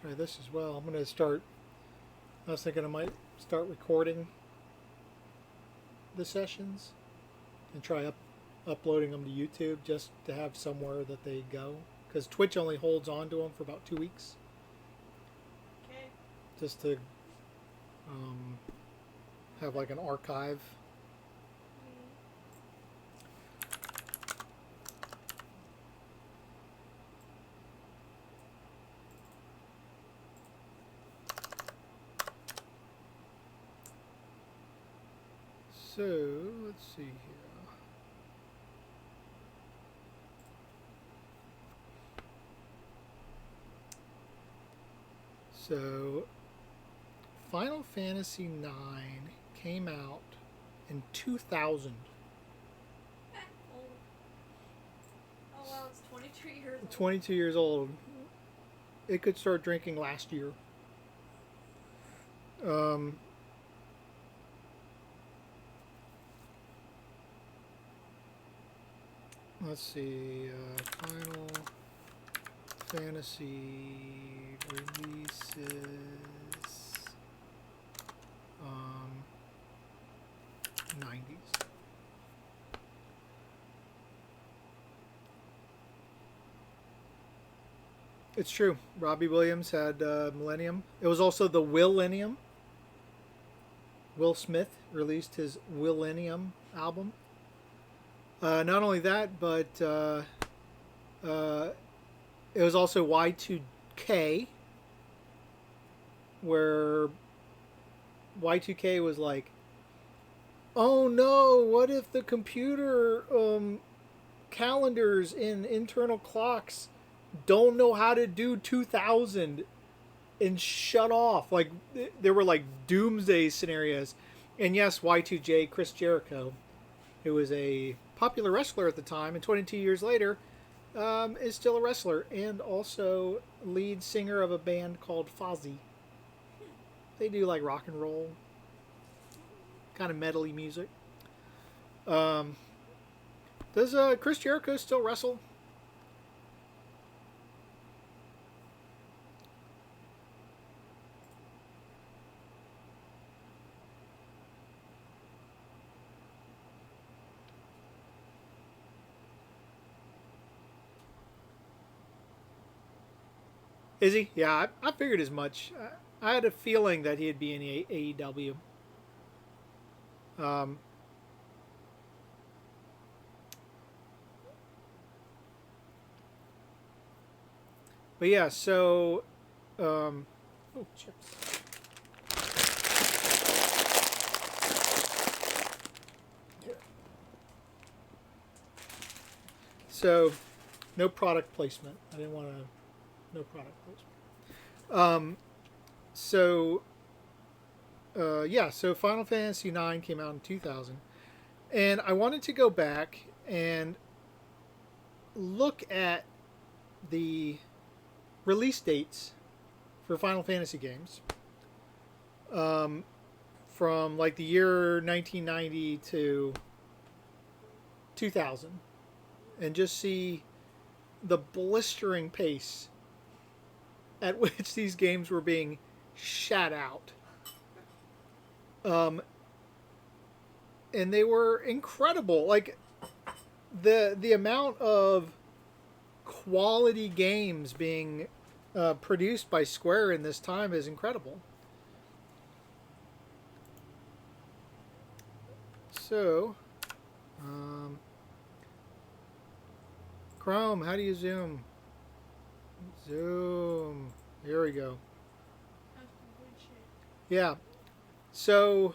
try this as well. I'm going to start. I was thinking I might start recording the sessions and try uploading them to YouTube just to have somewhere that they go. Because Twitch only holds on to them for about 2 weeks. Okay. Just to have like an archive. So, let's see here. So, Final Fantasy IX came out in 2000. Oh wow, it's 22 years old. 22 years old. It could start drinking last year. Let's see. Final Fantasy releases. 90s. It's true. Robbie Williams had Millennium. It was also the Willennium. Will Smith released his Willennium album. Not only that, but it was also Y2K, where Y2K was like, oh no, what if the computer calendars in internal clocks don't know how to do 2000 and shut off? Like, there were like doomsday scenarios. And yes, Y2J, Chris Jericho, who was a popular wrestler at the time, and 22 years later is still a wrestler and also lead singer of a band called Fozzy. They do like rock and roll, kind of metal-y music. Does Chris Jericho still wrestle? Is he? Yeah, I figured as much. I had a feeling that he'd be in AEW. But yeah, so oh, chips. Yeah. So, no product placement. I didn't want to. No product placement. Yeah. So Final Fantasy IX came out in 2000, and I wanted to go back and look at the release dates for Final Fantasy games from like the year 1990 to 2000 and just see the blistering pace at which these games were being shat out. And they were incredible. Like the amount of quality games being produced by Square in this time is incredible. So, Chrome, how do you zoom? Zoom. Here we go. Yeah. So,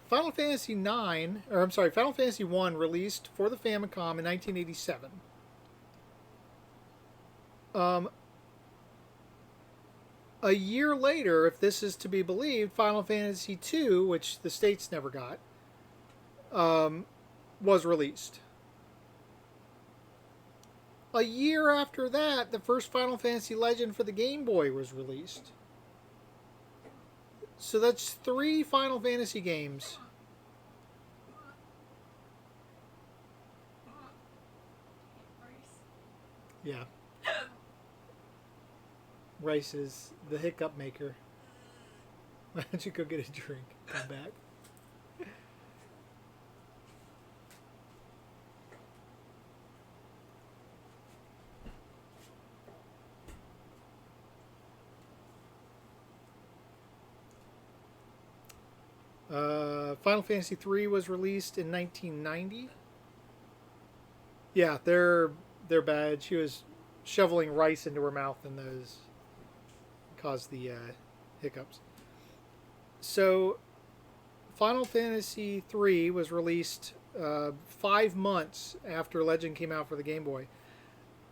Final Fantasy IX, or I'm sorry, Final Fantasy I released for the Famicom in 1987. A year later, if this is to be believed, Final Fantasy II, which the States never got, was released. A year after that, the first Final Fantasy Legend for the Game Boy was released. So that's 3 Final Fantasy games. Yeah. Rice is the hiccup maker. Why don't you go get a drink? Come back. Final Fantasy III was released in 1990. Yeah, they're bad. She was shoveling rice into her mouth, and those caused the hiccups. So, Final Fantasy III was released 5 months after Legend came out for the Game Boy.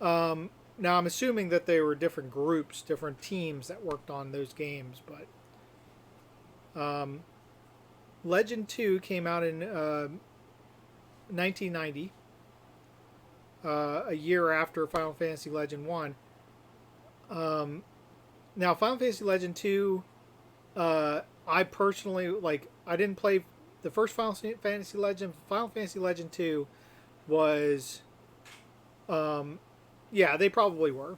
Now, I'm assuming that they were different groups, different teams that worked on those games, but Legend 2 came out in 1990, a year after Final Fantasy Legend 1. Now, Final Fantasy Legend 2, I personally, like, I didn't play the first Final Fantasy Legend. Final Fantasy Legend 2 was, yeah, they probably were.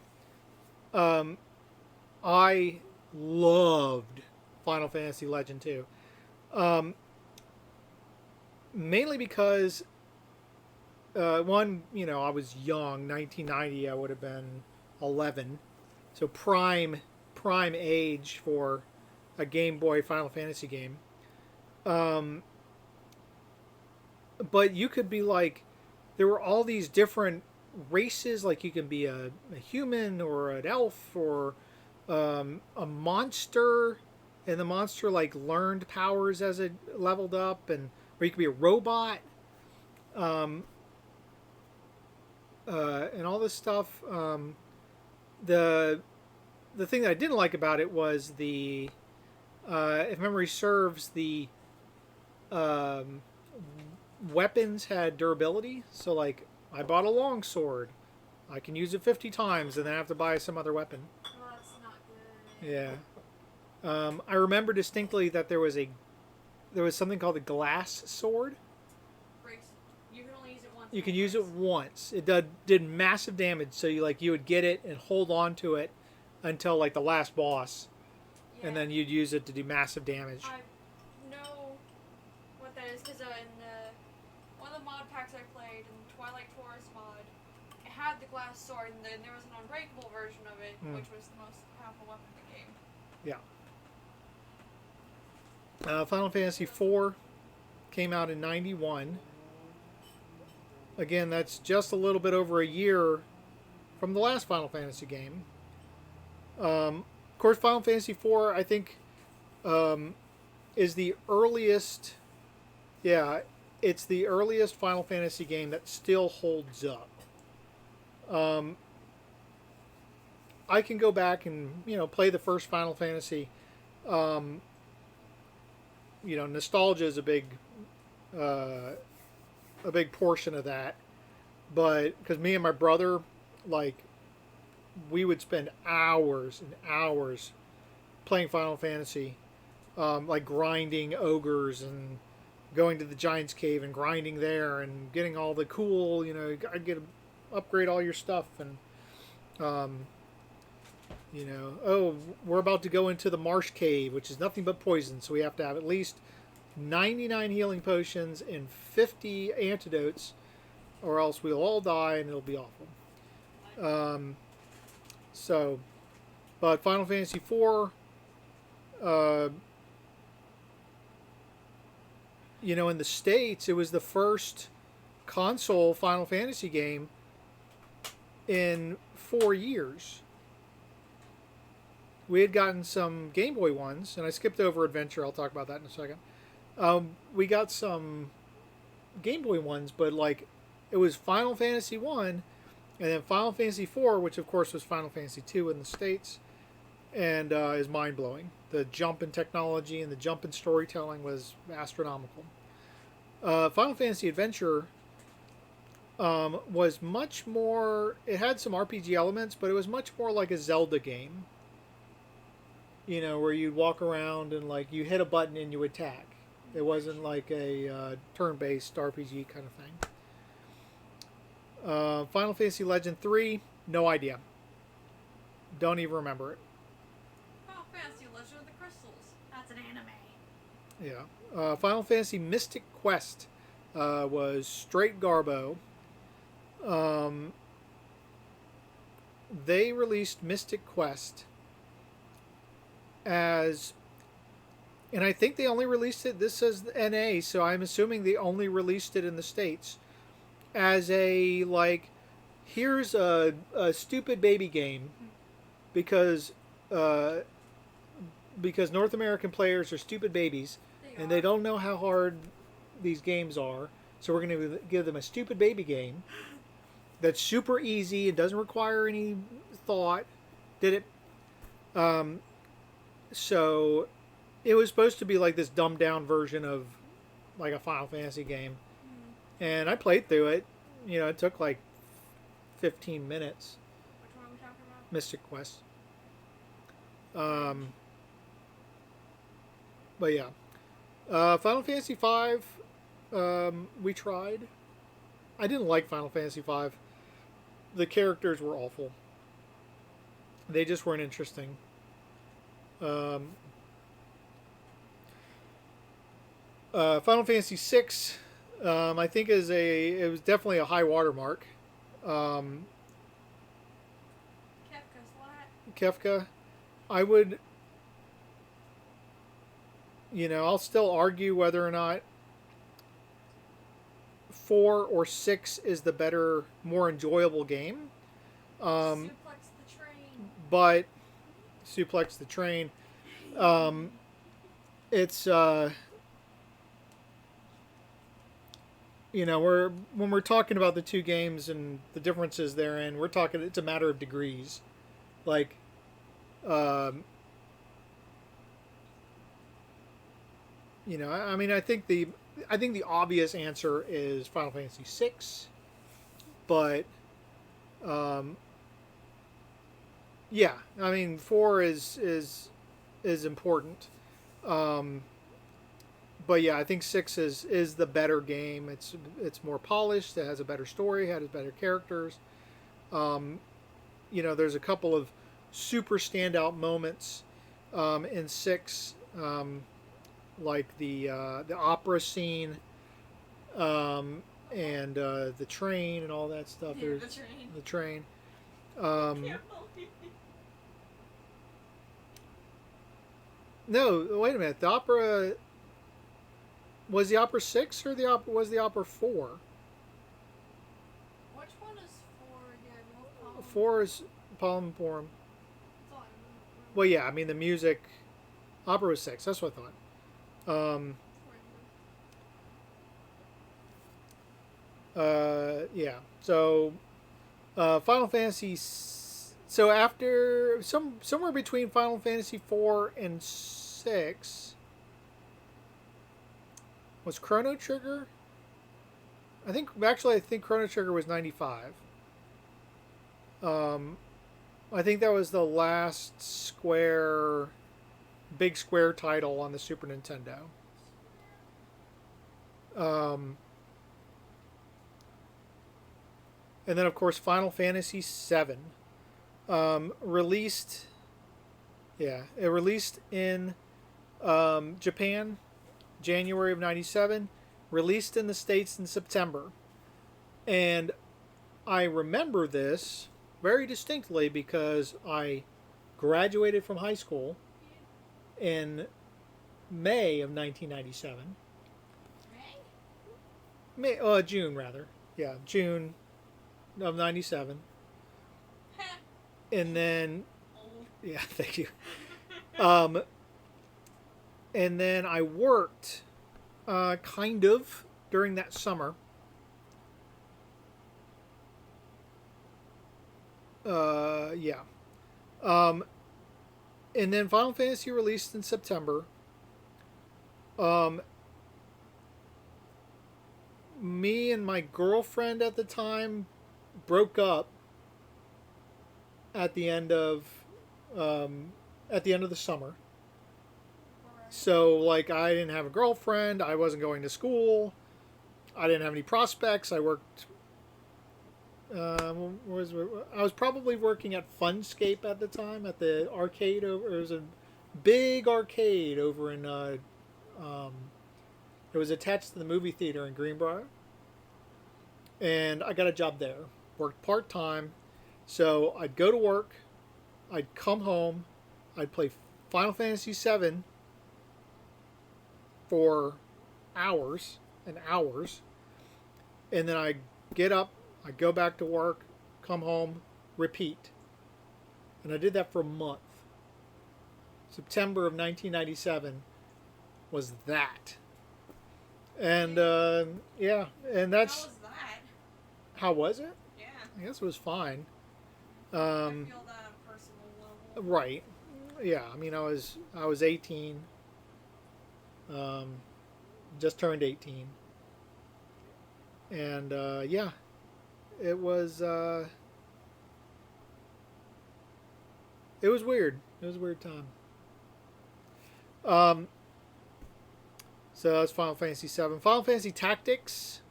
I loved Final Fantasy Legend 2. Mainly because, one, I was young. 1990, I would have been 11. So prime age for a Game Boy Final Fantasy game. But you could be like, there were all these different races. Like you can be a human or an elf or a monster, and the monster like learned powers as it leveled up, and or you could be a robot, and all this stuff. The thing that I didn't like about it was the if memory serves, the weapons had durability. So like I bought a long sword, I can use it 50 times, and then I have to buy some other weapon. Well, that's not good. Yeah. I remember distinctly that there was something called the glass sword. Breaks. You can only use it once. You can use it once. It did massive damage. So you would get it and hold on to it until like the last boss, Yeah. and then you'd use it to do massive damage. I know what that is because in one of the mod packs I played in Twilight Forest mod, it had the glass sword, and then there was an unbreakable version of it, which was the most powerful weapon in the game. Yeah. Final Fantasy IV came out in 91. Again, that's just a little bit over a year from the last Final Fantasy game. Of course, Final Fantasy IV, I think, is the earliest. Yeah, it's the earliest Final Fantasy game that still holds up. I can go back and play the first Final Fantasy. Nostalgia is a big portion of that, but because me and my brother, like, we would spend hours and hours playing Final Fantasy, like grinding ogres and going to the Giant's Cave and grinding there and getting all the cool, I'd upgrade all your stuff, and oh, we're about to go into the Marsh Cave, which is nothing but poison, so we have to have at least 99 healing potions and 50 antidotes, or else we'll all die and it'll be awful. But Final Fantasy IV, in the States, it was the first console Final Fantasy game in 4 years. We had gotten some Game Boy ones, and I skipped over Adventure. I'll talk about that in a second. We got some Game Boy ones, but like it was Final Fantasy 1, and then Final Fantasy 4, which of course was Final Fantasy 2 in the States, and is mind-blowing. The jump in technology and the jump in storytelling was astronomical. Final Fantasy Adventure was much more. It had some RPG elements, but it was much more like a Zelda game. Where you'd walk around and like you hit a button and you attack. It wasn't like a turn-based RPG kind of thing. Final Fantasy Legend 3, no idea. Don't even remember it. with the crystals. That's an anime. Yeah. Final Fantasy Mystic Quest was straight Garbo. They released Mystic Quest as, and I think they only released it, this says NA, so I'm assuming they only released it in the States as a, like, here's a stupid baby game because uh, because North American players are stupid babies and they don't know how hard these games are, so we're going to give them a stupid baby game that's super easy and doesn't require any thought. Did it? So it was supposed to be like this dumbed down version of like a Final Fantasy game, and I played through it. You know, it took like 15 minutes. Which one are we talking about? Mystic Quest. But yeah, Final Fantasy V. We tried. I didn't like Final Fantasy V. The characters were awful. They just weren't interesting. Final Fantasy VI, I think it was definitely a high watermark. Kefka's Lat. Kefka, I would, I'll still argue whether or not 4 or 6 is the better, more enjoyable game. Suplex the train. But Suplex the Train. It's when we're talking about the two games and the differences therein, we're talking it's a matter of degrees. Like I mean I think the obvious answer is Final Fantasy VI, but yeah, I mean 4 is important. But yeah, I think 6 is the better game. It's more polished. It has a better story. It has better characters. There's a couple of super standout moments in 6, like the opera scene, and the train and all that stuff. Yeah, There's the train. No, wait a minute. The opera. Was the opera 6 or was the opera 4? Which one is 4 again? 4 is Palmporum. Well, yeah, I mean the music. Opera was 6. That's what I thought. Yeah. So, Final Fantasy. So after somewhere between Final Fantasy 4 and 6. Was Chrono Trigger? I think Chrono Trigger was 95. I think that was the last big Square title on the Super Nintendo. And then of course Final Fantasy VII released. Yeah, it released in Japan. January of 97, released in the States in September. And I remember this very distinctly because I graduated from high school in May of 1997. June rather. Yeah, June of 97. And then, yeah, thank you. And then I worked, kind of, during that summer. Yeah. And then Final Fantasy released in September. Me and my girlfriend at the time broke up at the end of the summer. So, like, I didn't have a girlfriend. I wasn't going to school. I didn't have any prospects. I worked. I was probably working at Funscape at the time, at the arcade. It was a big arcade over in. Um, it was attached to the movie theater in Greenbrier, and I got a job there. Worked part time, so I'd go to work, I'd come home, I'd play Final Fantasy VII for hours and hours, and then I'd get up, I'd go back to work, come home, repeat. And I did that for a month. September of 1997 was that. And yeah, and How that's was that? how was it? Yeah. I guess it was fine. I feel that on a personal level. Right. Yeah. I mean, I was 18. Just turned 18. And yeah, it was weird. It was a weird time. So that's Final Fantasy VII. Final Fantasy Tactics.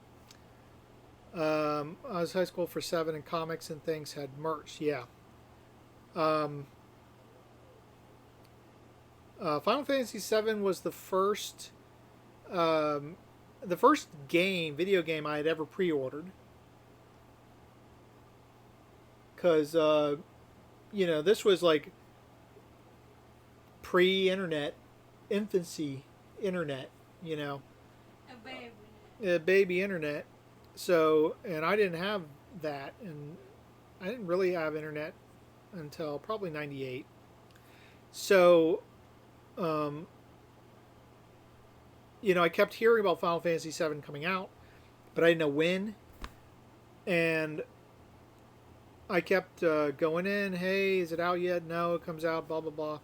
I was high school for 7, and comics and things had merch. Yeah. Final Fantasy VII was the first video game I had ever pre-ordered. Because this was like pre-internet, infancy internet. A baby. Baby internet. So, and I didn't have that, and I didn't really have internet until probably '98. So, I kept hearing about Final Fantasy VII coming out, but I didn't know when. And I kept going in, hey, is it out yet? No, it comes out, blah, blah, blah.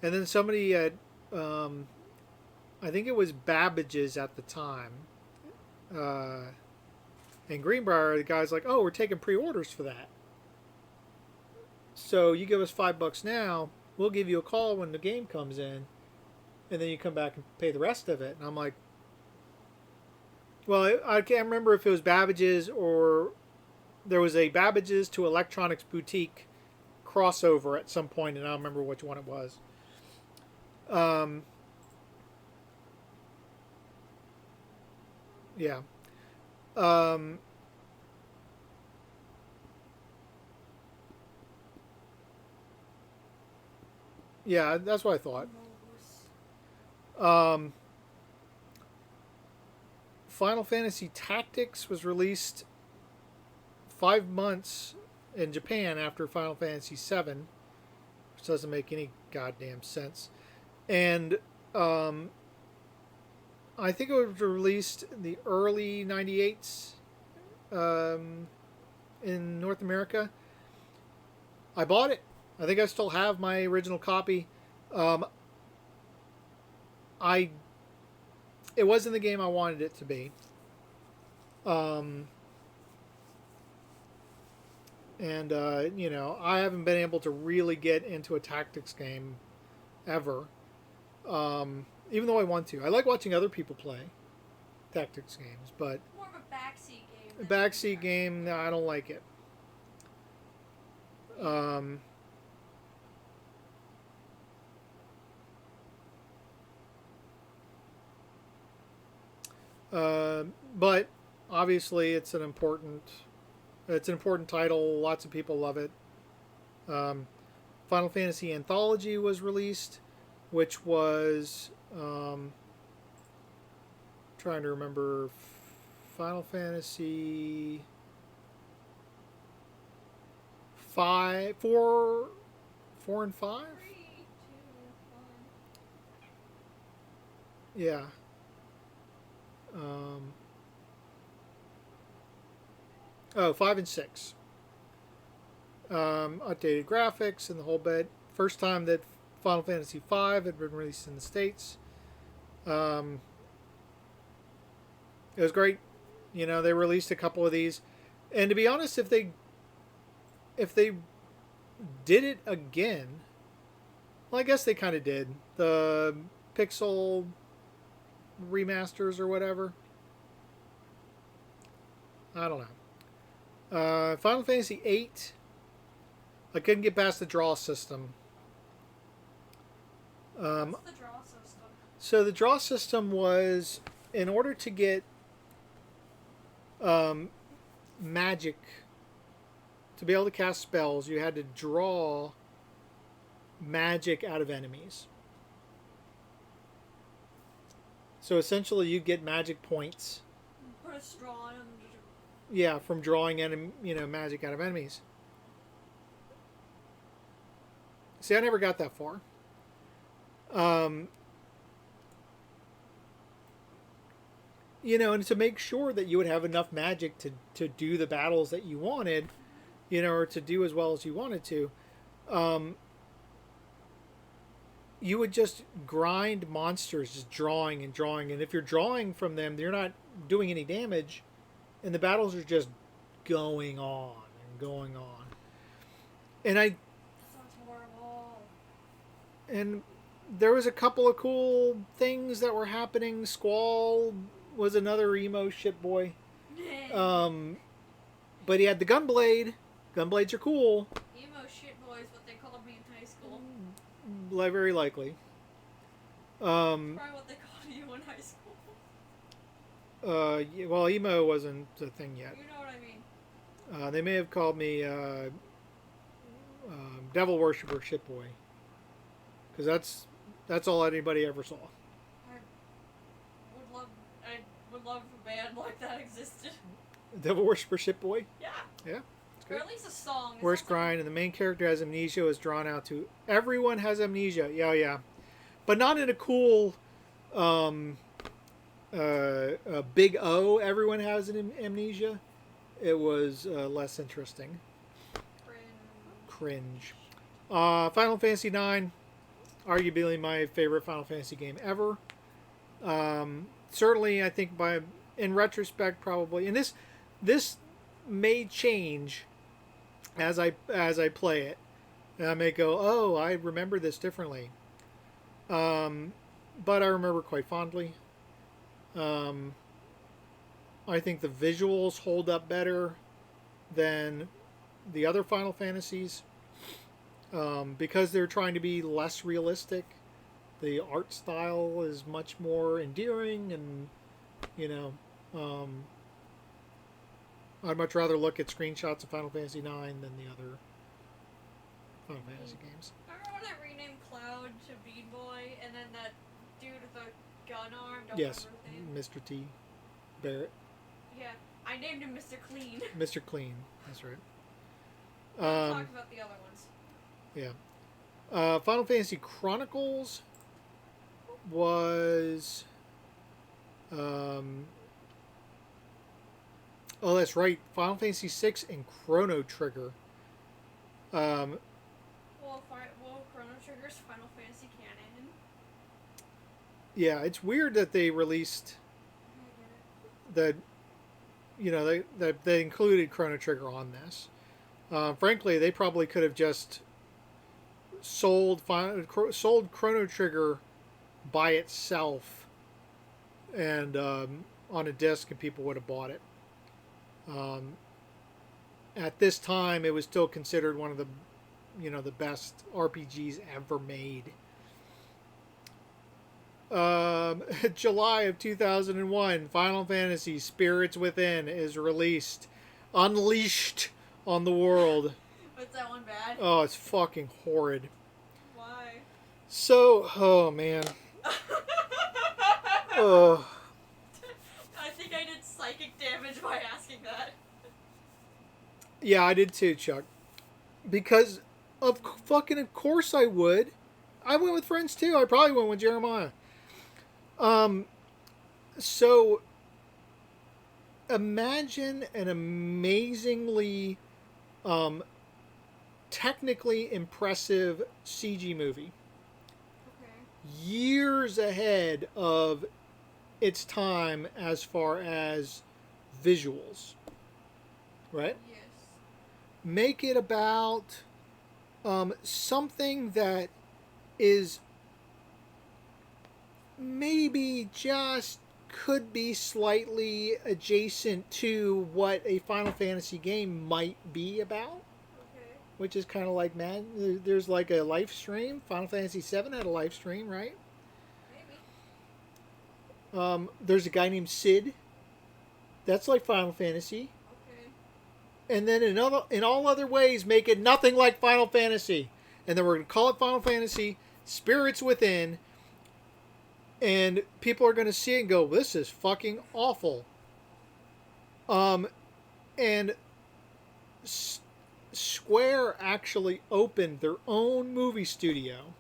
And then somebody at, I think it was Babbage's at the time, in Greenbrier, the guy's like, oh, we're taking pre-orders for that. So you give us $5 now, we'll give you a call when the game comes in, and then you come back and pay the rest of it. And I'm like, well, I can't remember if it was Babbage's or there was a Babbage's to Electronics Boutique crossover at some point, and I don't remember which one it was. Yeah. Yeah, that's what I thought. Final Fantasy Tactics was released 5 months in Japan after Final Fantasy VII, which doesn't make any goddamn sense. And I think it was released in the early 98s in North America. I bought it. I think I still have my original copy. It wasn't the game I wanted it to be. I haven't been able to really get into a tactics game ever. Even though I want to. I like watching other people play tactics games, but More of a backseat game. a backseat game, no, I don't like it. But obviously it's an important title. Lots of people love it. Final Fantasy Anthology was released, which was trying to remember Final Fantasy 4 and 5. 3, 2, 1. Yeah. Oh, 5 and 6. Updated graphics and the whole bit. First time that Final Fantasy V had been released in the States. It was great. They released a couple of these. And to be honest, if they did it again, well, I guess they kind of did. The pixel remasters or whatever. I don't know. Final Fantasy VIII. I couldn't get past the draw system. Um, What's the draw system? so the draw system was, in order to get um, magic, to be able to cast spells, you had to draw magic out of enemies. So essentially, you get magic points. Put a straw on them. Yeah, from drawing magic out of enemies. See, I never got that far. Um, and to make sure that you would have enough magic to do the battles that you wanted, or to do as well as you wanted to, um, you would just grind monsters, just drawing and drawing. And if you're drawing from them, you're not doing any damage, and the battles are just going on and going on. And Sounds horrible. and there was a couple of cool things that were happening. Squall was another emo shit boy. But he had the gunblade. Gunblades are cool. Emo shit boys, what they called me in high school. Very likely. Probably what they called you in high school. Well, emo wasn't a thing yet. You know what I mean. They may have called me devil worshiper shit boy, because that's all anybody ever saw. I would love if a band like that existed. Devil worshiper shit boy. Yeah. Yeah. Or at least a song. Worst grind, and the main character has amnesia is drawn out to everyone has amnesia. Yeah. But not in a cool big O, everyone has an amnesia. It was less interesting. Cringe. Final Fantasy IX, arguably my favorite Final Fantasy game ever. Certainly, I think in retrospect, probably, and this may change as I play it, and I may go, oh, I remember this differently. But I remember quite fondly. I think the visuals hold up better than the other Final Fantasies, because they're trying to be less realistic. The art style is much more endearing, and I'd much rather look at screenshots of Final Fantasy IX than the other Final Fantasy games. Remember when I renamed Cloud to Bean Boy, and then that dude with the gun arm? Yes, Mr. T. Barrett. Yeah, I named him Mr. Clean. Mr. Clean, that's right. We'll talk about the other ones. Yeah. Final Fantasy Chronicles was... oh, that's right. Final Fantasy VI and Chrono Trigger. Well, Chrono Trigger's Final Fantasy canon. Yeah, it's weird that they released that. They included Chrono Trigger on this. Frankly, they probably could have just sold Chrono Trigger by itself and on a disc, and people would have bought it. At this time, it was still considered one of the best RPGs ever made. July of 2001, Final Fantasy Spirits Within is released, unleashed on the world. Was that one bad? Oh, it's fucking horrid. Why? So, oh man. Oh. I think I did psychic damage by asking that. Yeah, I did too, Chuck. Because of course I would. I went with friends too. I probably went with Jeremiah. So imagine an amazingly technically impressive CG movie. Okay. Years ahead of its time as far as visuals. Right? Yes. Make it about something that is maybe just could be slightly adjacent to what a Final Fantasy game might be about. which is kind of like mad. There's like a live stream. Final Fantasy VII had a live stream, right? Maybe. There's a guy named Sid. That's like Final Fantasy. Okay. And then in all other ways, make it nothing like Final Fantasy. And then we're going to call it Final Fantasy Spirits Within. And people are going to see it and go, this is fucking awful. And Square actually opened their own movie studio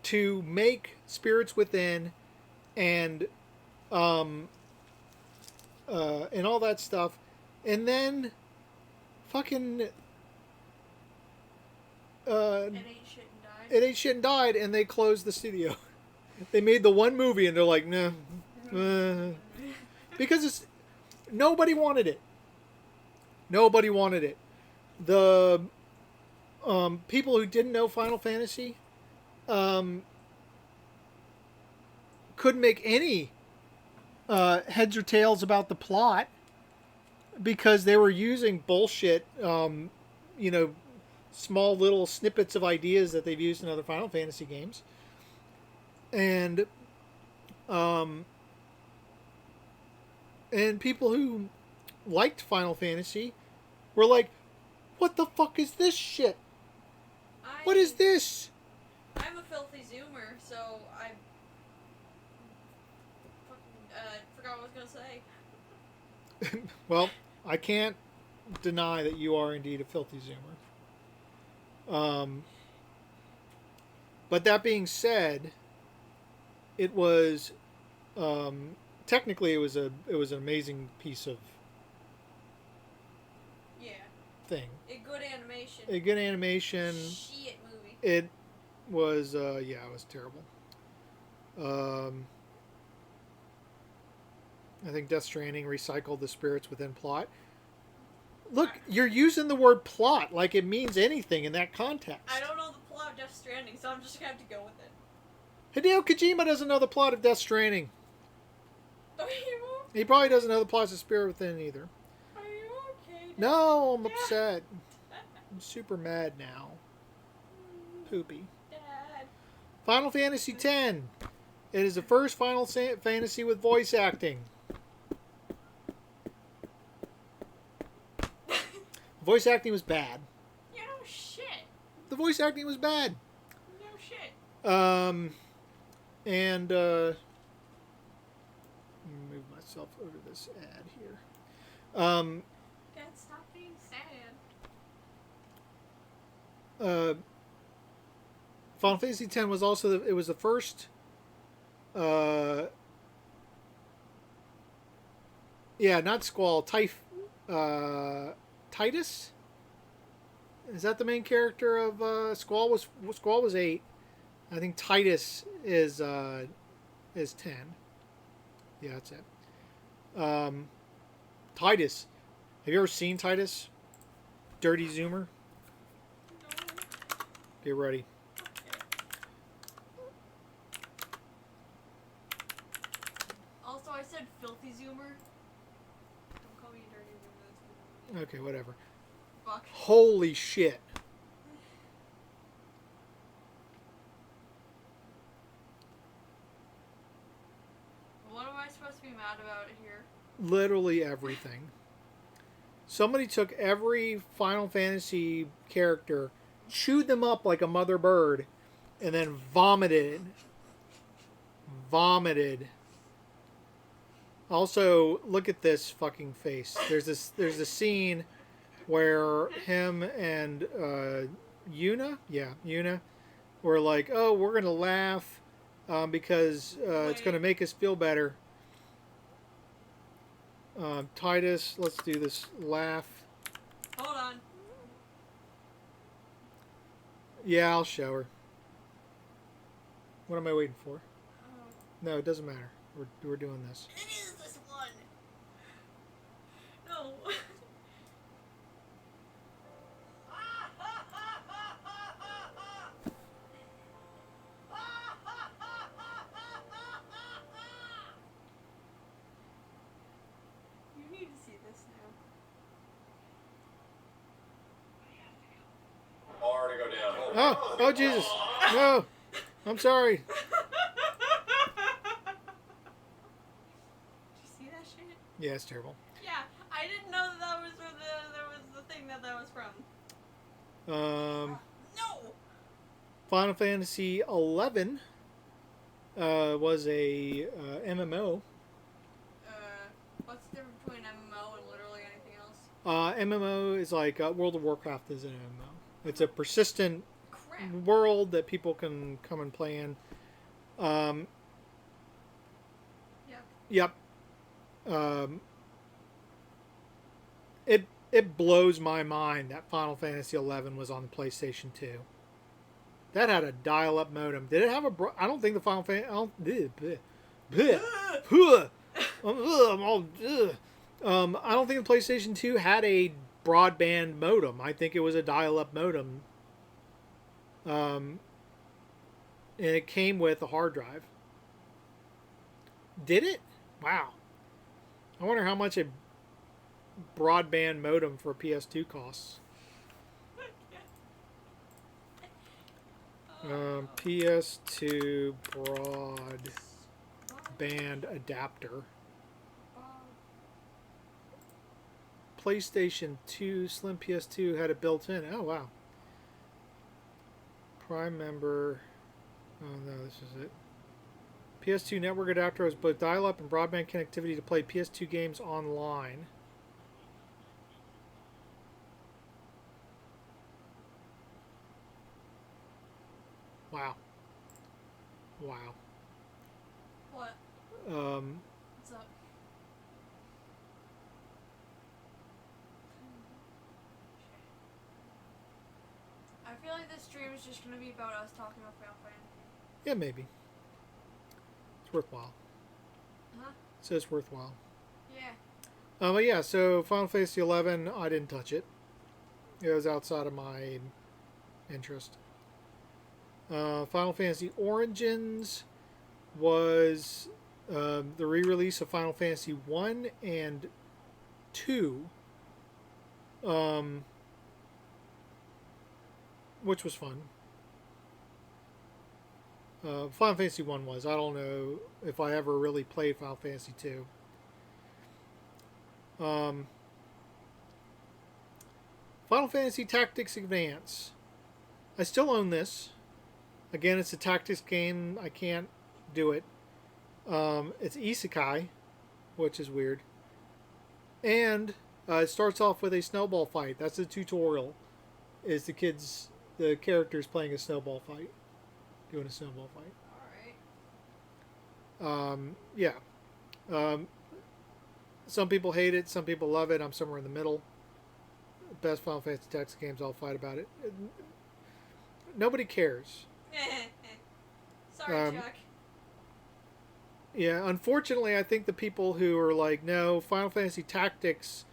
to make Spirits Within and all that stuff, and then fucking It ain't shit and died. it ain't shit and died, and they closed the studio. They made the one movie, and they're like, nah, because nobody wanted it. Nobody wanted it. The people who didn't know Final Fantasy couldn't make any heads or tails about the plot because they were using bullshit, small little snippets of ideas that they've used in other Final Fantasy games. And people who liked Final Fantasy were like, what the fuck is this shit? What is this? I'm a filthy zoomer, so I forgot what I was gonna say. Well, I can't deny that you are indeed a filthy zoomer. But that being said, it was technically it was an amazing piece of thing. A good animation. A good animation. Shit movie. It was it was terrible. I think Death Stranding recycled the Spirits Within plot. Look, you're using the word plot like it means anything in that context. I don't know the plot of Death Stranding, so I'm just gonna have to go with it. Hideo Kojima doesn't know the plot of Death Stranding. Are you? He probably doesn't know the plot of Spirit Within either. Are you okay? Dad? No, I'm upset. I'm super mad now. Poopy. Dad. Final Fantasy X. It is the first Final Fantasy with voice acting. Voice acting was bad. You know shit. The voice acting was bad. No shit. And let me move myself over this ad here. Dad, stop being sad. Final Fantasy X was also it was the first. Not Squall. Titus. Is that the main character of Squall? Squall was 8. I think Titus is 10. Yeah, that's it. Titus. Have you ever seen Titus? Dirty Zoomer. No. Get ready. Also, I said filthy zoomer. Don't call me a dirty zoomer. Okay, whatever. Fuck. Holy shit. What am I supposed to be mad about here? Literally everything. Somebody took every Final Fantasy character, chewed them up like a mother bird, and then vomited. Also, look at this fucking face. There's a scene where him and Yuna, were like, oh, we're gonna laugh because it's gonna make us feel better. Titus, let's do this laugh. Hold on. Yeah, I'll show her. What am I waiting for? Oh. No, it doesn't matter. We're doing this. It is this one. No. You need to see this now. Oh, Jesus. No. I'm sorry. Did you see that shit? Yeah, it's terrible. Yeah, I didn't know that was where that was the thing that was from. No. Final Fantasy 11 was a MMO. What's the difference between MMO and literally anything else? MMO is like World of Warcraft is an MMO. It's a persistent Crap. world that people can come and play in. Yep. It blows my mind that Final Fantasy 11 was on the PlayStation 2. That had a dial-up modem. Did it have a? I don't think the Final Fantasy. I don't think the PlayStation 2 had a broadband modem. I think it was a dial-up modem. And it came with a hard drive. Did it? Wow. I wonder how much a broadband modem for a PS2 costs. PS2 broadband adapter. PlayStation 2 Slim PS2 had it built in. Oh wow. Prime member. Oh no, this is it. PS2 network adapter has both dial-up and broadband connectivity to play PS2 games online. Wow. Wow. What? What's up? I feel like this stream is just gonna be about us talking about Final Fantasy. Yeah, maybe. It's worthwhile. Huh? It says worthwhile. Yeah. But yeah, so Final Fantasy 11, I didn't touch it. It was outside of my interest. Final Fantasy Origins was the re-release of Final Fantasy 1 and 2, which was fun. Final Fantasy 1 was. I don't know if I ever really played Final Fantasy 2. Final Fantasy Tactics Advance. I still own this. Again, it's a tactics game. I can't do it. It's isekai, which is weird. And it starts off with a snowball fight. That's the tutorial. Is the characters playing a snowball fight. Doing a snowball fight. Alright. Yeah. Some people hate it. Some people love it. I'm somewhere in the middle. Best Final Fantasy Tactics games. I'll fight about it. Nobody cares. Sorry, Chuck. Yeah, unfortunately, I think the people who are like, no, Final Fantasy Tactics,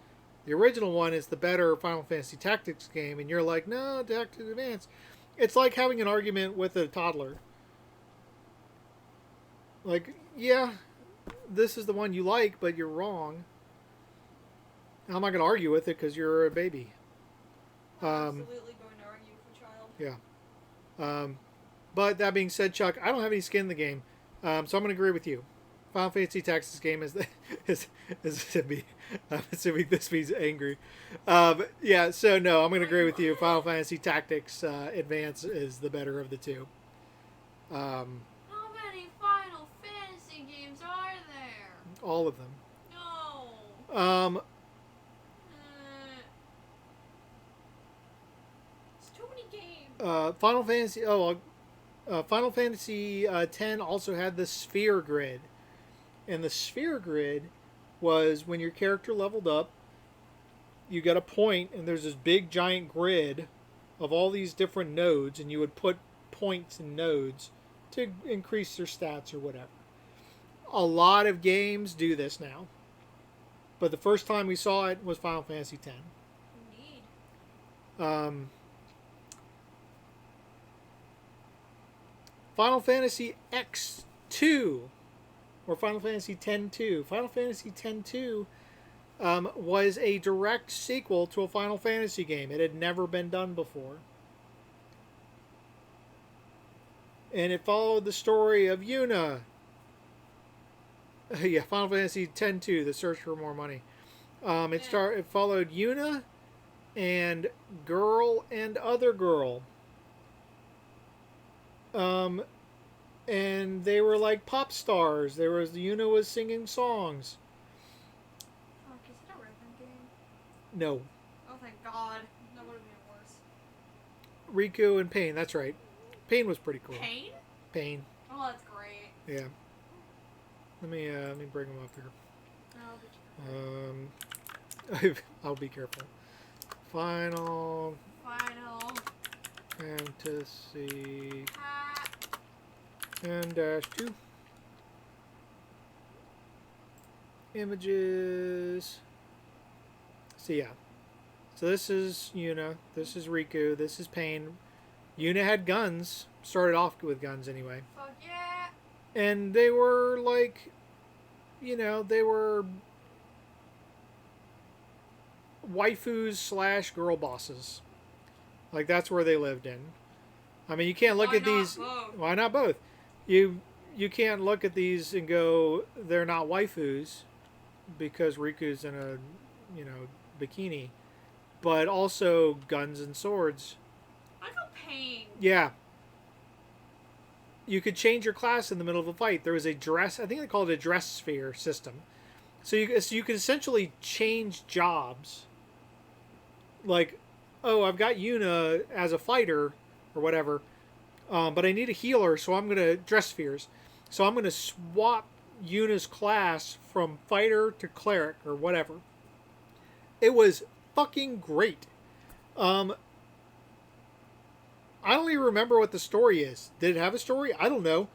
the original one is the better Final Fantasy Tactics game, and you're like, no, Tactics Advance. It's like having an argument with a toddler. Like, yeah, this is the one you like, but you're wrong. I'm not going to argue with it because you're a baby. I'm absolutely going to argue with a child. Yeah. But that being said, Chuck, I don't have any skin in the game, so I'm going to agree with you. Final Fantasy Tactics game is I'm assuming this means angry. Yeah, so no, I'm going to agree with you. Final Fantasy Tactics Advance is the better of the two. How many Final Fantasy games are there? All of them. No. It's too many games. Final Fantasy X also had the sphere grid. And the sphere grid was when your character leveled up, you got a point, and there's this big giant grid of all these different nodes, and you would put points in nodes to increase their stats or whatever. A lot of games do this now. But the first time we saw it was Final Fantasy X. Indeed. Final Fantasy X2, or Final Fantasy X-2. Final Fantasy X-2 was a direct sequel to a Final Fantasy game. It had never been done before. and it followed the story of Yuna. Yeah, Final Fantasy X-2, The Search for More Money. It followed Yuna and Girl and Other Girl. Um, and they were like pop stars. Yuna was singing songs. Fuck, is it a rhythm game? No, Oh, thank God. That would have been worse. Riku and Pain. That's right. Pain was pretty cool. Pain? Pain. Oh, that's great. Yeah. Let me bring them up here. I'll be careful. Final Fantasy N-2 images. So yeah. So this is Yuna. This is Riku. This is Pain. Yuna had guns. Started off with guns anyway. Fuck yeah. And they were like, they were waifus / girl bosses. Like that's where they lived in. I mean, you can't look at these. Both? Why not both? You can't look at these and go they're not waifus because Riku's in a bikini, but also guns and swords. I go Pain. Yeah. You could change your class in the middle of a fight. There was a dress. I think they call it a dress sphere system. So you could essentially change jobs. Like, oh, I've got Yuna as a fighter or whatever, but I need a healer, so I'm gonna dress spheres. So I'm gonna swap Yuna's class from fighter to cleric or whatever. It was fucking great. I don't even remember what the story is. Did it have a story? I don't know.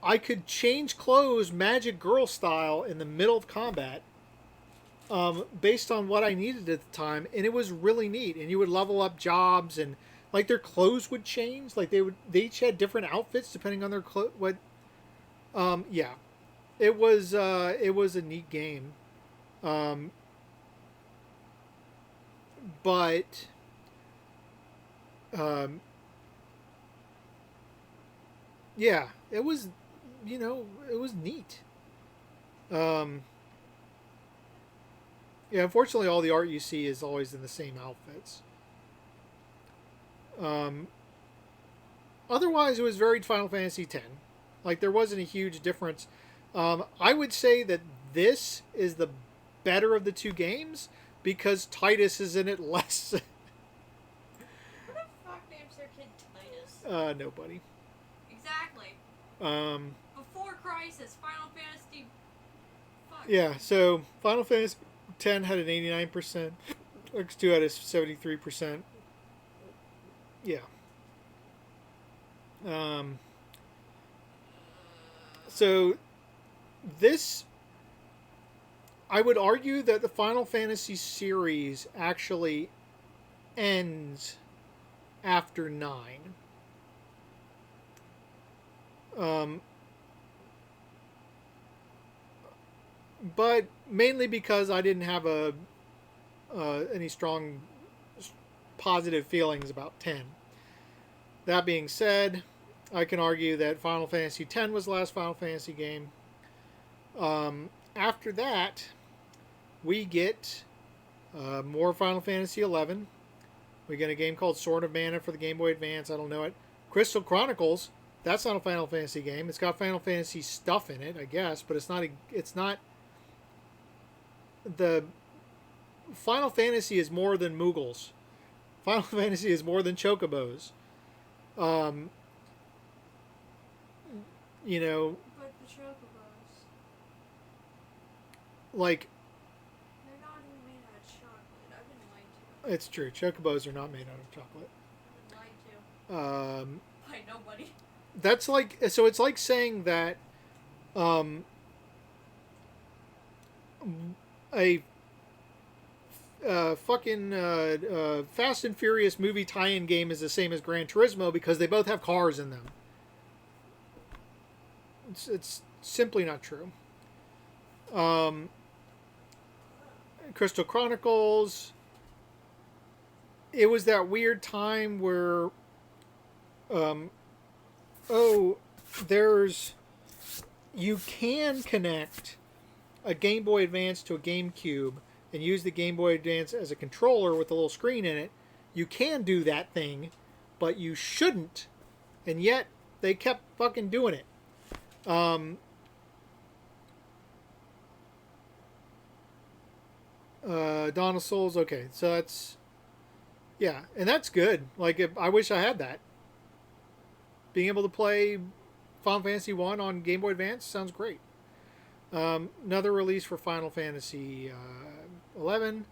I could change clothes magic girl style in the middle of combat based on what I needed at the time, and it was really neat. And you would level up jobs, and like their clothes would change. Like they each had different outfits depending on their yeah. It was a neat game. But yeah, it was, it was neat. Yeah, unfortunately, all the art you see is always in the same outfits. Otherwise, it was very Final Fantasy X. Like, there wasn't a huge difference. I would say that this is the better of the two games because Titus is in it less. Who the fuck names their kid Titus? Nobody. Exactly. Before Crisis, Final Fantasy. Fuck. Yeah, so Final Fantasy X had an 89%. X2 had a 73%. Yeah. So this, I would argue that the Final Fantasy series actually ends after 9. But mainly because I didn't have any strong positive feelings about 10. That being said, I can argue that Final Fantasy X was the last Final Fantasy game. After that, we get more Final Fantasy XI. We get a game called Sword of Mana for the Game Boy Advance. I don't know it. Crystal Chronicles. That's not a Final Fantasy game. It's got Final Fantasy stuff in it, I guess, but it's not. The Final Fantasy is more than Moogles. Final Fantasy is more than Chocobos. You know, But the Chocobos, like, they're not even made out of chocolate. I've been lied to. it's true. Chocobos are not made out of chocolate. I've been lied to. By nobody. That's like, so it's like saying that a fucking Fast and Furious movie tie-in game is the same as Gran Turismo because they both have cars in them. It's simply not true. Crystal Chronicles. It was that weird time where oh, there's you can connect a Game Boy Advance to a GameCube and use the Game Boy Advance as a controller with a little screen in it. You can do that thing, but you shouldn't. And yet they kept fucking doing it. Dawn of Souls. Okay, so that's yeah, and that's good. Like I wish I had that. Being able to play Final Fantasy 1 on Game Boy Advance sounds great. Another release for Final Fantasy 11.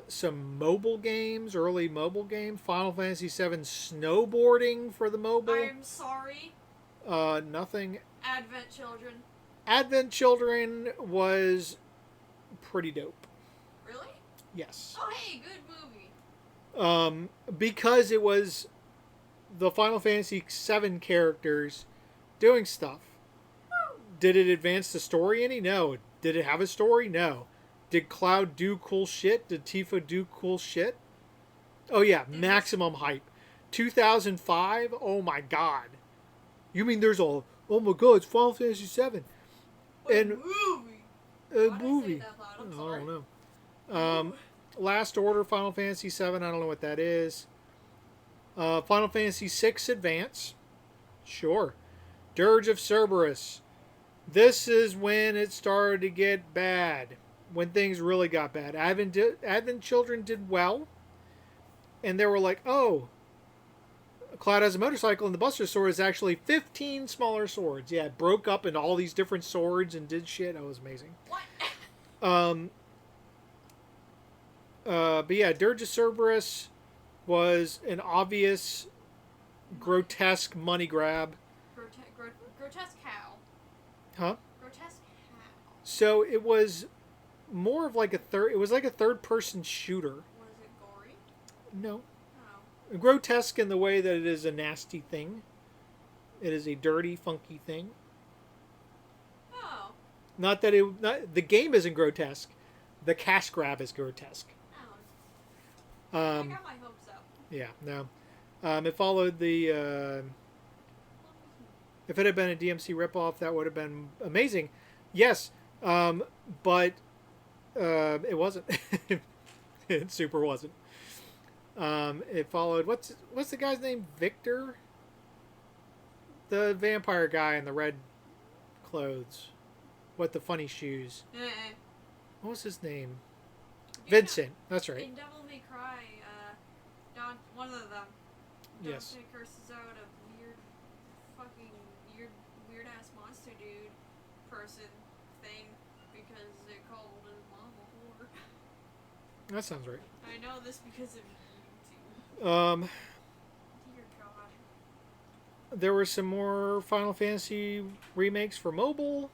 Some mobile games, early mobile game. Final Fantasy 7 snowboarding for the mobile. I'm sorry. Nothing. Advent Children. Advent Children was pretty dope. Really? Yes. Oh, hey, good movie. Because it was the Final Fantasy 7 characters doing stuff. Woo. Did it advance the story any? No. Did it have a story? No. Did Cloud do cool shit? Did Tifa do cool shit? Oh yeah, maximum hype. 2005? Oh my god. You mean there's a... Oh my god, it's Final Fantasy 7. And movie. A Why movie. did I say that loud? I'm I sorry. don't know. Last Order Final Fantasy 7. I don't know what that is. Final Fantasy 6 Advance. Sure. Dirge of Cerberus. This is when it started to get bad. When things really got bad. Advent Children did well. And they were like, oh, Cloud has a motorcycle and the Buster Sword is actually 15 smaller swords. Yeah, it broke up into all these different swords and did shit. That was amazing. What? But yeah, Dirge of Cerberus was an obvious, grotesque money grab. Grotesque how? Huh? Grotesque how? So it was more of like a third. It was like a third-person shooter. Was it gory? No. Oh. Grotesque in the way that it is a nasty thing. It is a dirty, funky thing. Oh. Not that it. Not, the game isn't grotesque. The cash grab is grotesque. Oh. I got my hopes up. Yeah. No. It followed the. If it had been a DMC ripoff, that would have been amazing. Yes, but it wasn't. It super wasn't. It followed what's the guy's name? Victor, the vampire guy in the red clothes, with the funny shoes. What was his name? Vincent. That's right. In Devil May Cry, one of them. Yes. Dante curses out a weird ass monster dude person thing because they called his mom a whore. That sounds right. I know this because of YouTube. Dear God. There were some more Final Fantasy remakes for mobile.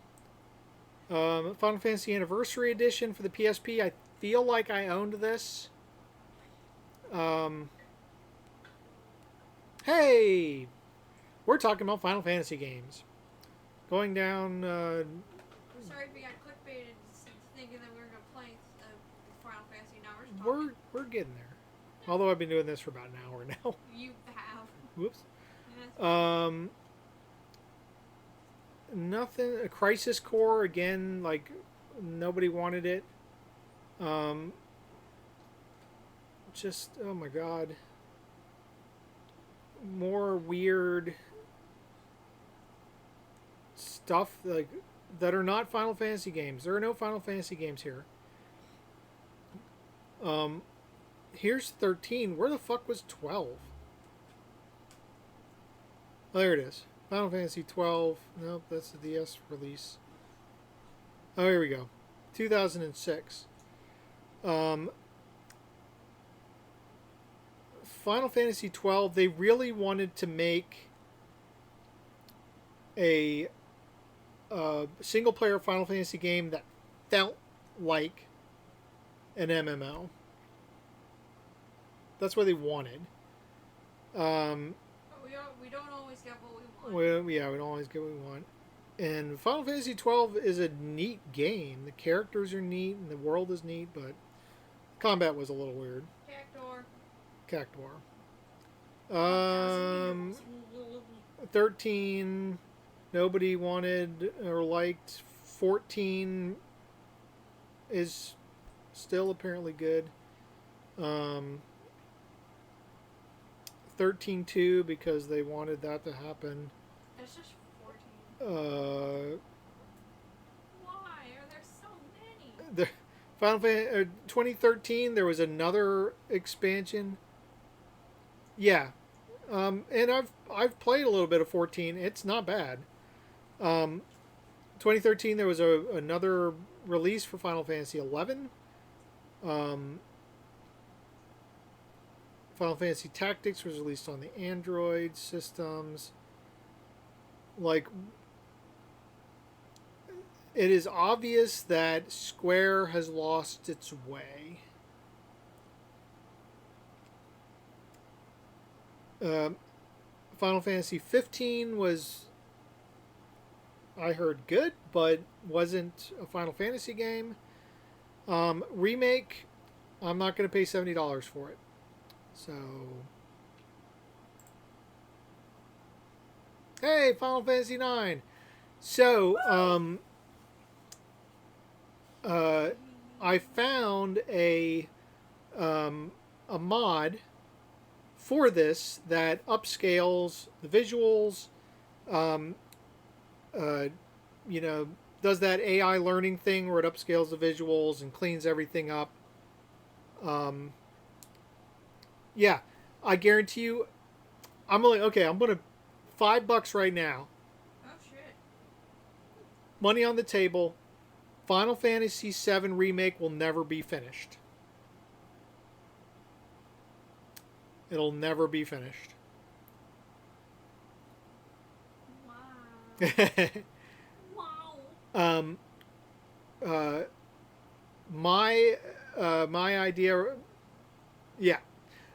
Final Fantasy Anniversary Edition for the PSP. I feel like I owned this. Hey! We're talking about Final Fantasy games. Going down... Sorry if we got clickbaited thinking that we were going to play Final Fantasy. Now we're just talking. We're getting there. Although I've been doing this for about an hour now. You have. Whoops. Yes. Nothing. A Crisis Core again. Like nobody wanted it. Just oh my god. More weird stuff like that are not Final Fantasy games. There are no Final Fantasy games here. Here's 13. Where the fuck was 12? Oh, there it is. Final Fantasy 12. Nope, that's the DS release. Oh, here we go. 2006. Final Fantasy 12, they really wanted to make a single-player Final Fantasy game that felt like an MMO. That's what they wanted. But we don't always get what we want. Well, yeah, we don't always get what we want. And Final Fantasy 12 is a neat game. The characters are neat, and the world is neat, but combat was a little weird. Cactor. Cactuar. 13, nobody wanted or liked. 14 is still apparently good. 13.2 because they wanted that to happen. There's just 14. Why are there so many? Final Fantasy 2013, there was another expansion. Yeah, and I've played a little bit of 14. It's not bad. 2013, there was another release for Final Fantasy 11. Final Fantasy Tactics was released on the Android systems. Like, it is obvious that Square has lost its way. Final Fantasy 15 was, I heard, good, but wasn't a Final Fantasy game. Remake, I'm not going to pay $70 for it. So, hey, Final Fantasy 9. So, I found a mod for this that upscales the visuals, does that AI learning thing where it upscales the visuals and cleans everything up. Yeah, I guarantee you, I'm going to $5 right now. Oh shit. Money on the table. Final Fantasy VII Remake will never be finished. It'll never be finished. Wow. Wow. My idea. Yeah.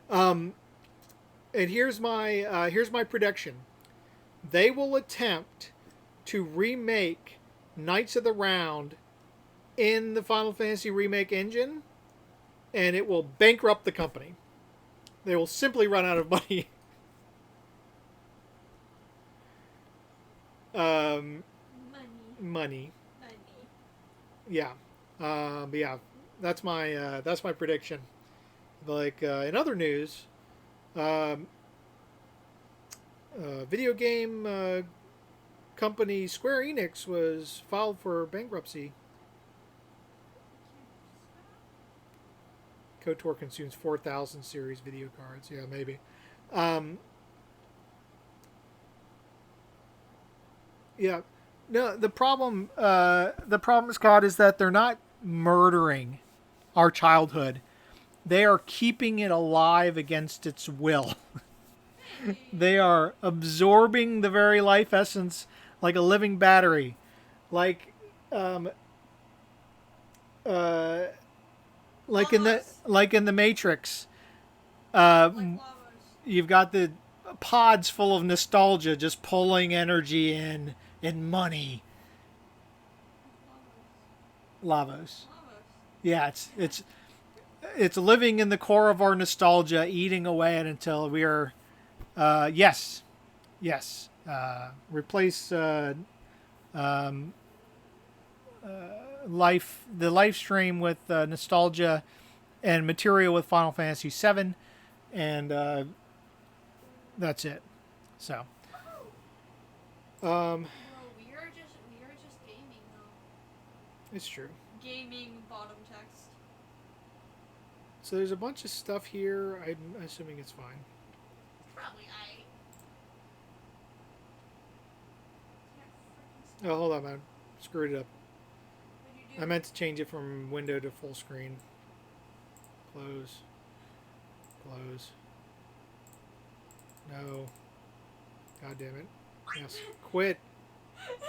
And here's my prediction. They will attempt to remake Knights of the Round in the Final Fantasy Remake engine, and it will bankrupt the company. They will simply run out of money. Money. Yeah. But yeah, that's my prediction. Like, in other news, video game company Square Enix was filed for bankruptcy. KOTOR consumes 4,000 series video cards. Yeah, maybe. Yeah. No, the problem, Scott, is that they're not murdering our childhood. They are keeping it alive against its will. They are absorbing the very life essence like a living battery. Like, like in the Matrix. You've got the pods full of nostalgia just pulling energy in money. Lavos. Yeah, it's living in the core of our nostalgia, eating away at it until we are, yes, replace the live stream with nostalgia and material with Final Fantasy VII, and that's it. So, Bro, we are just gaming though. it's true. Gaming bottom text. So there's a bunch of stuff here. I'm assuming it's fine. Probably Oh, hold on, man. Screwed it up. What'd you do? I meant to change it from window to full screen. Close. Close. No. God damn it. Yes. Quit. Fine.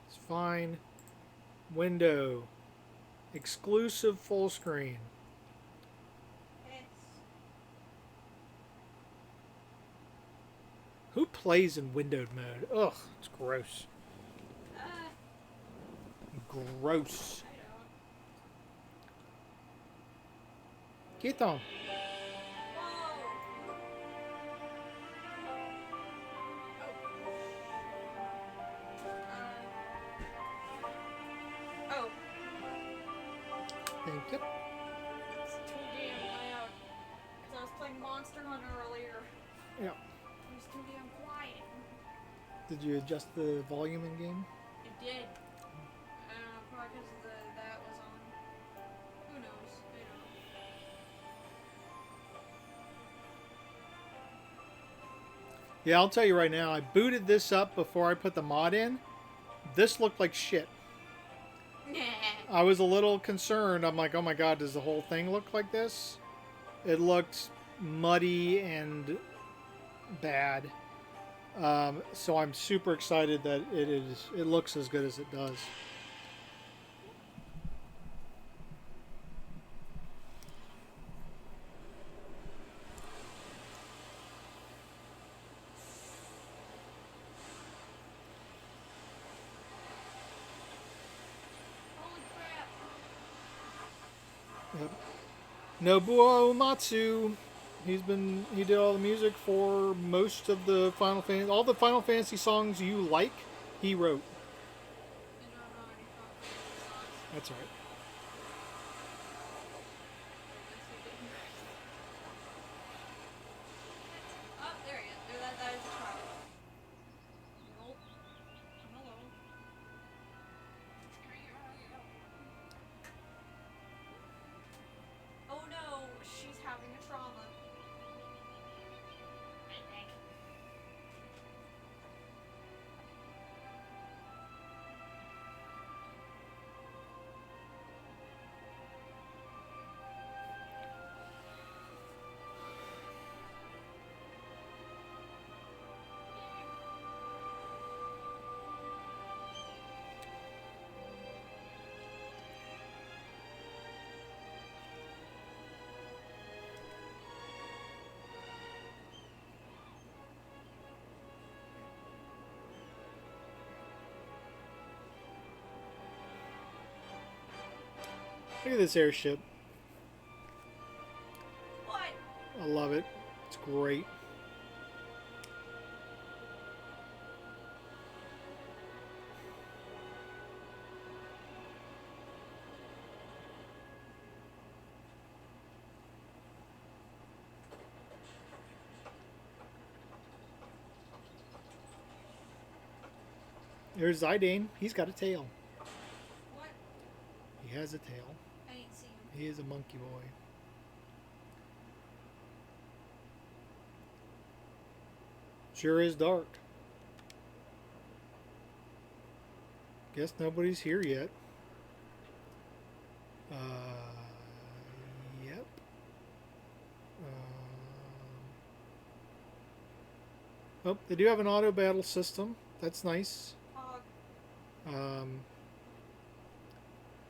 It's fine. Window. Exclusive full screen. Who plays in windowed mode? Ugh, it's gross. Gross. I don't. Get on. Yeah. It was too damn quiet. Did you adjust the volume in game? It did. Probably because that was on. Who knows? I don't know. Yeah, I'll tell you right now. I booted this up before I put the mod in. This looked like shit. I was a little concerned. I'm like, oh my god, does the whole thing look like this? It looked muddy and bad. So I'm super excited that it looks as good as it does. Holy crap! Yep. Nobuo Uematsu. He did all the music for most of the all the Final Fantasy songs you like, he wrote. I don't know any Final Fantasy songs. That's all right. Oh, there he is. That is a child. Nope. Hello. Oh no, she's having a trauma. Look at this airship. What? I love it. It's great. There's Zidane. He's got a tail. What? He has a tail. I ain't seen him. He is a monkey boy. Sure is dark. Guess nobody's here yet. Yep. Oh, they do have an auto battle system. That's nice. Hog.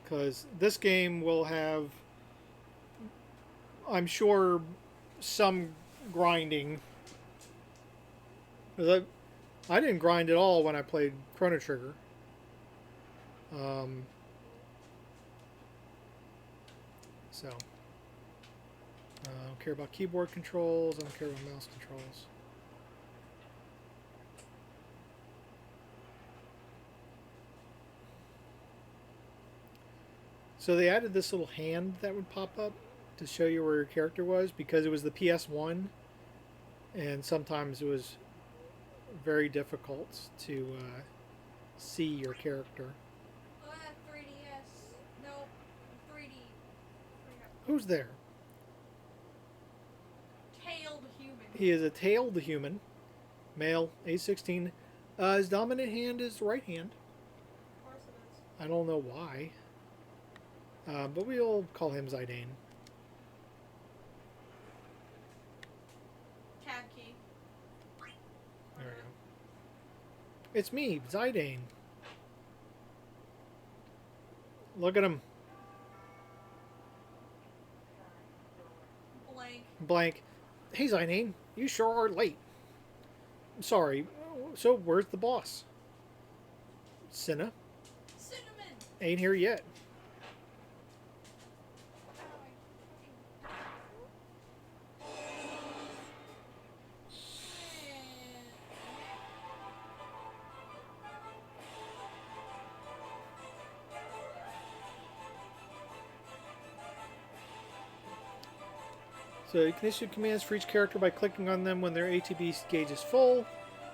Because this game will have, I'm sure, some grinding. 'Cause I didn't grind at all when I played Chrono Trigger. So, I don't care about keyboard controls. I don't care about mouse controls. So they added this little hand that would pop up to show you where your character was because it was the PS1, and sometimes it was very difficult to see your character. Oh, 3DS. Nope. 3D. Who's there? Tailed human. He is a tailed human, male, age 16. His dominant hand is the right hand. Of course it is. I don't know why. But we'll call him Zidane. Tab key. There we go. It's me, Zidane. Look at him. Blank. Blank. Hey, Zidane, you sure are late. Sorry. So, where's the boss? Cinna. Cinnamon. Ain't here yet. So you can issue commands for each character by clicking on them when their ATB gauge is full.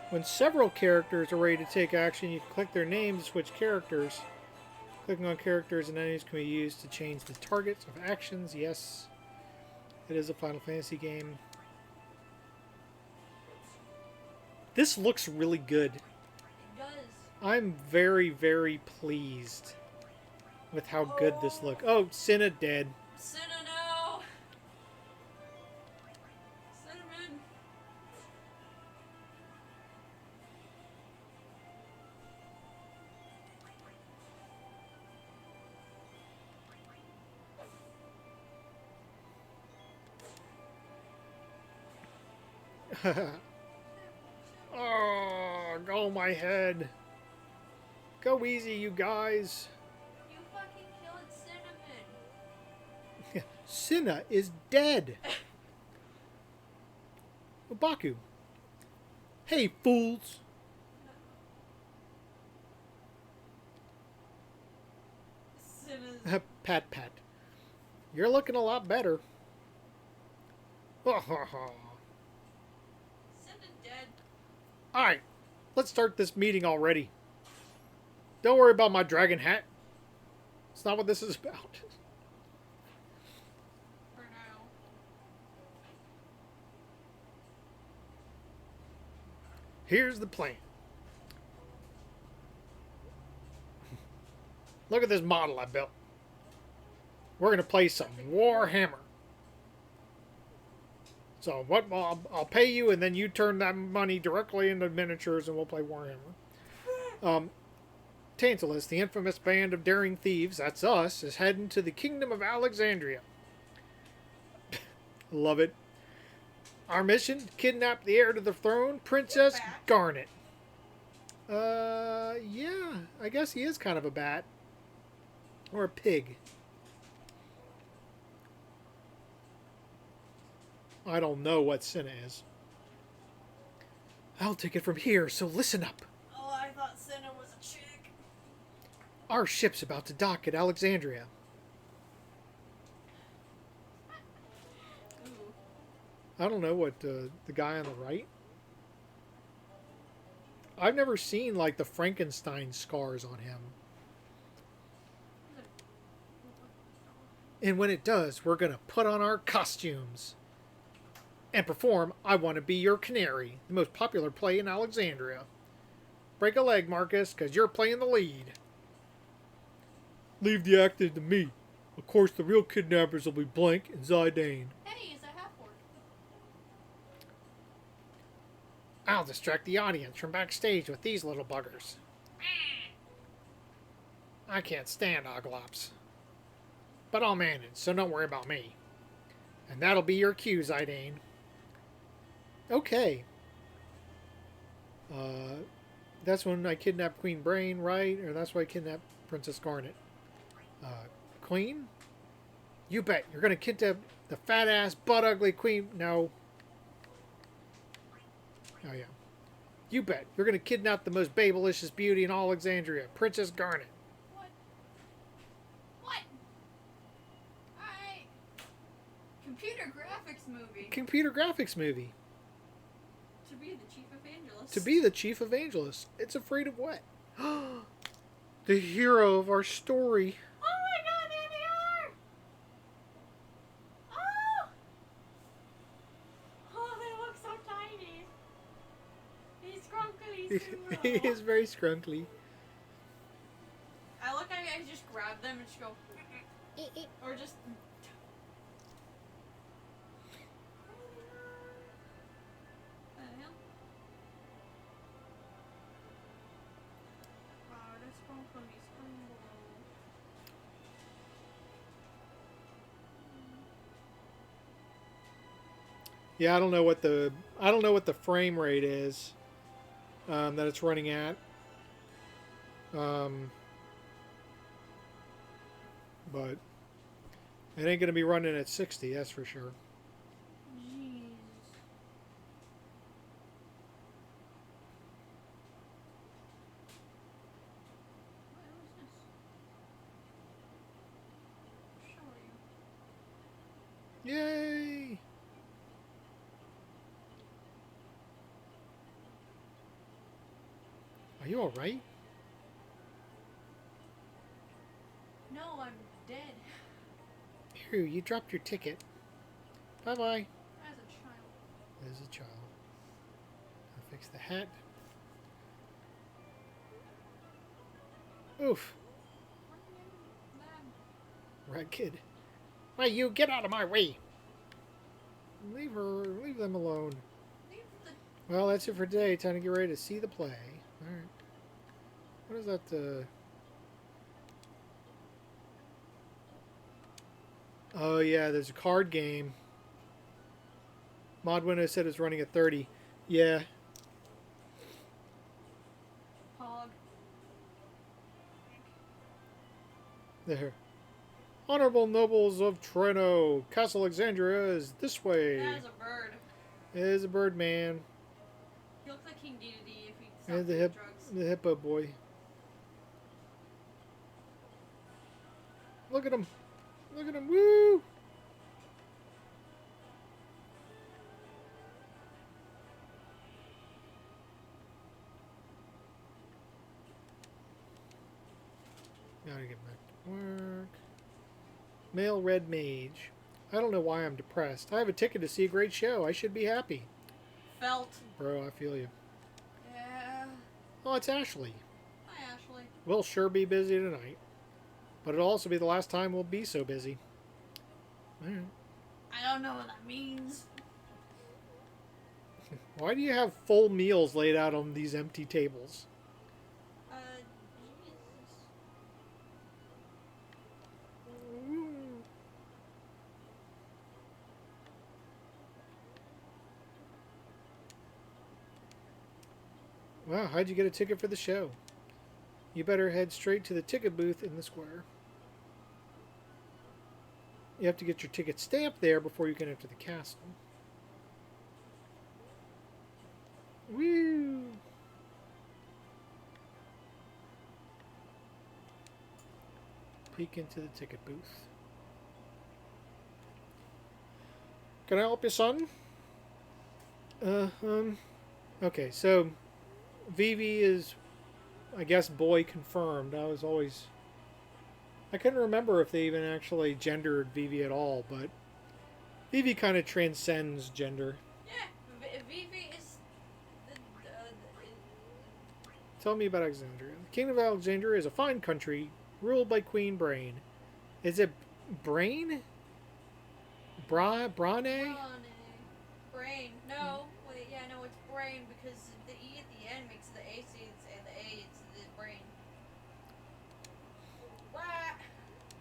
When several characters are ready to take action, you can click their name to switch characters. Clicking on characters and enemies can be used to change the targets of actions. Yes, it is a Final Fantasy game. This looks really good. It does. I'm very, very pleased with how good this looks. Oh, Cinna dead. Cinna, no! Cinnamon! Oh, go my head. Go easy, you guys. You fucking killed Cinnamon! Cinna is dead. Baku. Hey, fools. Cinna's... Pat, pat. You're looking a lot better. Cinna's dead. Alright, let's start this meeting already. Don't worry about my dragon hat. It's not what this is about. For now. Here's the plan. Look at this model I built. We're going to play some Warhammer. So what? I'll pay you, and then you turn that money directly into miniatures, and we'll play Warhammer. Tantalus, the infamous band of daring thieves, that's us, is heading to the Kingdom of Alexandria. Love it. Our mission, kidnap the heir to the throne, Princess Garnet. Yeah, I guess he is kind of a bat. Or a pig. I don't know what Cinna is. I'll take it from here, so listen up. Oh, I thought Cinna was a chick. Our ship's about to dock at Alexandria. Ooh. I don't know what the guy on the right. I've never seen like the Frankenstein scars on him. And when it does, we're going to put on our costumes and perform I Want to Be Your Canary, the most popular play in Alexandria. Break a leg, Marcus, because you're playing the lead. Leave the acting to me. Of course, the real kidnappers will be Blank and Zidane. Hey, he's a half-orc. I'll distract the audience from backstage with these little buggers. I can't stand Oglops. But I'll manage, so don't worry about me. And that'll be your cue, Zidane. Okay. That's when I kidnapped Queen Brain, right? Or that's why I kidnapped Princess Garnet. Queen? You bet. You're going to kidnap the fat-ass, butt-ugly Queen... No. Oh, yeah. You bet. You're going to kidnap the most babylicious beauty in all Alexandria, Princess Garnet. What? What? Alright. Computer graphics movie. Computer graphics movie. To be the chief evangelist. To be the chief evangelist. It's afraid of what? The hero of our story. Oh my god, there they are! Oh! Oh, they look so tiny. He's scrunkly. He is very scrunkly. I look like I just grab them and just go. Or just. Wow, that's scrunkly. Yeah, I don't know what the frame rate is that it's running at. But it ain't gonna be running at 60, that's for sure. Jeez. What was this? Show you. Yay! you alright? No, I'm dead. Here, you dropped your ticket. Bye-bye. As a child. As a child. I'll fix the hat. Oof. Rat kid. Why, you get out of my way. Leave them alone. Well, that's it for today. Time to get ready to see the play. Alright. What is that, Oh, yeah, there's a card game. Mod Windows said it's running at 30. Yeah. Pog. There. Honorable nobles of Treno, Castle Alexandria is this way. That is a bird. It is a bird man. He looks like King Dedede if he And stopped doing drugs. the hippo boy. Look at him. Look at him. Woo! Gotta get back to work. Male red mage. I don't know why I'm depressed. I have a ticket to see a great show. I should be happy. Felt. Bro, I feel you. Yeah. Oh, it's Ashley. Hi, Ashley. We'll sure be busy tonight. But it'll also be the last time we'll be so busy. Alright. I don't know what that means. Why do you have full meals laid out on these empty tables? Jesus. Wow, how'd you get a ticket for the show? You better head straight to the ticket booth in the square. You have to get your ticket stamped there before you can enter the castle. Woo! Peek into the ticket booth. Can I help you, son? Okay, so Vivi is, I guess, boy confirmed. I couldn't remember if they even actually gendered Vivi at all, but Vivi kind of transcends gender. Yeah, Vivi is. Tell me about Alexandria. The Kingdom of Alexandria is a fine country ruled by Queen Brain. Is it Brain? Brane? Brain. No. Wait, yeah, no, it's brain because the E at the end makes the AC and the A, it's the brain. What?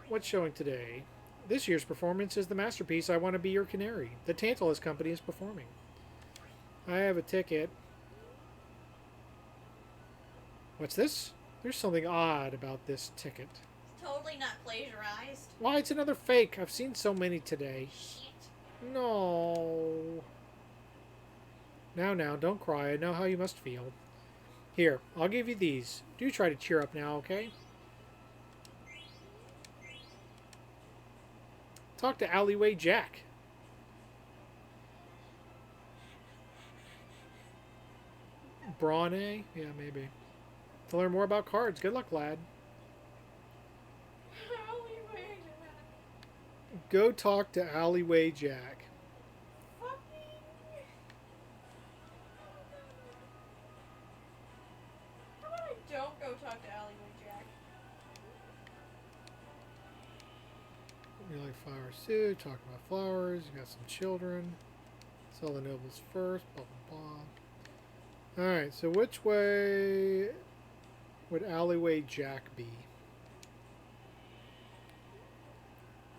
What's showing today? This year's performance is the masterpiece I Want to Be Your Canary. The Tantalus Company is performing. I have a ticket. What's this? There's something odd about this ticket. It's totally not plagiarized. Why, it's another fake. I've seen so many today. Shit. No. Now, don't cry. I know how you must feel. Here, I'll give you these. Do try to cheer up now, okay? Talk to Alleyway Jack. Brane? Yeah, maybe. To learn more about cards. Good luck, lad. Go talk to Alleyway Jack. How about I don't go talk to Alleyway Jack? You like flower soup, talk about flowers, you got some children. Sell the nobles first, blah blah blah. Alright, so which way would Alleyway Jack be?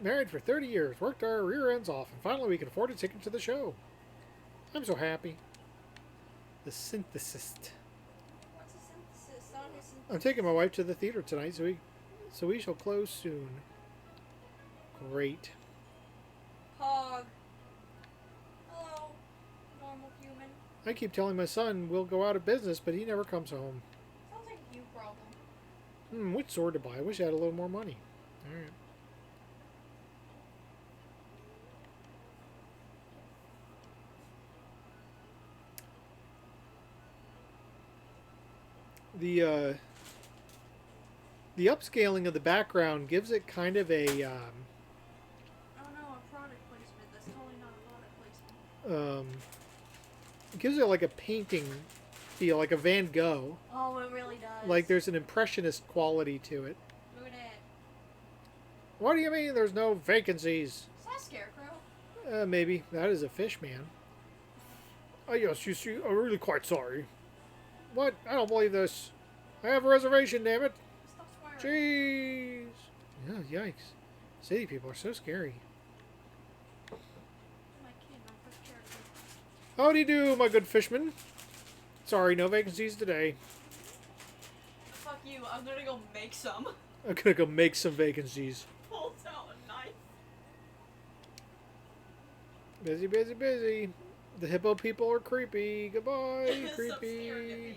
Married for 30 years, worked our rear ends off, and finally we can afford a ticket to the show. I'm so happy. The synthesist. What's a synthesis? Song is synthesis. I'm taking my wife to the theater tonight, so we shall close soon. Great. Pog. Hello, normal human. I keep telling my son we'll go out of business, but he never comes home. Sounds like a you problem. Which sword to buy? I wish I had a little more money. Alright. the upscaling of the background gives it kind of a Oh no, a product placement. That's totally not a product placement. it gives it like a painting feel, like a Van Gogh. Oh, it really does. Like there's an impressionist quality to it. Look at it. What do you mean there's no vacancies? Is that a scarecrow? Maybe. That is a fish man. Oh, yes, you see, I'm really quite sorry. What? I don't believe this. I have a reservation, damn it. Stop swearing. Jeez. Yeah, yikes. City people are so scary. My kid, my first character. Howdy do, my good fishman. Sorry, no vacancies today. Fuck you, I'm gonna go make some. I'm gonna go make some vacancies. Pulls out a knife. Busy, busy, busy. The hippo people are creepy. Goodbye, So creepy. scared of me.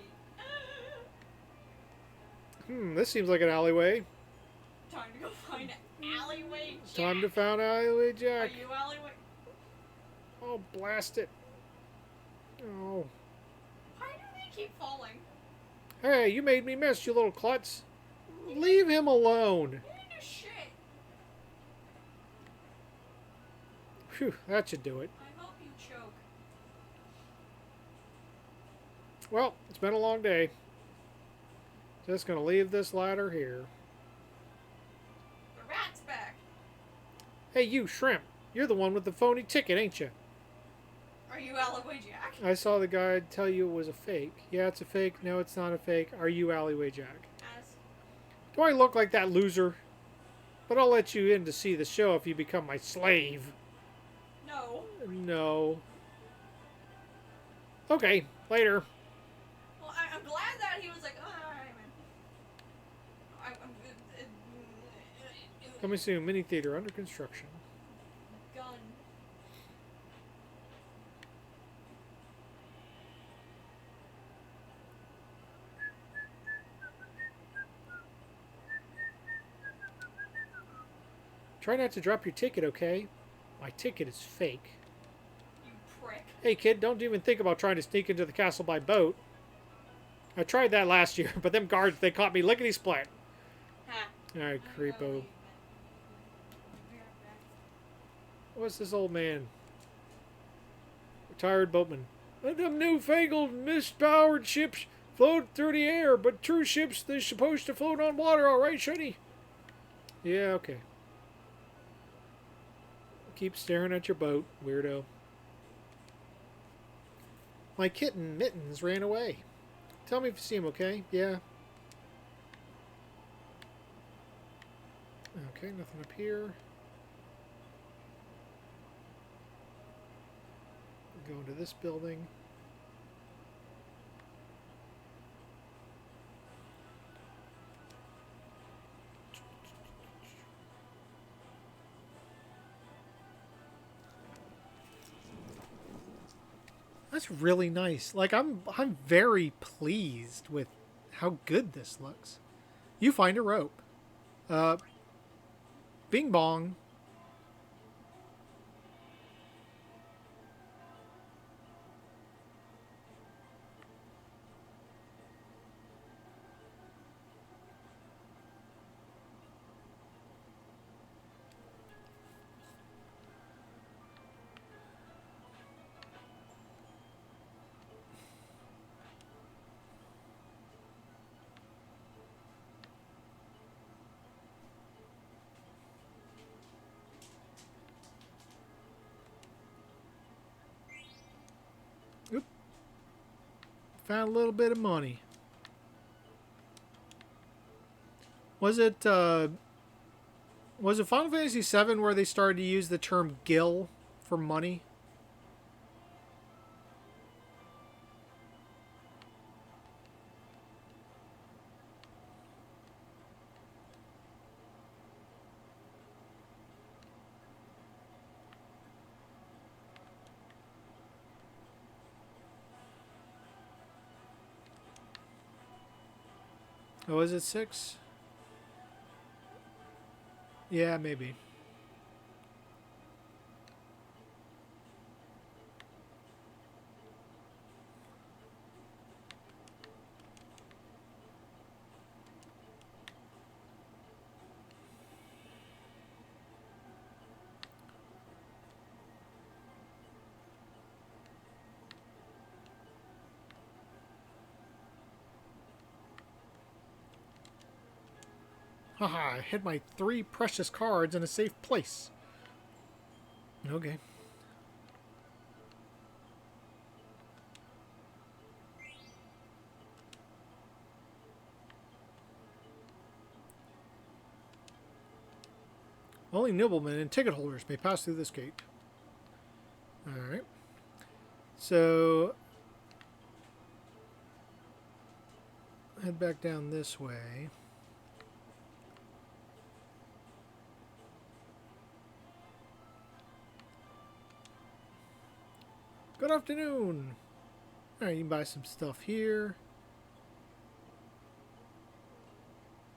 This seems like an alleyway. Time to go find Alleyway Jack. Time to find Alleyway Are Jack. you Alleyway? Oh, blast it. Oh. Why do they keep falling? Hey, you made me miss, you little klutz. Leave him alone. You didn't do shit. Phew, that should do it. I hope you choke. Well, it's been a long day. Just gonna leave this ladder here. The rat's back. Hey, you shrimp. You're the one with the phony ticket, ain't you? Are you Alleyway Jack? I saw the guy tell you it was a fake. Yeah, it's a fake. No, it's not a fake. Are you Alleyway Jack? As Do I look like that loser? But I'll let you in to see the show if you become my slave. no. No. Okay, later. Well, I'm glad that he was like, oh, alright, man. Coming soon, mini theater under construction. Gun. Try not to drop your ticket, okay? My ticket is fake. You prick. Hey kid, don't even think about trying to sneak into the castle by boat. I tried that last year, but them guards, they caught me lickety-split. Ha. Alright, creepo. What's this old man? Retired boatman. Them newfangled, mist-powered ships float through the air, but true ships, they're supposed to float on water, alright, shouldn't he? Yeah, okay. Keep staring at your boat, weirdo. My kitten, Mittens, ran away. Tell me if you see him, okay? Yeah. Okay, nothing up here. Go into this building. That's really nice. Like I'm very pleased with how good this looks. You find a rope. Bing bong. Oop. Found a little bit of money. Was it Final Fantasy VII where they started to use the term "gil" for money? Oh, is it 6? Yeah, maybe. Haha, I hid my 3 precious cards in a safe place. Okay. Only noblemen and ticket holders may pass through this gate. Alright. So, head back down this way. Good afternoon. Alright, you can buy some stuff here.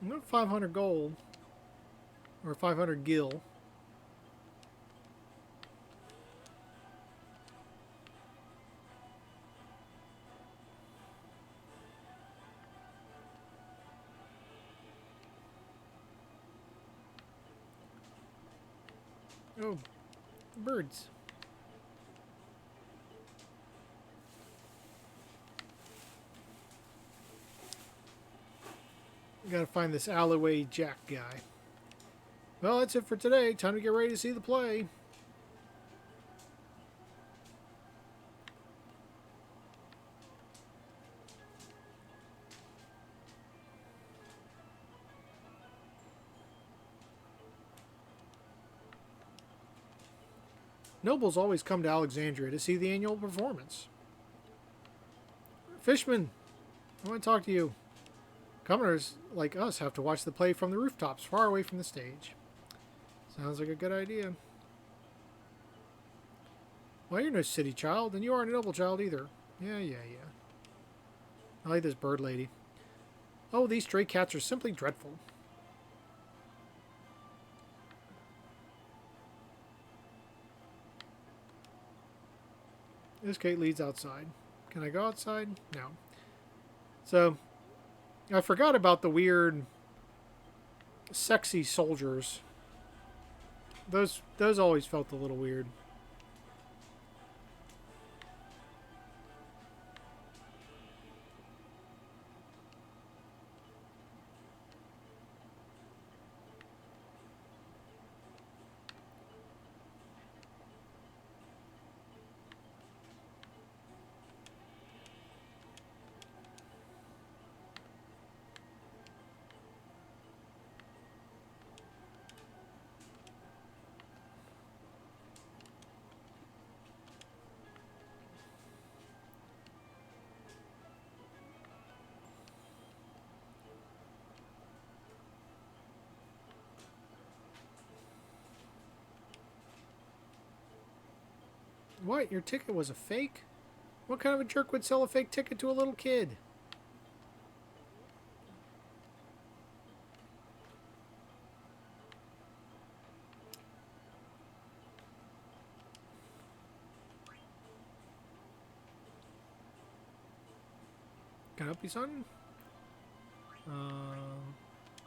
I'm going 500 gold. Or 500 gil. Oh, birds. Gotta find this alleyway Jack guy. Well, that's it for today. Time to get ready to see the play. Nobles always come to Alexandria to see the annual performance. Fishman, I want to talk to you. Commoners like us have to watch the play from the rooftops, far away from the stage. Sounds like a good idea. Well, you're no city child, and you aren't a noble child either. Yeah. I like this bird lady. Oh, these stray cats are simply dreadful. This gate leads outside. Can I go outside? No. So, I forgot about the weird, sexy soldiers. Those always felt a little weird. What? Your ticket was a fake? What kind of a jerk would sell a fake ticket to a little kid? Can I help you, son?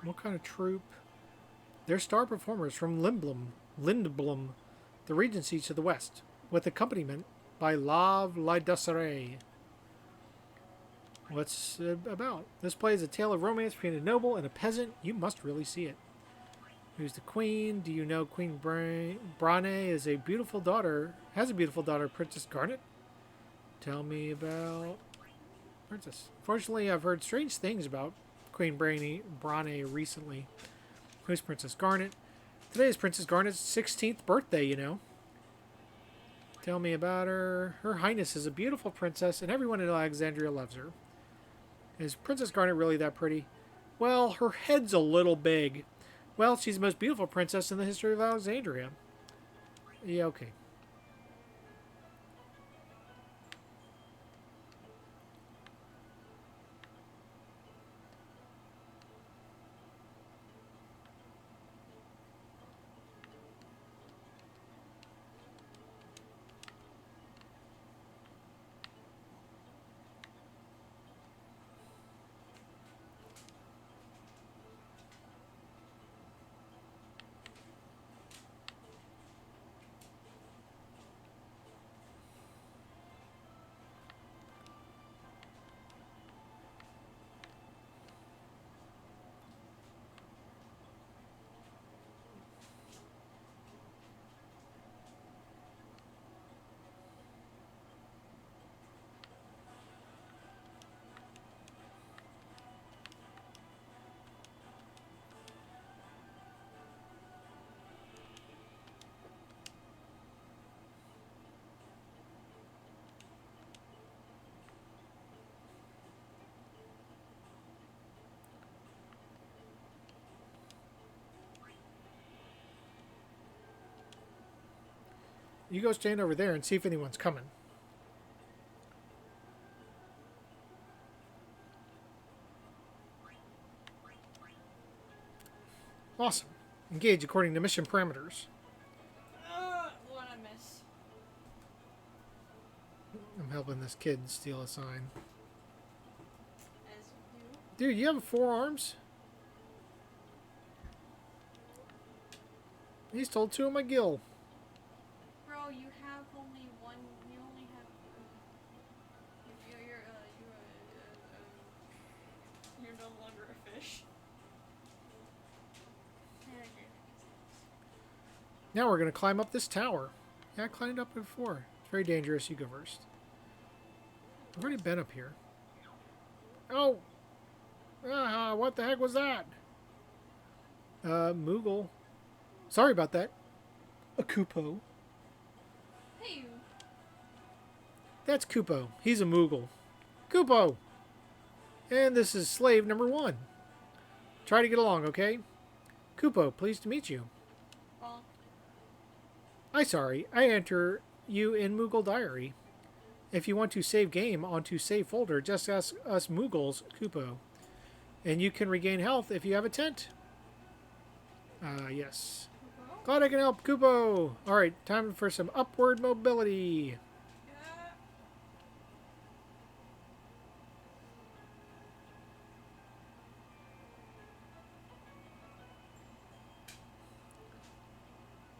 What kind of troop? They're star performers from Lindblom, the Regency to the west, with accompaniment by Lave Lidusere. What's it about? This play is a tale of romance between a noble and a peasant. You must really see it. Who's the queen? Do you know Queen Brane is a beautiful daughter, has a beautiful daughter, Princess Garnet? Tell me about Princess. Fortunately, I've heard strange things about Queen Brane recently. Who's Princess Garnet? Today is Princess Garnet's 16th birthday, you know. Tell me about her. Her Highness is a beautiful princess, and everyone in Alexandria loves her. Is Princess Garnet really that pretty? Well, her head's a little big. Well, she's the most beautiful princess in the history of Alexandria. Yeah, okay. You go stand over there and see if anyone's coming. Awesome. Engage according to mission parameters. What I miss. I'm helping this kid steal a sign. As you do. Dude, you have 4 arms? He stole 2 of my gill. Bro, you have only one. You only have. You're no longer a fish. Now we're going to climb up this tower. Yeah, I climbed up before. It's very dangerous. You go first. I've already been up here. Oh! What the heck was that? Moogle. Sorry about that. A Koopo. Hey. That's Koopo. He's a Moogle. Koopo! And this is slave number 1. Try to get along, okay? Koopo, pleased to meet you. Well. I enter you in Moogle Diary. If you want to save game onto save folder, just ask us Moogles, Koopo. And you can regain health if you have a tent. Yes. Glad I can help, Koopo. Alright, time for some upward mobility.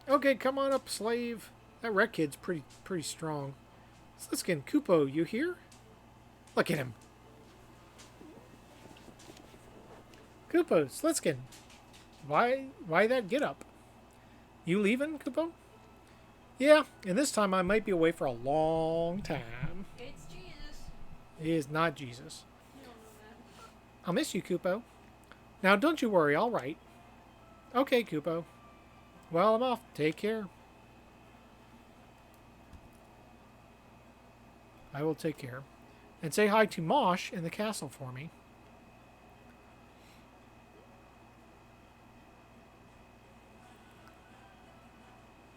Okay, come on up, slave. That red kid's pretty strong. Sliskin, Koopo, you here? Look at him. Koopo, Sliskin. Why that get up? You leaving, Koopo? Yeah, and this time I might be away for a long time. It's Jesus. He is not Jesus. You don't know that. I'll miss you, Koopo. Now, don't you worry, I'll write. Okay, Koopo. Well, I'm off. Take care. I will take care. And say hi to Mosh in the castle for me.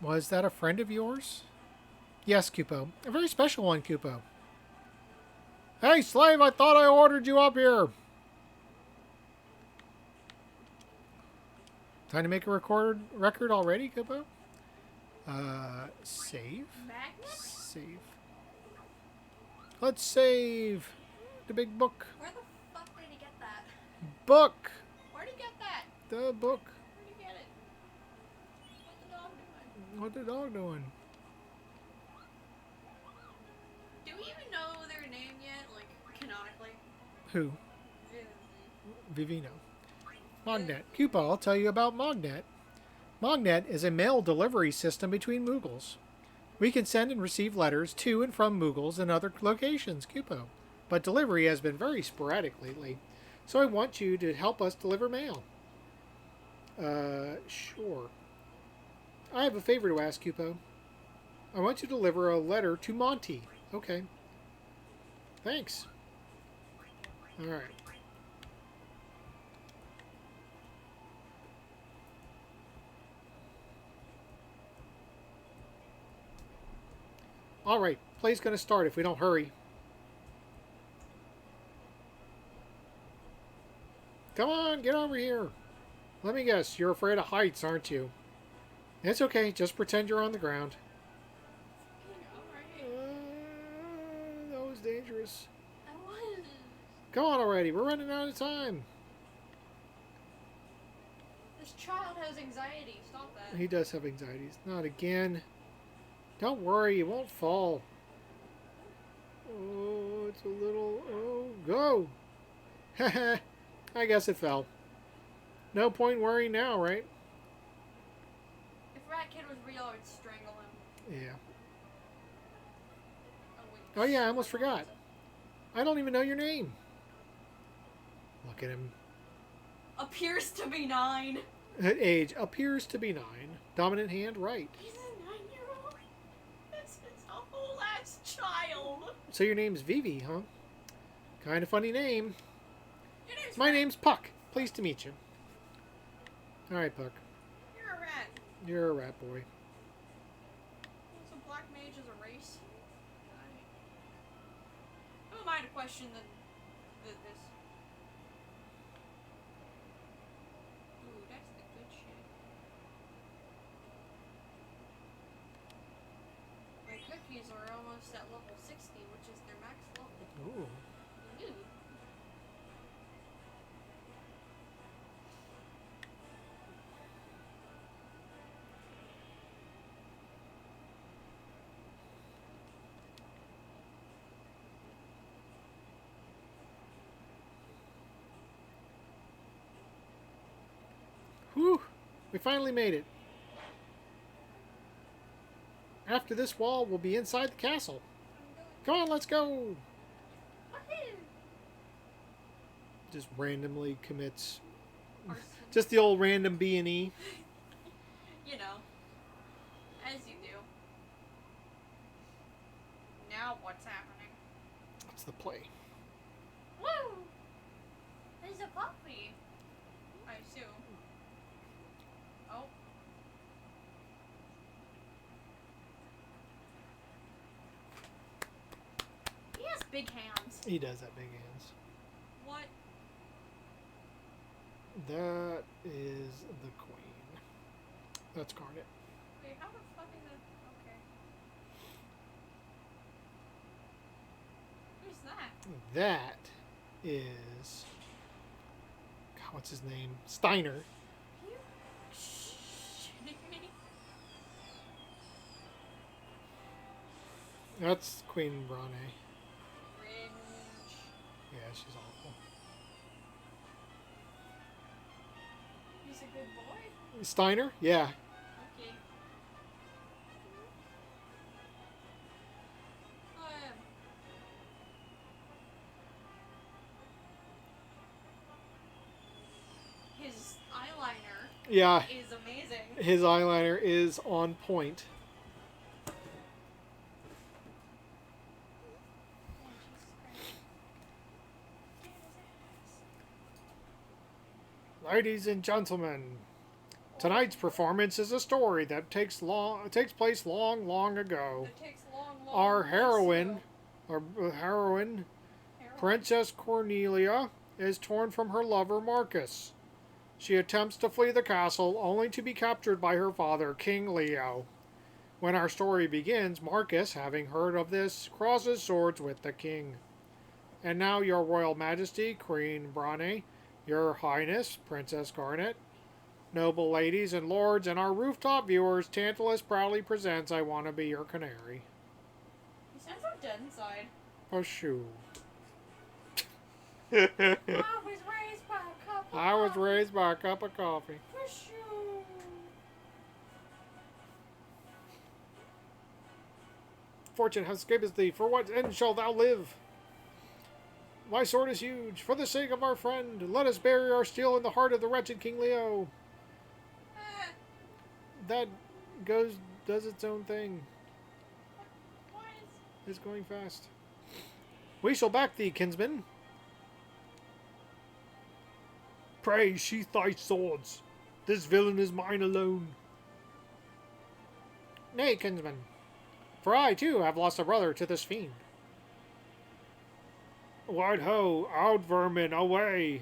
Was that a friend of yours? Yes, Koopo. A very special one, Koopo. Hey, slave, I thought I ordered you up here. Time to make a record already, Koopo? Save? Magnet? Save. Let's save the big book. Where the fuck did he get that? Book! Where'd he get that? The book. Where'd he get it? What's the dog doing? What the dog doing? Do we even know their name yet? Like, canonically? Who? Vivi. Vivino. Mognet. Koopa, I'll tell you about Mognet. Mognet is a mail delivery system between Moogles. We can send and receive letters to and from Moogles and other locations, Koopa. But delivery has been very sporadic lately, so I want you to help us deliver mail. Sure. I have a favor to ask, Koopa. I want you to deliver a letter to Monty. Okay. Thanks. Alright. Alright, play's gonna start if we don't hurry. Come on, get over here. Let me guess, you're afraid of heights, aren't you? It's okay, just pretend you're on the ground. That was dangerous. I was. Come on already, we're running out of time. This child has anxiety. Stop that. He does have anxieties. Not again. Don't worry, you won't fall. Oh, it's a little... Oh, go! Haha, I guess it fell. No point worrying now, right? If Rat Kid was real, I would strangle him. Yeah. Oh, wait. Oh yeah, I almost forgot. I don't even know your name. Look at him. Appears to be 9. Age appears to be 9. Dominant hand, right. He's a 9-year-old. This is a whole ass child. So your name's Vivi, huh? Kind of funny name. Your name's My Rat. name's Puck. Pleased to meet you. Alright, Puck. You're a rat. You're a rat boy. It's a question than this. Ooh, that's the good shit. My cookies are almost at level 60, which is their max level. Ooh. Ooh. Whew. We finally made it. After this wall, we'll be inside the castle. Come on, let's go. Woohoo! Just randomly commits. Arson. Just the old random B&E. You know, as you do. Now what's happening? What's the play? Woo! There's a puppy. I assume. Oh. He has big hands. He does have big hands. What? That is the queen. That's Garnet. Wait, how the fuck is it? Okay. Who's that? That is... God, what's his name? Steiner. Are you shitting me? That's Queen Brane. Cringe. Yeah, she's awful. He's a good boy? Steiner? Yeah. Okay. His eyeliner Yeah, is amazing. his eyeliner is on point. Oh, Jesus Christ. Ladies and gentlemen, tonight's performance is a story that takes place long ago. It takes long. Our heroine, Heroin. Princess Cornelia, is torn from her lover Marcus. She attempts to flee the castle, only to be captured by her father, King Leo. When our story begins, Marcus, having heard of this, crosses swords with the king. And now, Your Royal Majesty, Queen Brane, Your Highness, Princess Garnet, noble ladies and lords, and our rooftop viewers, Tantalus proudly presents I Want to Be Your Canary. He sounds so dead inside. A shoe. I was raised by a cup of I was coffee. raised by a cup of coffee. Push you. Fortune hath escaped thee. For what end shalt thou live? My sword is huge. For the sake of our friend, let us bury our steel in the heart of the wretched King Leo. That does its own thing. Why is... It's going fast. We shall back thee, kinsman. Pray, sheath thy swords. This villain is mine alone. Nay, kinsman, for I, too, have lost a brother to this fiend. What ho, out vermin, away!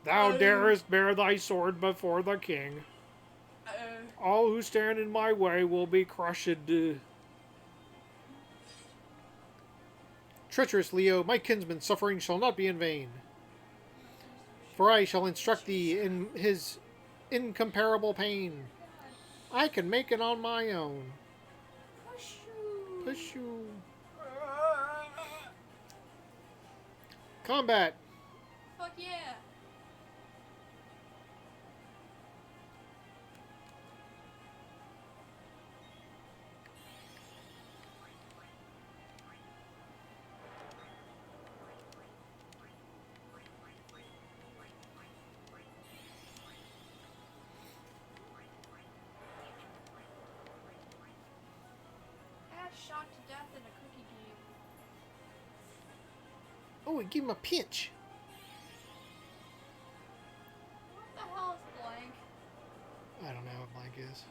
Thou darest bear thy sword before the king. All who stand in my way will be crushed. Treacherous Leo, my kinsman's suffering shall not be in vain. For I shall instruct thee in his incomparable pain. I can make it on my own. Push you. Push you. Combat. Fuck yeah. Shot to death in a cookie game. Oh, it gave him a pinch. What the hell is blank? I don't know what blank is.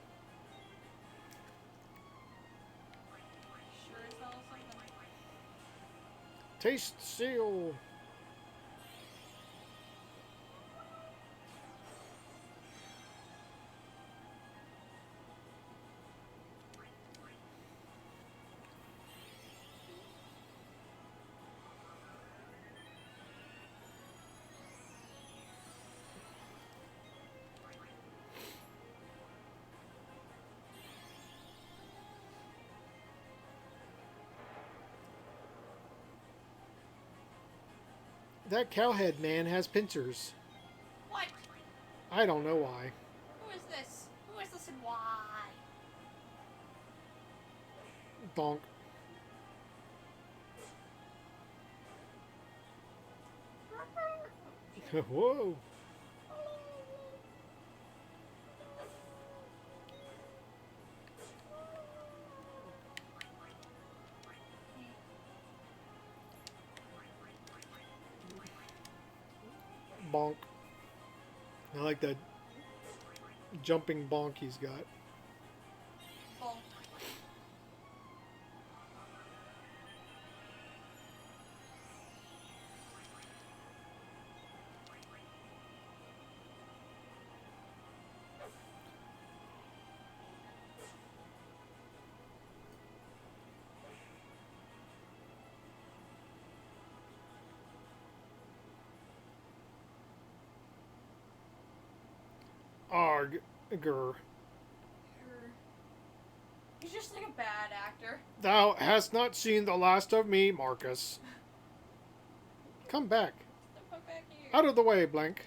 Sure as hell something. Taste seal. That cowhead man has pincers. What? I don't know why. Who is this? Who is this and why? Donk. Whoa. Bonk. I like that jumping bonk he's got. Bonk. Arg. He's just like a bad actor. Thou hast not seen the last of me, Marcus. Come back. The fuck back here. Out of the way, blank.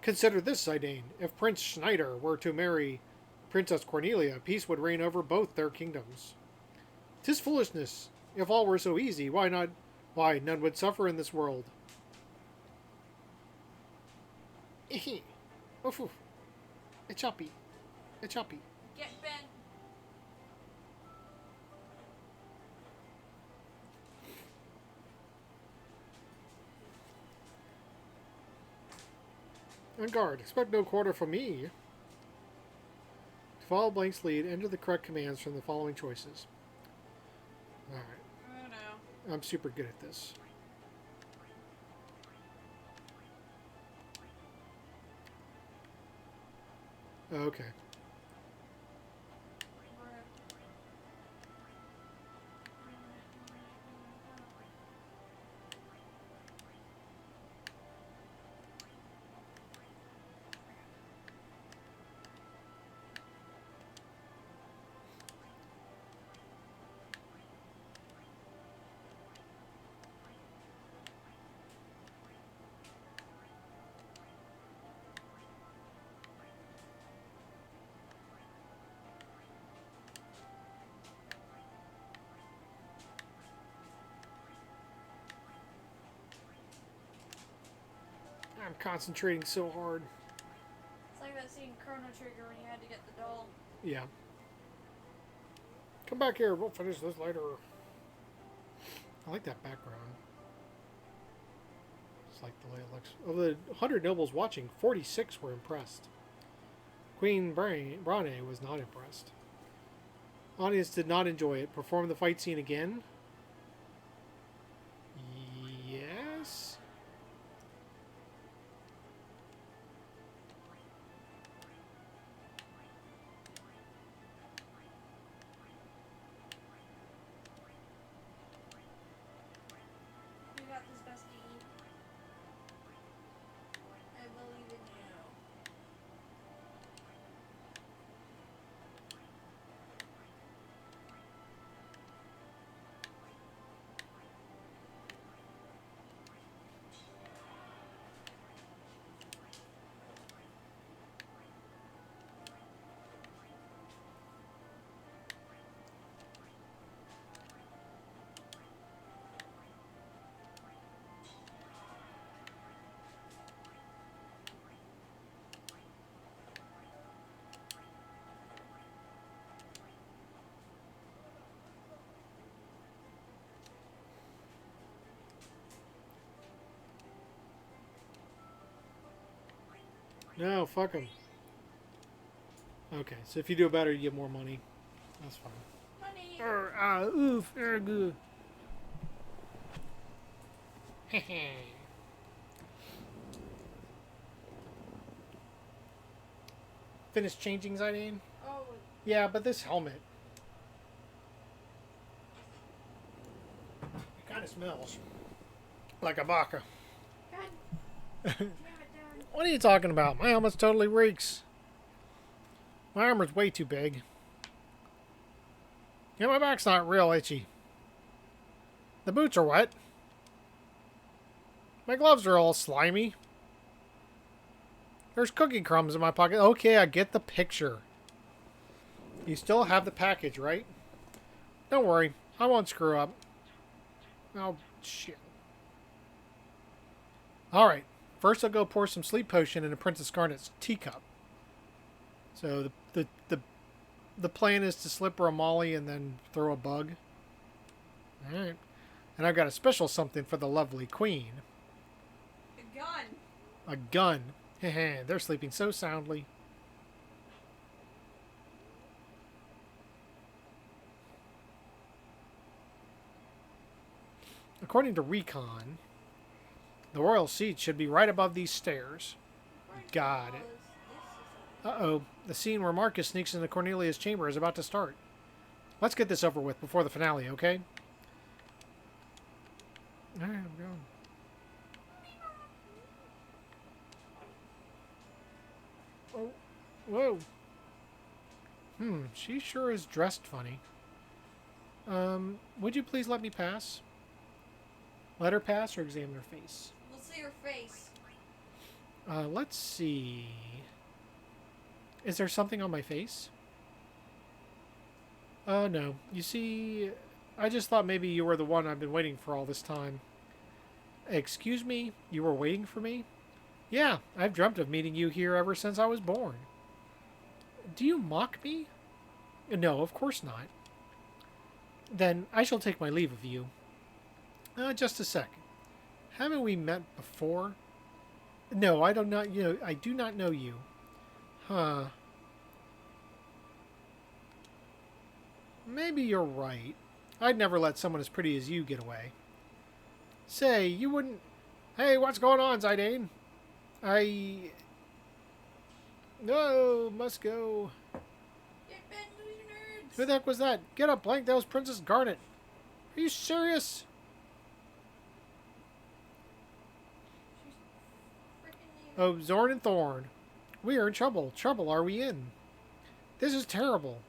Consider this, Zidane. If Prince Schneider were to marry Princess Cornelia, peace would reign over both their kingdoms. 'Tis foolishness. If all were so easy, why not? Why, none would suffer in this world. Oof, oof. A choppy. A choppy. Get Ben. On guard. Expect no quarter from me. To follow Blank's lead, enter the correct commands from the following choices. Alright. Oh no. I'm super good at this. Okay. I'm concentrating so hard. It's like that scene Chrono Trigger when you had to get the doll. Yeah. Come back here. We'll finish this later. I like that background. It's like the way it looks. Of the 100 nobles watching, 46 were impressed. Queen Brane was not impressed. Audience did not enjoy it. Perform the fight scene again. Yes. You got this, bestie. I believe in you. No, fuck him. Okay, so if you do it better, you get more money. That's fine. Money. Oof, good. Finished changing, Zidane? Oh, Yeah, but this helmet. It kind of smells like a baka. God damn it, Dad. What are you talking about? My helmet's totally reeks. My armor's way too big. Yeah, my back's not real itchy. The boots are wet. My gloves are all slimy. There's cookie crumbs in my pocket. Okay, I get the picture. You still have the package, right? Don't worry. I won't screw up. Oh, shit. Alright. First I'll go pour some sleep potion in a Princess Garnet's teacup. So the plan is to slip her a molly and then throw a bug. Alright. And I've got a special something for the lovely queen. A gun. A gun. Heh, they're sleeping so soundly. According to Recon, the royal seat should be right above these stairs. Got it. Uh-oh. The scene where Marcus sneaks into Cornelia's chamber is about to start. Let's get this over with before the finale, okay? Alright, I'm going. Oh, whoa. She sure is dressed funny. Would you please let me pass? Let her pass or examine her face? Let's see her face. Let's see. Is there something on my face? No. You see, I just thought maybe you were the one I've been waiting for all this time. Excuse me? You were waiting for me? Yeah, I've dreamt of meeting you here ever since I was born. Do you mock me? No, of course not. Then I shall take my leave of you. Just a second. Haven't we met before? No, I do not. I do not know you. Huh. Maybe you're right. I'd never let someone as pretty as you get away. Say, you wouldn't. Hey, what's going on, Zidane? No, must go. Get bent, loser nerds. Who the heck was that? Get up, Blank. That was Princess Garnet. Are you serious? Oh, Zorn and Thorn. We are in trouble. Trouble are we in? This is terrible.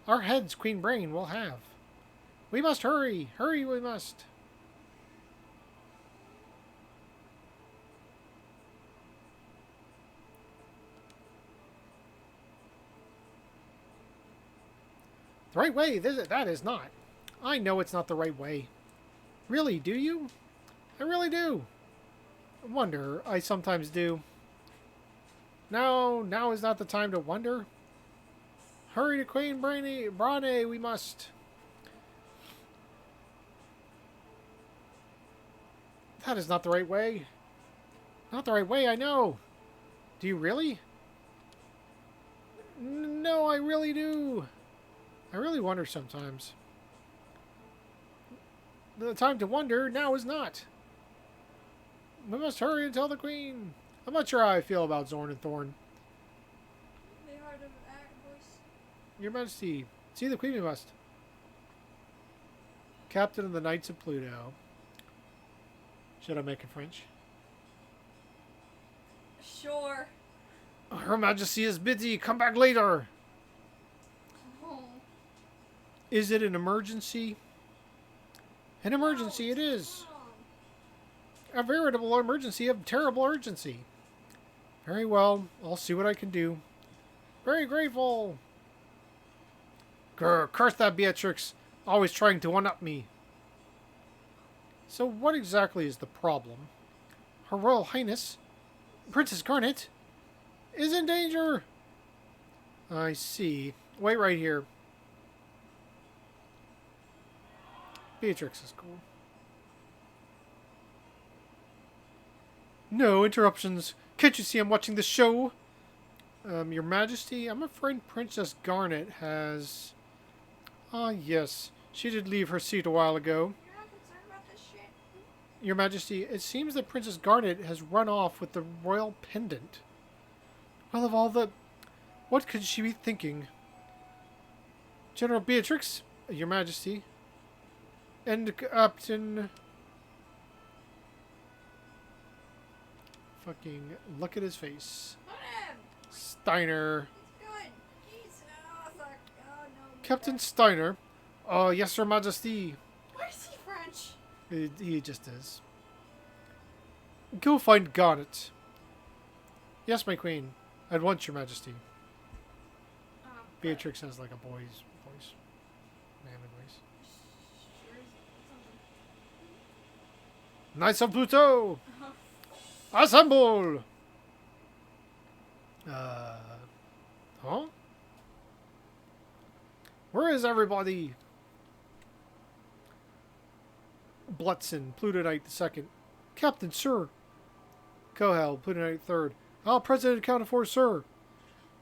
Our heads Queen Brain will have. We must hurry. Hurry, we must. The right way? That is not. I know it's not the right way. Really, do you? I really do. Wonder, I sometimes do. No, now is not the time to wonder. Hurry to Queen Brane, we must. That is not the right way. Not the right way, I know. Do you really? No, I really do. I really wonder sometimes. The time to wonder now is not. We must hurry and tell the Queen. I'm not sure how I feel about Zorn and Thorn. They hard to act, voice. Your Majesty, see the Queen we must. Captain of the Knights of Pluto. Should I make it French? Sure. Her Majesty is busy. Come back later. Oh. Is it an emergency? An emergency it is. A veritable emergency of terrible urgency. Very well. I'll see what I can do. Very grateful. Grr, curse that Beatrix. Always trying to one-up me. So what exactly is the problem? Her Royal Highness, Princess Garnet, is in danger. I see. Wait right here. Beatrix is cool. No interruptions. Can't you see I'm watching the show? Your Majesty, I'm afraid Princess Garnet has... Ah, yes. She did leave her seat a while ago. You're not concerned about this shit? Your Majesty, it seems that Princess Garnet has run off with the royal pendant. Well, of all the... What could she be thinking? General Beatrix, Your Majesty, and Captain... Fucking look at his face. Steiner. He's good. He's... Oh, fuck. Oh, no. Captain Steiner. Oh, yes, Your Majesty. Why is he French? He just is. Go find Garnet. Yes, my queen. At once, Your Majesty. Beatrix has like a boy's voice. Manly voice. Sure is something. Knights of Pluto! Assemble! Huh? Where is everybody? Blutzen, Pluto Knight II. Captain, sir. Kohel, Pluto Knight III. Our president accounted for, sir.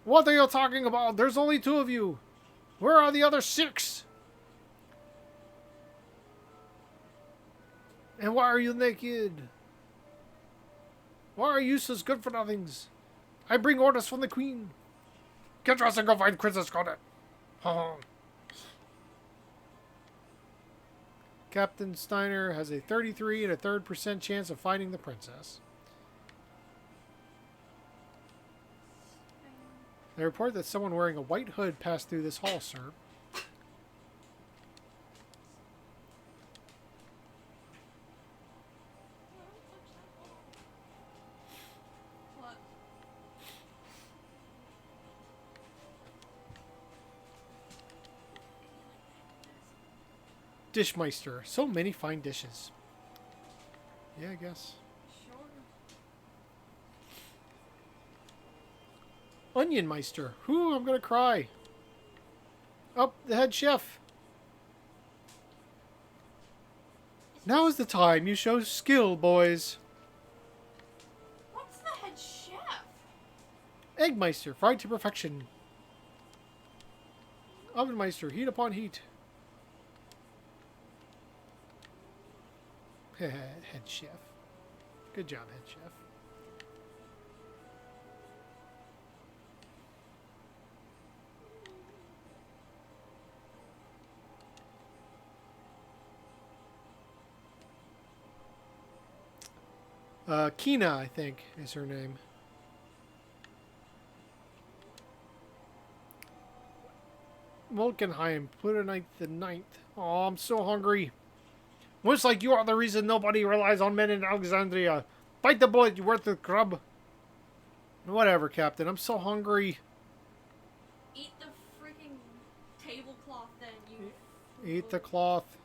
What are you talking about? There's only 2 of you. Where are the other 6? And why are you naked? Why are you such good for nothings? I bring orders from the queen. Get dressed and go find Princess Garnet. Captain Steiner has a 33 and a 3% chance of finding the princess. They report that someone wearing a white hood passed through this hall, sir. What? Dishmeister. So many fine dishes. Yeah, I guess. Sure. Onionmeister. Whew, I'm gonna cry. Oh, the head chef. Now is the time you show skill, boys. What's the head chef? Eggmeister. Fried to perfection. Ovenmeister. Heat upon heat. Head chef. Good job, head chef. Kina, I think, is her name. Molkenheim, Pluto Knight the 9th. Oh, I'm so hungry. Looks like you are the reason nobody relies on men in Alexandria. Bite the bullet, you worthless grub. Whatever, Captain. I'm so hungry. Eat the freaking tablecloth then, you... Eat the cloth.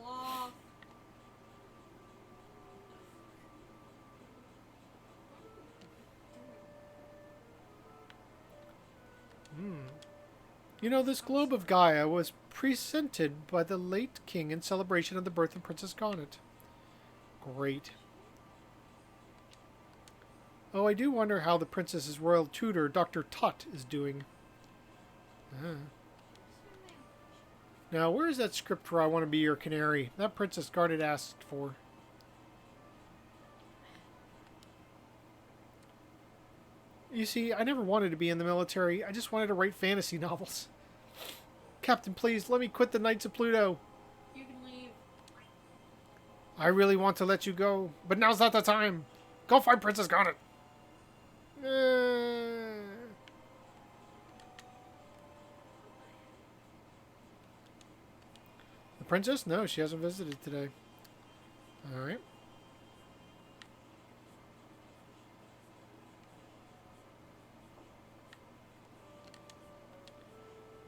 Cloth. You know, this globe of Gaia was presented by the late king in celebration of the birth of Princess Garnet. Great. Oh, I do wonder how the princess's royal tutor, Dr. Tut, is doing. Now, where is that script for I Want to Be Your Canary? That Princess Garnet asked for. You see, I never wanted to be in the military. I just wanted to write fantasy novels. Captain, please, let me quit the Knights of Pluto. You can leave. I really want to let you go, but now's not the time. Go find Princess Garnet. The princess? No, she hasn't visited today. Alright.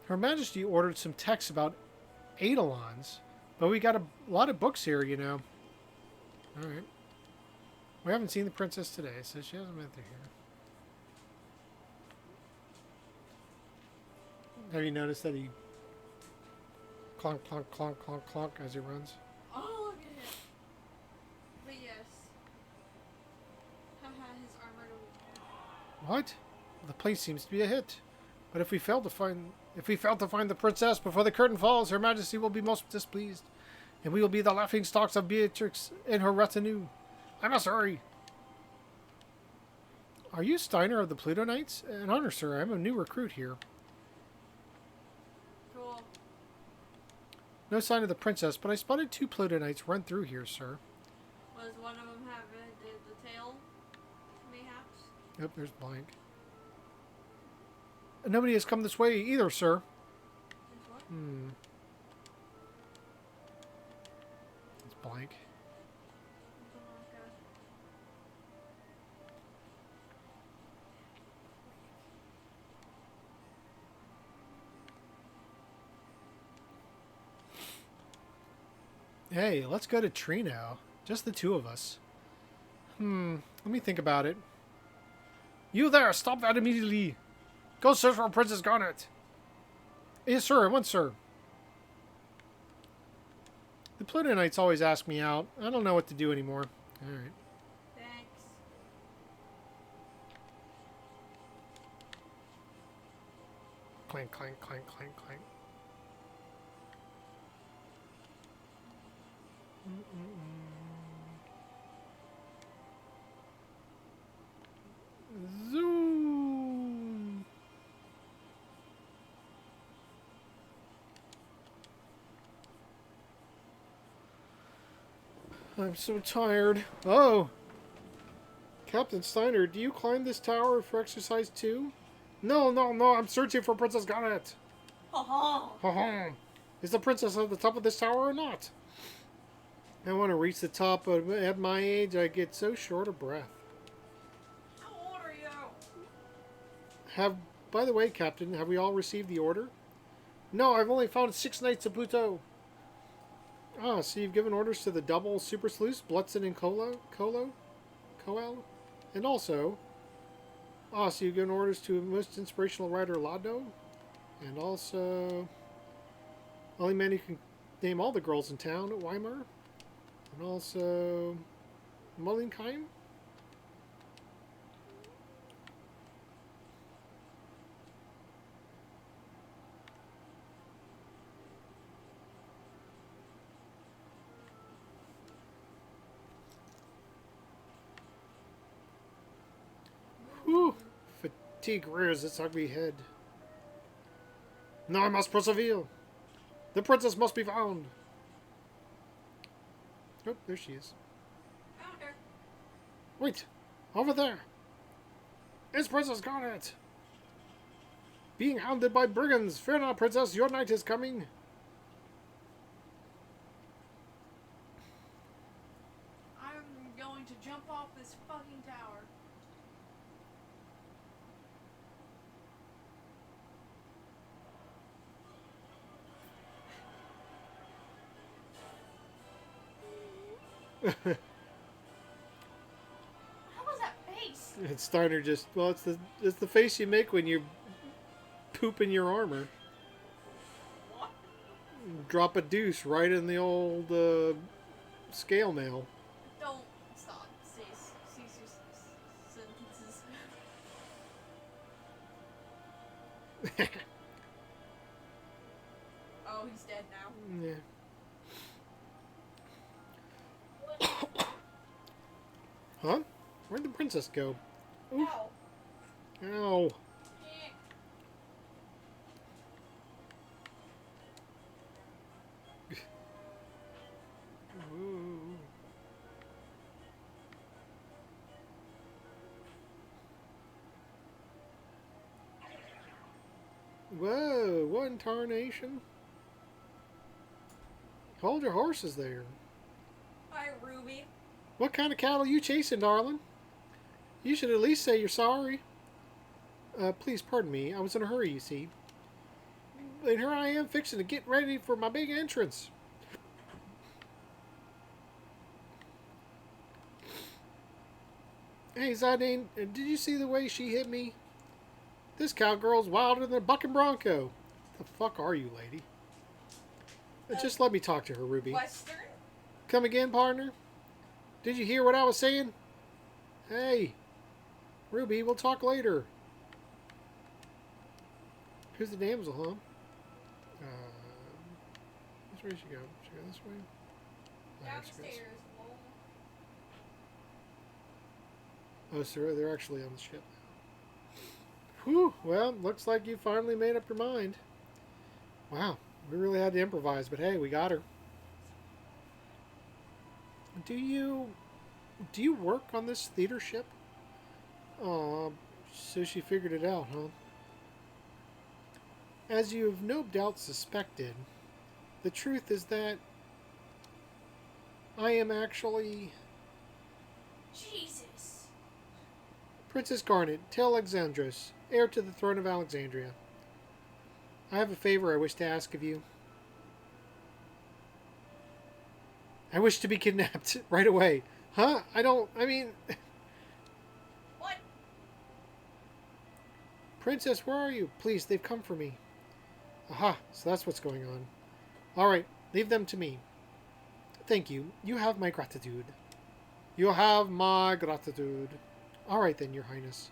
Her Majesty ordered some texts about Eidolons, but we got a lot of books here, you know. Alright. We haven't seen the princess today, so she hasn't been through here. Have you noticed that he clonk, clonk, clonk, clonk, clonk as he runs? Oh, look at him. But yes. Haha, his armor don't... What? The place seems to be a hit. But if we fail to find the princess before the curtain falls, Her Majesty will be most displeased. and we will be the laughing stocks of Beatrix and her retinue. I must hurry. Are you Steiner of the Pluto Knights? An honor, sir. I'm a new recruit here. Cool. No sign of the princess, but I spotted 2 Pluto Knights run through here, sir. Was one of them have the tail, mayhaps? Yep, there's blank. Nobody has come this way either, sir. What? It's blank. Hey, let's go to Tree now. Just the 2 of us. Let me think about it. You there! Stop that immediately! Go search for Princess Garnet! Yes, sir. At once, sir. The Pluto Knights always ask me out. I don't know what to do anymore. Alright. Thanks. Clank, clank, clank, clank, clank. Zoom. I'm so tired. Oh! Captain Steiner, do you climb this tower for exercise too? No, no, no, I'm searching for Princess Garnet. Ha Ha. Is the princess at the top of this tower or not? I want to reach the top, but at my age, I get so short of breath. How old are you? By the way, Captain, have we all received the order? No, I've only found 6 Knights of Pluto. Ah, so you've given orders to the double super sleuths, Blitzen and Coel? And also, so you've given orders to most inspirational writer Lado? And also, only man who can name all the girls in town at Weimar? And also, Mullinkheim? Whew! Fatigue rears its ugly head. Now I must persevere. The princess must be found. Oh, there she is. Found her. Wait! Over there! It's Princess Garnet! Being hounded by brigands! Fear not, princess, your knight is coming! I'm going to jump off this fucking tower. How was that face? It's Steiner just, well, it's the face you make when you poop in your armor. What? Drop a deuce right in the old scale mail. Don't stop. Cease sentences. Oh, he's dead now. Yeah. Huh? Where'd the princess go? Oof. Ow. Ow. Eh. Ooh. Whoa, what in tarnation? Hold your horses there. Hi, Ruby. What kind of cattle you chasing, darling? You should at least say you're sorry. Please pardon me. I was in a hurry, you see. And here I am fixing to get ready for my big entrance. Hey, Zidane, did you see the way she hit me? This cowgirl's wilder than a bucking bronco. The fuck are you, lady? Just let me talk to her, Ruby. Western? Come again, partner? Did you hear what I was saying? Hey, Ruby, we'll talk later. Who's the damsel, huh? Which way should she go? Should she go this way? Downstairs. Lol. Oh, so they're actually on the ship. Whew. Well, looks like you finally made up your mind. Wow. We really had to improvise, but hey, we got her. Do you work on this theater ship? Oh, so she figured it out, huh? As you have no doubt suspected, the truth is that I am actually Jesus. Princess Garnet, Tel Alexandros, heir to the throne of Alexandria. I have a favor I wish to ask of you. I wish to be kidnapped right away. Huh? I mean... What? Princess, where are you? Please, they've come for me. Aha, so that's what's going on. Alright, leave them to me. Thank you. You have my gratitude. You have my gratitude. Alright then, Your Highness.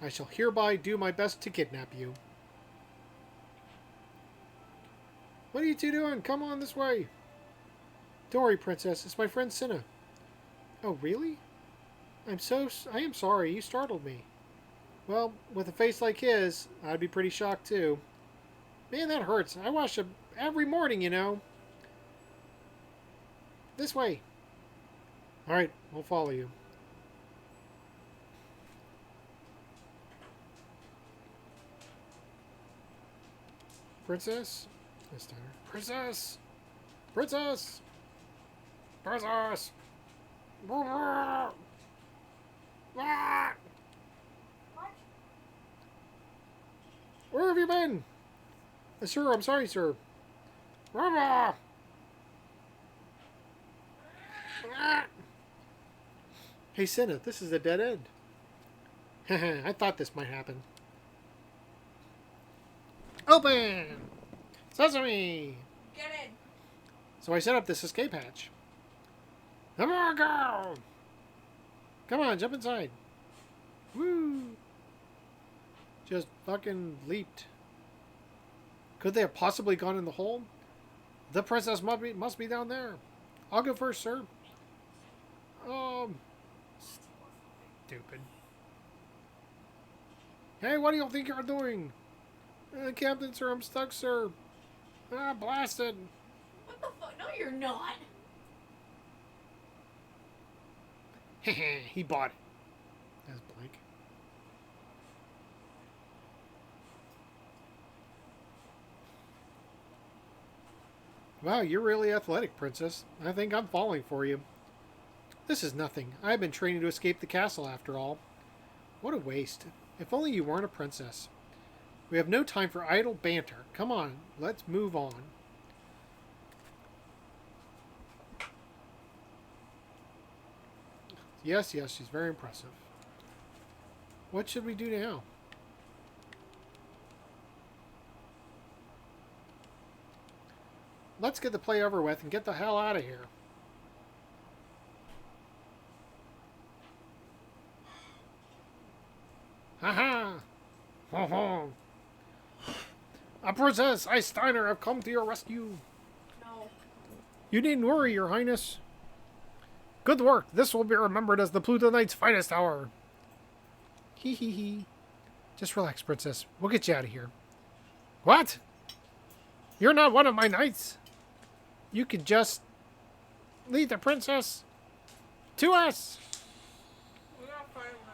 I shall hereby do my best to kidnap you. What are you two doing? Come on this way. Don't worry, Princess. It's my friend Cinna. Oh, really? I am sorry. You startled me. Well, with a face like his, I'd be pretty shocked too. Man, that hurts. I wash him every morning, you know. This way. Alright, we'll follow you. Princess? This time. Princess! Princess! Princess! Ah! What? Where have you been? Sir, I'm sorry, sir. Ah! Hey, Cinna, this is a dead end. I thought this might happen. Open! Sesame! Get in. So I set up this escape hatch. Come on, girl! Come on, jump inside. Woo! Just fucking leaped. Could they have possibly gone in the hole? The princess must be down there. I'll go first, sir. Stupid. Hey, what do you think you're doing? Captain, sir, I'm stuck, sir. Ah, blasted. What the fuck? No, you're not. He bought it. That's blank. Wow, you're really athletic, Princess. I think I'm falling for you. This is nothing. I've been training to escape the castle after all. What a waste. If only you weren't a princess. We have no time for idle banter. Come on, let's move on. Yes, she's very impressive. What should we do now? Let's get the play over with and get the hell out of here. Haha! Ho ho! A princess, I Steiner have come to your rescue. No. You needn't worry, Your Highness. Good work. This will be remembered as the Plutonite's finest hour. Hee hee hee. Just relax, Princess. We'll get you out of here. What? You're not one of my knights? You could just lead the princess to us. We're not fighting now.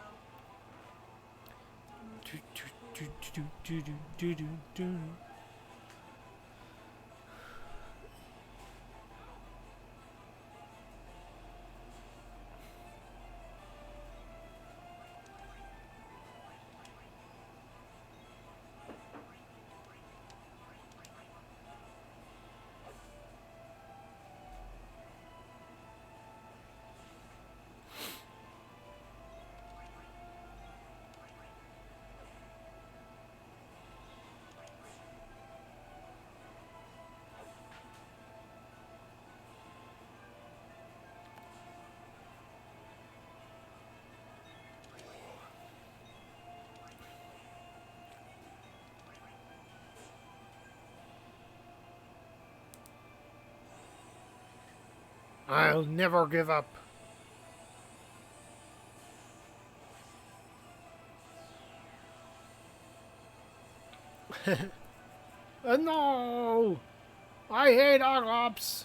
I'll never give up. No! I hate Ogops!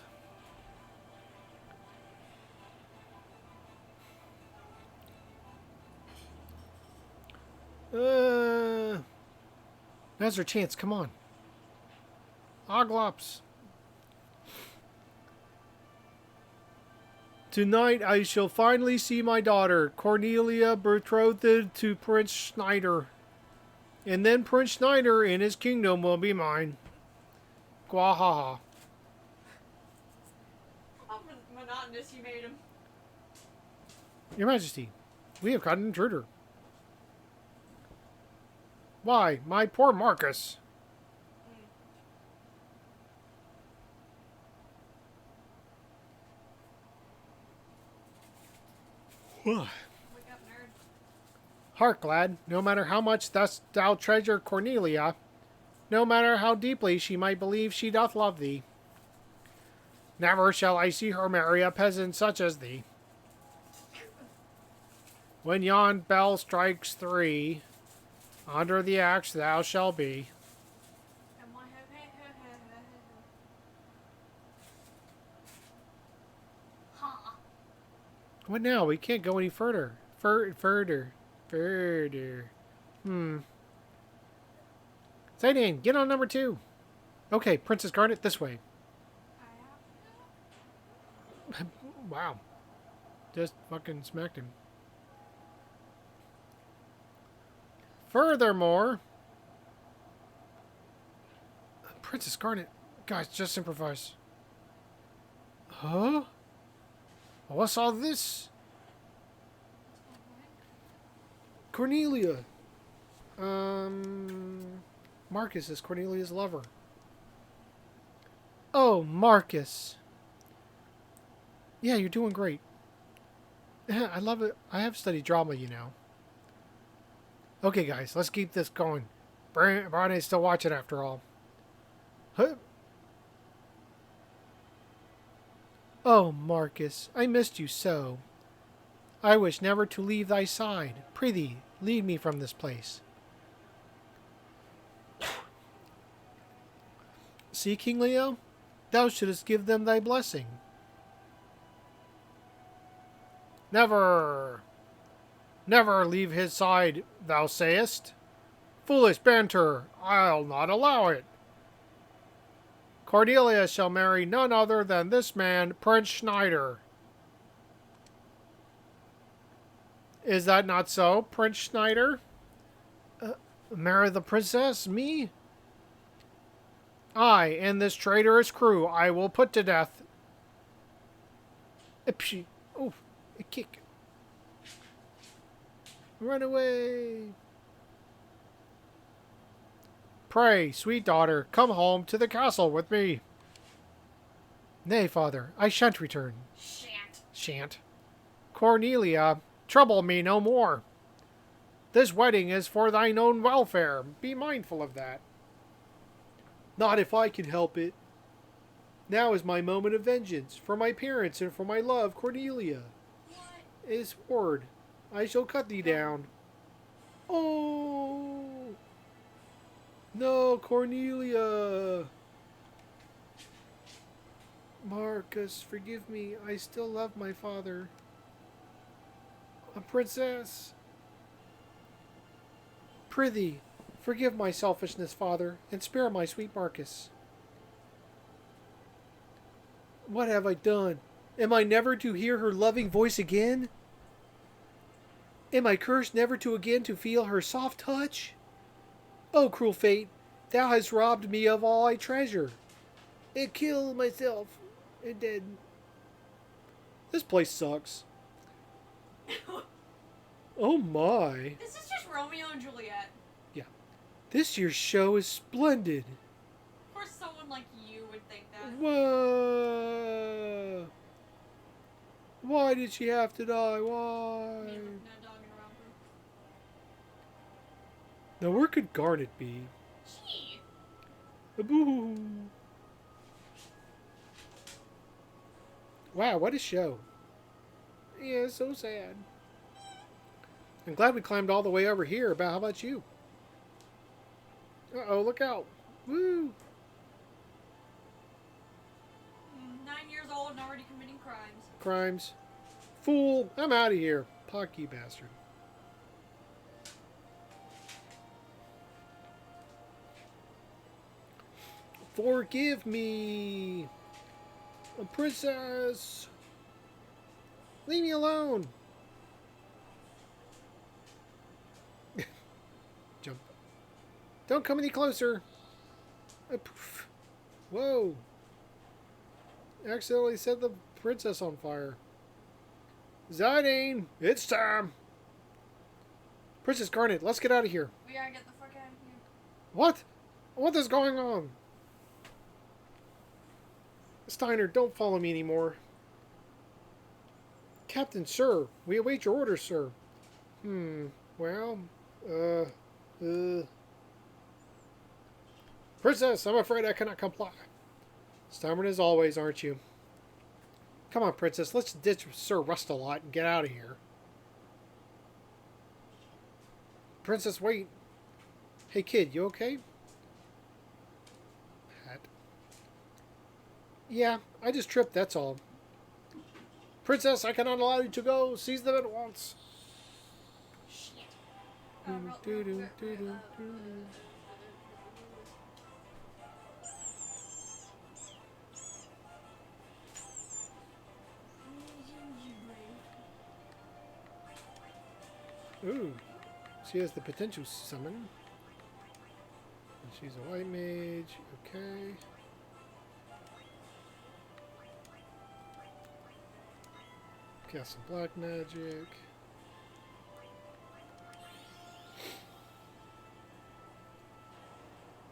Now's our chance, come on. Oglops. Tonight I shall finally see my daughter, Cornelia, betrothed to Prince Schneider. And then Prince Schneider and his kingdom will be mine. Gwahaha. How monotonous you made him. Your Majesty, we have caught an intruder. Why, my poor Marcus. Wake up, nerd. Hark, lad, no matter how much thou treasure Cornelia, no matter how deeply she might believe she doth love thee, never shall I see her marry a peasant such as thee. When yon bell strikes 3, under the axe thou shalt be. What now? We can't go any further. Further. Zayden, get on number 2. Okay, Princess Garnet, this way. Wow. Just fucking smacked him. Furthermore, Princess Garnet, guys, just improvise. Huh? What's all this? Cornelia. Marcus is Cornelia's lover. Oh, Marcus. Yeah, you're doing great. I love it. I have studied drama, you know. Okay, guys, let's keep this going. Brian is still watching after all. Huh? Oh, Marcus, I missed you so. I wish never to leave thy side. Prithee, lead me from this place. See, King Leo, thou shouldst give them thy blessing. Never leave his side, thou sayest? Foolish banter, I'll not allow it. Cordelia shall marry none other than this man, Prince Schneider. Is that not so, Prince Schneider? Marry the princess? Me? Aye, and this traitorous crew I will put to death. Ipshy. Oh, a kick. Run away. Pray, sweet daughter, come home to the castle with me. Nay, father, I shan't return. Shan't. Cornelia, trouble me no more. This wedding is for thine own welfare. Be mindful of that. Not if I can help it. Now is my moment of vengeance, for my parents and for my love, Cornelia. What? Is word. I shall cut thee down. Oh! No, Cornelia! Marcus, forgive me. I still love my father. A princess. Prithee, forgive my selfishness, father, and spare my sweet Marcus. What have I done? Am I never to hear her loving voice again? Am I cursed never to again to feel her soft touch? Oh, cruel fate, thou hast robbed me of all I treasure. And kill myself, and then... This place sucks. Oh my. This is just Romeo and Juliet. Yeah. This year's show is splendid. Of course someone like you would think that. Whoa. Why did she have to die? Why? Me looking at a dog in a romper. Now where could Garnet be? Gee. Boo. Wow, what a show. Yeah, so sad. I'm glad we climbed all the way over here. How about you? Uh-oh, look out. Woo! 9 years old and already committing crimes. Crimes. Fool, I'm out of here. Pocky bastard. Forgive me. A princess. Leave me alone. Jump. Don't come any closer. Poof. Whoa. Accidentally set the princess on fire. Zidane, it's time. Princess Garnet, let's get out of here. We gotta get the fuck out of here. What? What is going on? Steiner, don't follow me anymore. Captain, sir, we await your orders, sir. Well, Princess, I'm afraid I cannot comply. Stubborn as always, aren't you? Come on, Princess, let's ditch Sir Rustalot and get out of here. Princess, wait. Hey, kid, you okay? Pat. Yeah, I just tripped, that's all. Princess, I cannot allow you to go. Seize them at once. Shit. Ooh, she has the potential summon. And she's a white mage. Okay. Cast some black magic.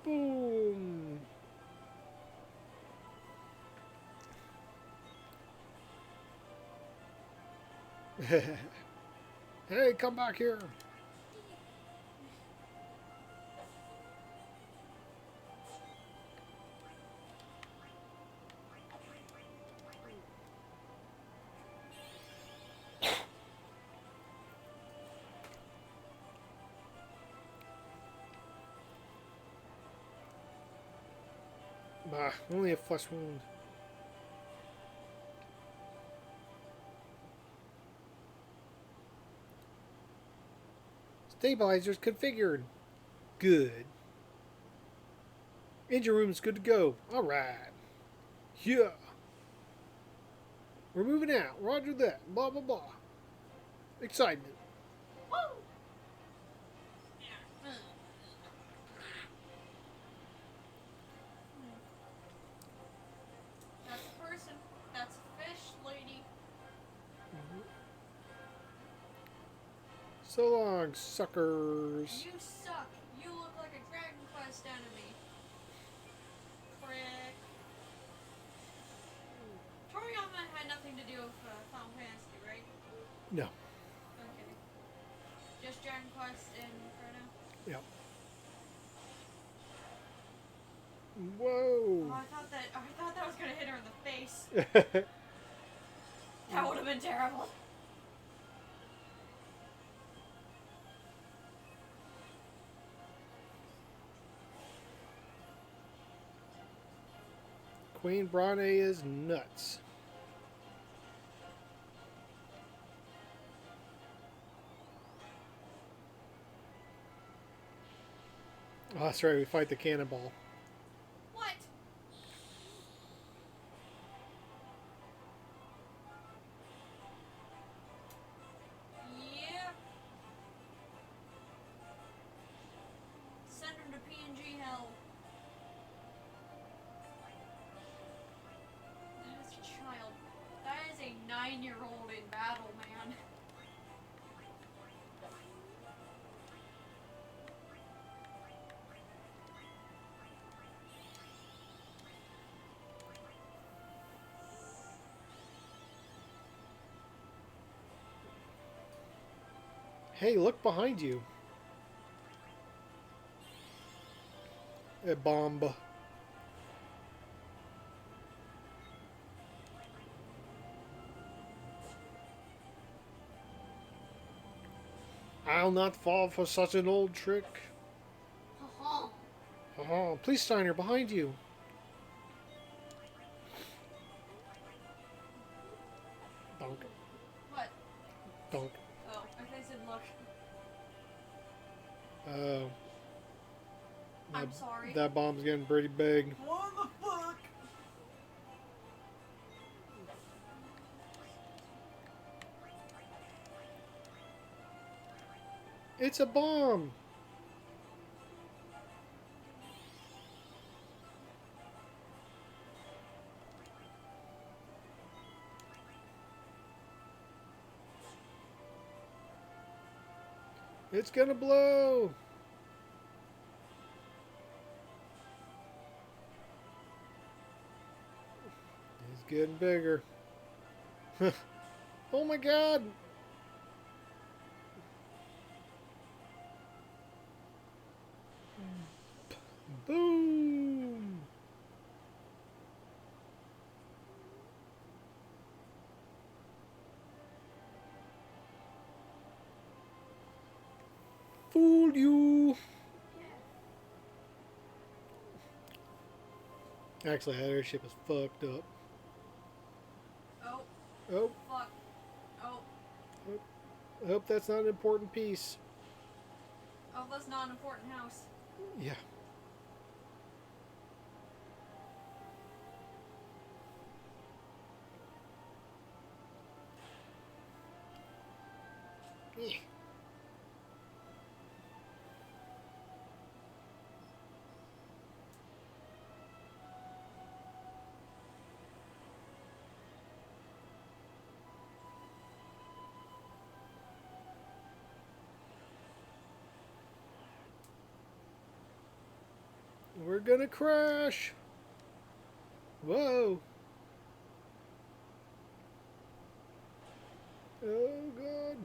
Boom. Hey, come back here. Bah, only a flesh wound. Stabilizers configured. Good. Engine room's good to go. Alright. Yeah. We're moving out. Roger that. Blah, blah, blah. Excitement. Woo! That's a person. That's a fish lady. So long, suckers. You suck. You look like a Dragon Quest enemy. Frick. Toriyama had nothing to do with Final Fantasy, right? No. Okay. Just Dragon Quest and Inferno? Yep. Whoa. Oh, I thought that was gonna hit her in the face. That would have been terrible. Queen Brane is nuts. Oh, that's right, we fight the cannonball. What? Yeah. Send him to PNG hell. That is a child. That is a 9-year-old in battle, man. Hey, look behind you. A bomb. I'll not fall for such an old trick. Ha Oh, please, Steiner, behind you. Donk, What? donk. Oh, I think I said look. Oh, I'm sorry. that bomb's getting pretty big. What the fuck? It's a bomb. It's gonna blow. It's getting bigger. Oh my god. Boom. Fooled you. Actually, that airship is fucked up. Oh, Oh, fuck. Oh, I hope that's not an important piece. oh, that's not an important house. Yeah. Yeah. We're gonna crash. Whoa. Oh god.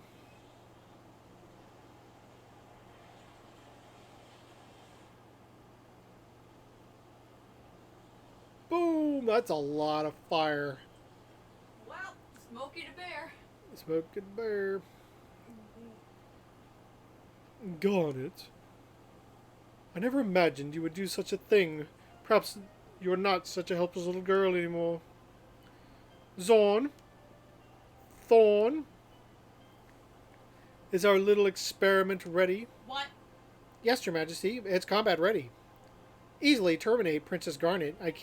Boom. That's a lot of fire. Well, Smokey the Bear. Smoking bear. Gone it. I never imagined you would do such a thing. Perhaps you're not such a helpless little girl anymore. Zorn? Thorn? Is our little experiment ready? What? Yes, Your Majesty. It's combat ready. Easily terminate Princess Garnet. It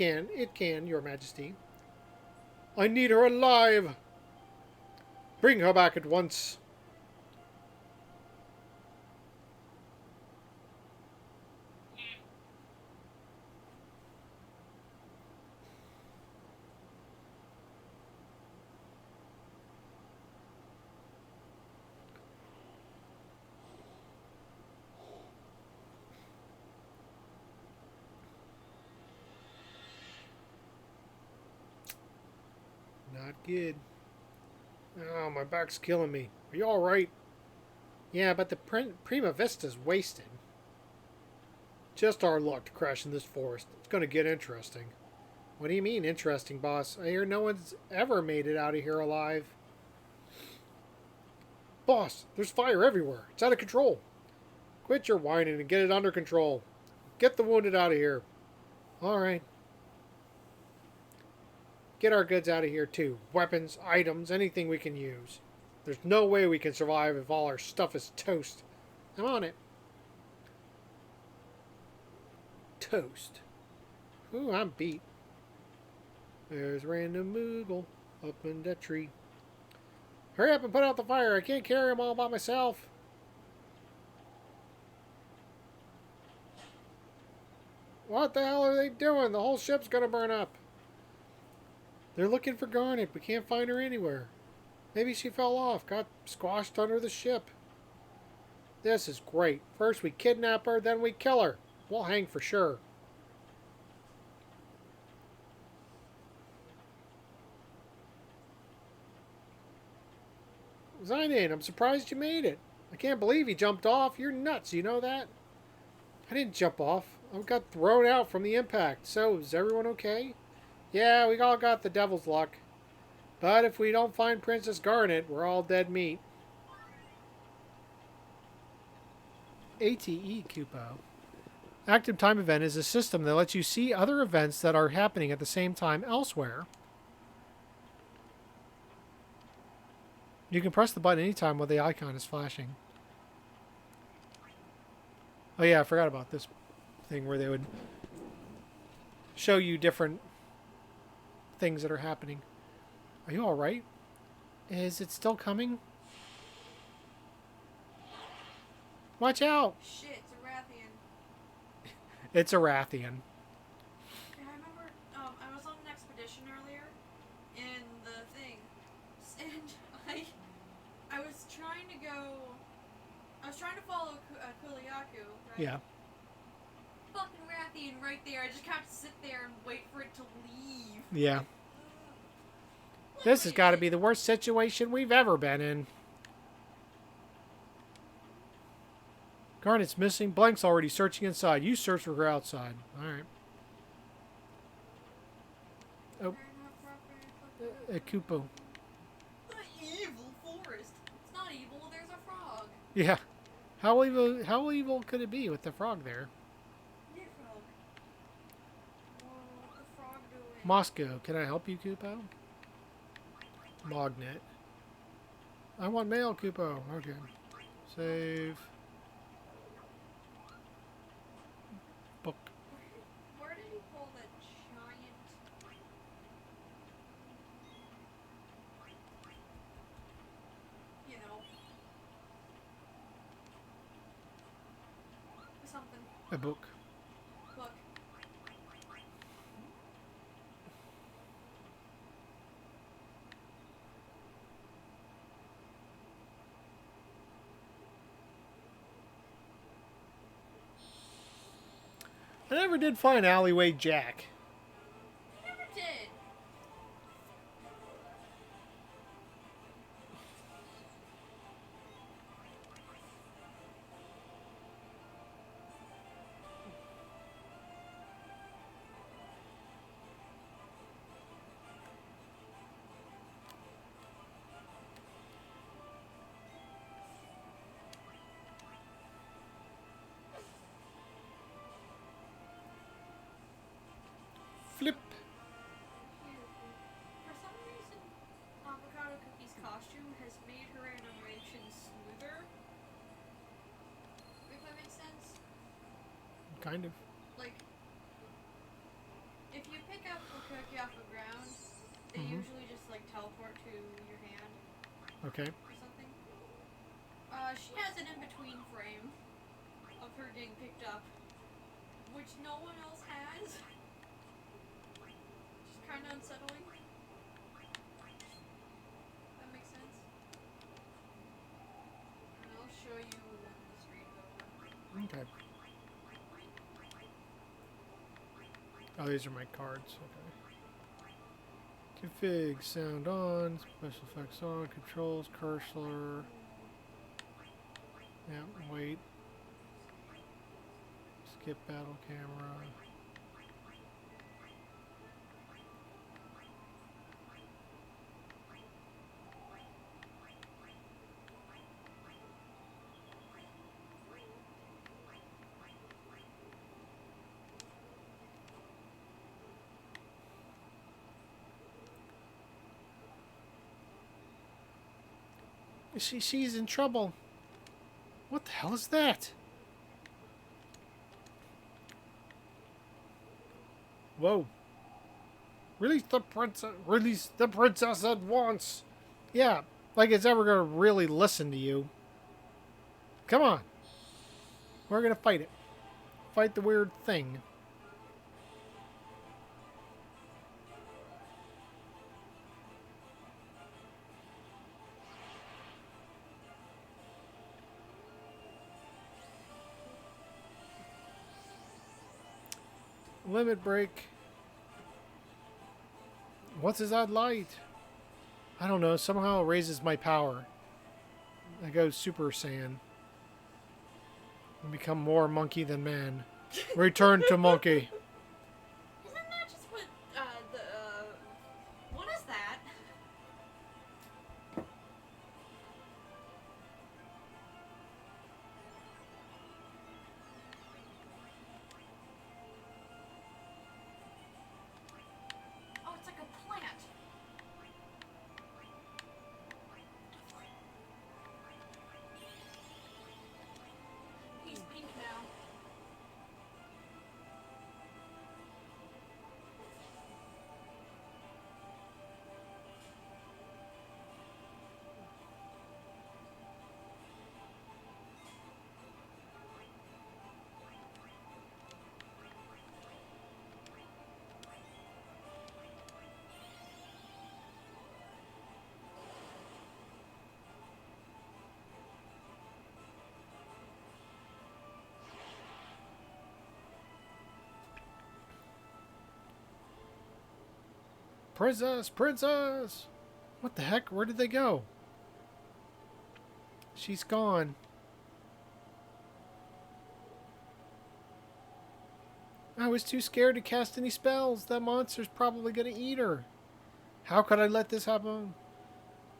can, Your Majesty. I need her alive. Bring her back at once. Not good. Oh, my back's killing me. Are you alright? Yeah, but the Prima Vista's wasted. Just our luck to crash in this forest. It's going to get interesting. What do you mean, interesting, boss? I hear no one's ever made it out of here alive. Boss, there's fire everywhere. It's out of control. Quit your whining and get it under control. Get the wounded out of here. Alright. Get our goods out of here, too. Weapons, items, anything we can use. There's no way we can survive if all our stuff is toast. I'm on it. Toast. Ooh, I'm beat. There's random Moogle up in that tree. Hurry up and put out the fire. I can't carry them all by myself. What the hell are they doing? The whole ship's gonna burn up. They're looking for Garnet. We can't find her anywhere. Maybe she fell off, got squashed under the ship. This is great. First we kidnap her, then we kill her. We'll hang for sure. Zynan, I'm surprised you made it. I can't believe you jumped off. You're nuts, you know that? I didn't jump off. I got thrown out from the impact. So, is everyone okay? Yeah, we all got the devil's luck. But if we don't find Princess Garnet, we're all dead meat. ATE Kupo. Active Time Event is a system that lets you see other events that are happening at the same time elsewhere. You can press the button anytime while the icon is flashing. Oh yeah, I forgot about this thing where they would show you different things that are happening. Are you alright? Is it still coming? Watch out! Shit, it's a Rathian. It's a Rathian. Yeah, I remember I was on an expedition earlier in the thing, and I was trying to go. I was trying to follow Kuliaku, right? Yeah. Fucking Rathian right there. I just have to sit there and wait for it to leave. Yeah. This has got to be the worst situation we've ever been in. Garnet's missing. Blank's already searching inside. You search for her outside. Alright. Oh. A Kupo. The evil forest. It's not evil, there's a frog. Yeah. How evil could it be with the frog there? Yeah, frog. What's the frog doing? Moscow. Can I help you, Kupo? Magnet. I want mail, Kupo. Okay. Save. Book. Where did he pull that giant... You know... something. A book. Look. I never did find Alleyway Jack. I never did. Flip. For some reason, Avocado Cookie's costume has made her animation smoother. If that makes sense. Kind of. Like, if you pick up a cookie off the ground, they usually just like teleport to your hand Okay. or something. She has an in-between frame of her getting picked up, which no one else has. Just kind of unsettling. That makes sense. And I'll show you when this read's over. Okay. Oh, these are my cards. Okay. Config, sound on, special effects on, controls, cursor. Yeah, wait. Skip battle camera. She's in trouble. What the hell is that? Whoa. Release the princess. Release the princess at once. Yeah, like it's ever gonna really listen to you. Come on. We're gonna fight it. Fight the weird thing. Limit break. What's his odd light? I don't know. Somehow it raises my power. I go Super Saiyan. And become more monkey than man. Return to monkey. Isn't that just what, what is that? Princess! Princess! What the heck? Where did they go? She's gone. I was too scared to cast any spells. That monster's probably gonna eat her. How could I let this happen?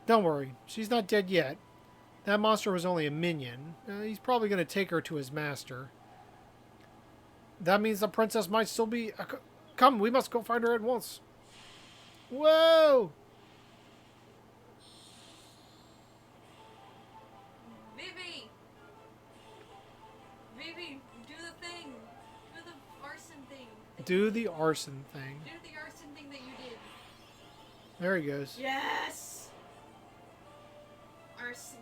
Don't worry. She's not dead yet. That monster was only a minion. He's probably gonna take her to his master. That means the princess might still be... Come, we must go find her at once. Whoa! Vivi! Vivi, do the thing. Do the arson thing. Do the arson thing. Do the arson thing that you did. There he goes. Yes! Arson.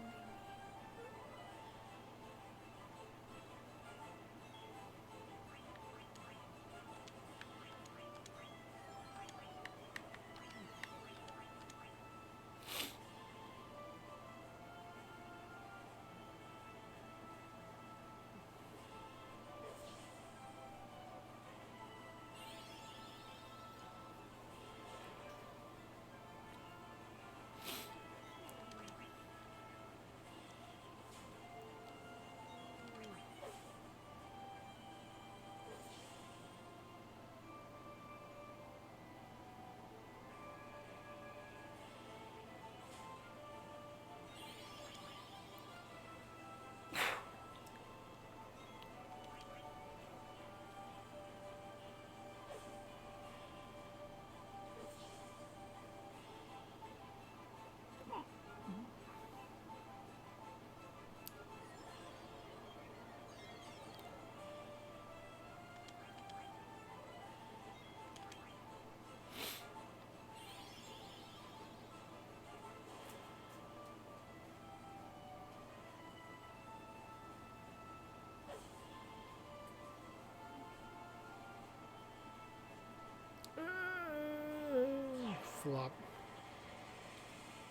Flop.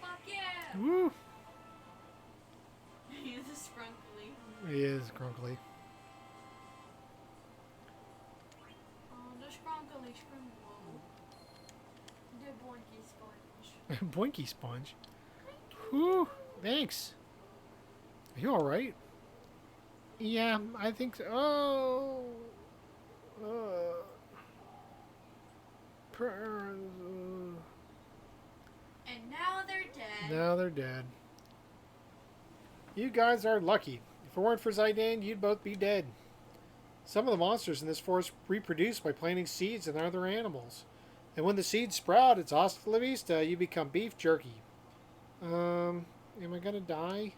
Fuck yeah! Woo! He's a scrunkly. He is grunkly. Oh, the scrunkly scrunkle. The boinky sponge. Boinky sponge. Whew. Thanks. Are you alright? Yeah, I think so. Oh. And now they're dead. Now they're dead. You guys are lucky. If it weren't for Zidane, you'd both be dead. Some of the monsters in this forest reproduce by planting seeds in other animals. And when the seeds sprout, it's hasta la vista. You become beef jerky. Am I gonna die?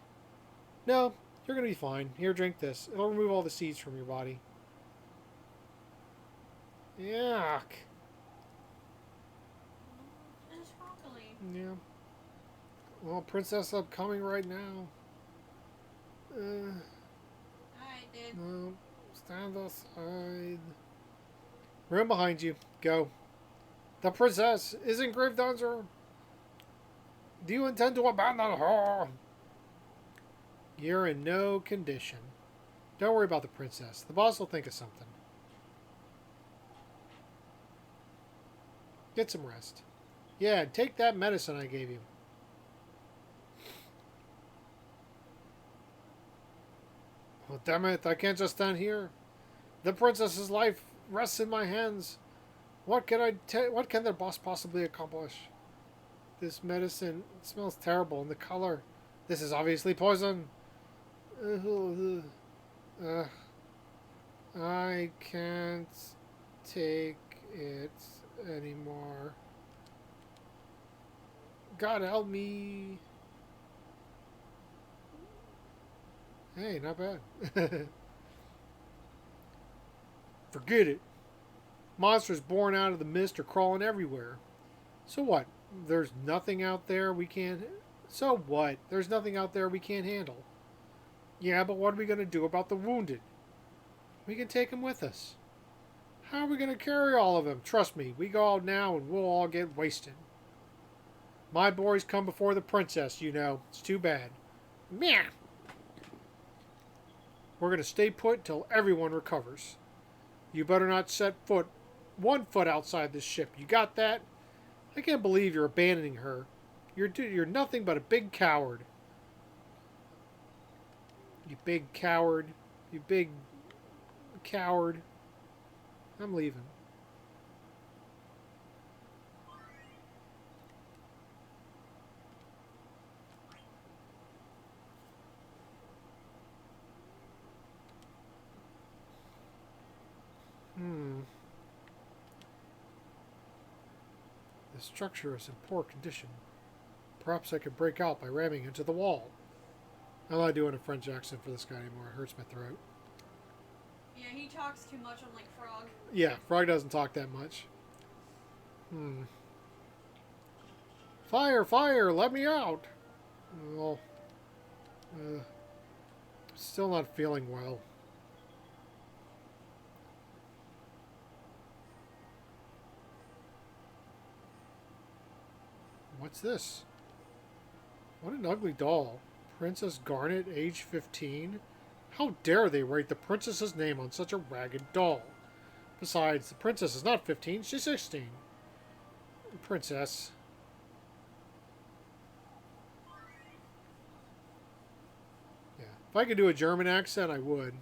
No, you're gonna be fine. Here, drink this. It'll remove all the seeds from your body. Yuck. It's scrunkly. Yeah. Well, princess upcoming right now. I did. No. Stand aside. Room behind you. Go. The princess is in grave danger. Do you intend to abandon her? You're in no condition. Don't worry about the princess. The boss will think of something. Get some rest. Yeah, take that medicine I gave you. Oh, damn it. I can't just stand here. The princess's life rests in my hands. What can the boss possibly accomplish? This medicine smells terrible, and the color. This is obviously poison. I can't take it anymore. God help me. Hey, not bad. Forget it. Monsters born out of the mist are crawling everywhere. So what? There's nothing out there we can't... So what? There's nothing out there we can't handle. Yeah, but what are we going to do about the wounded? We can take them with us. How are we going to carry all of them? Trust me, we go out now and we'll all get wasted. My boys come before the princess, you know. It's too bad. Meow. We're going to stay put till everyone recovers. You better not set one foot outside this ship. You got that? I can't believe you're abandoning her. You're nothing but a big coward. You big coward. You big coward. I'm leaving. The structure is in poor condition. Perhaps I could break out by ramming into the wall. I'm not doing a French accent for this guy anymore. It hurts my throat. Yeah, he talks too much on like Frog. Yeah, Frog doesn't talk that much. Fire, fire, let me out. Well, still not feeling well. What's this? What an ugly doll. Princess Garnet, age 15? How dare they write the princess's name on such a ragged doll? Besides, the princess is not 15, she's 16. Princess. Yeah. If I could do a German accent, I would.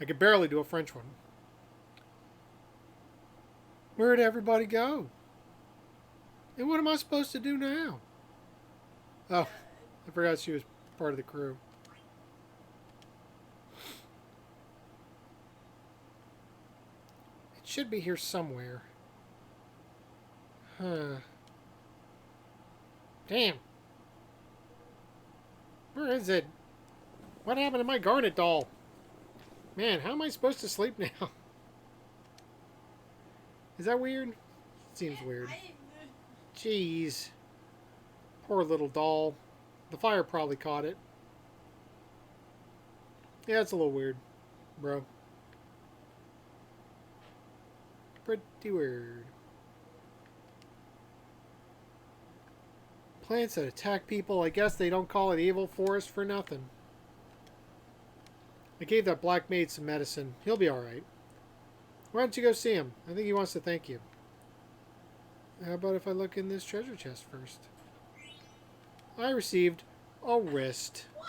I could barely do a French one. Where'd everybody go? And what am I supposed to do now? Oh, I forgot she was part of the crew. It should be here somewhere. Huh. Damn. Where is it? What happened to my Garnet doll? Man, how am I supposed to sleep now? Is that weird? Seems weird. Jeez. Poor little doll. The fire probably caught it. Yeah, it's a little weird, bro. Pretty weird. Plants that attack people, I guess they don't call it evil forest for nothing. I gave that black maid some medicine. He'll be alright. Why don't you go see him? I think he wants to thank you. How about if I look in this treasure chest first? I received a wrist. What?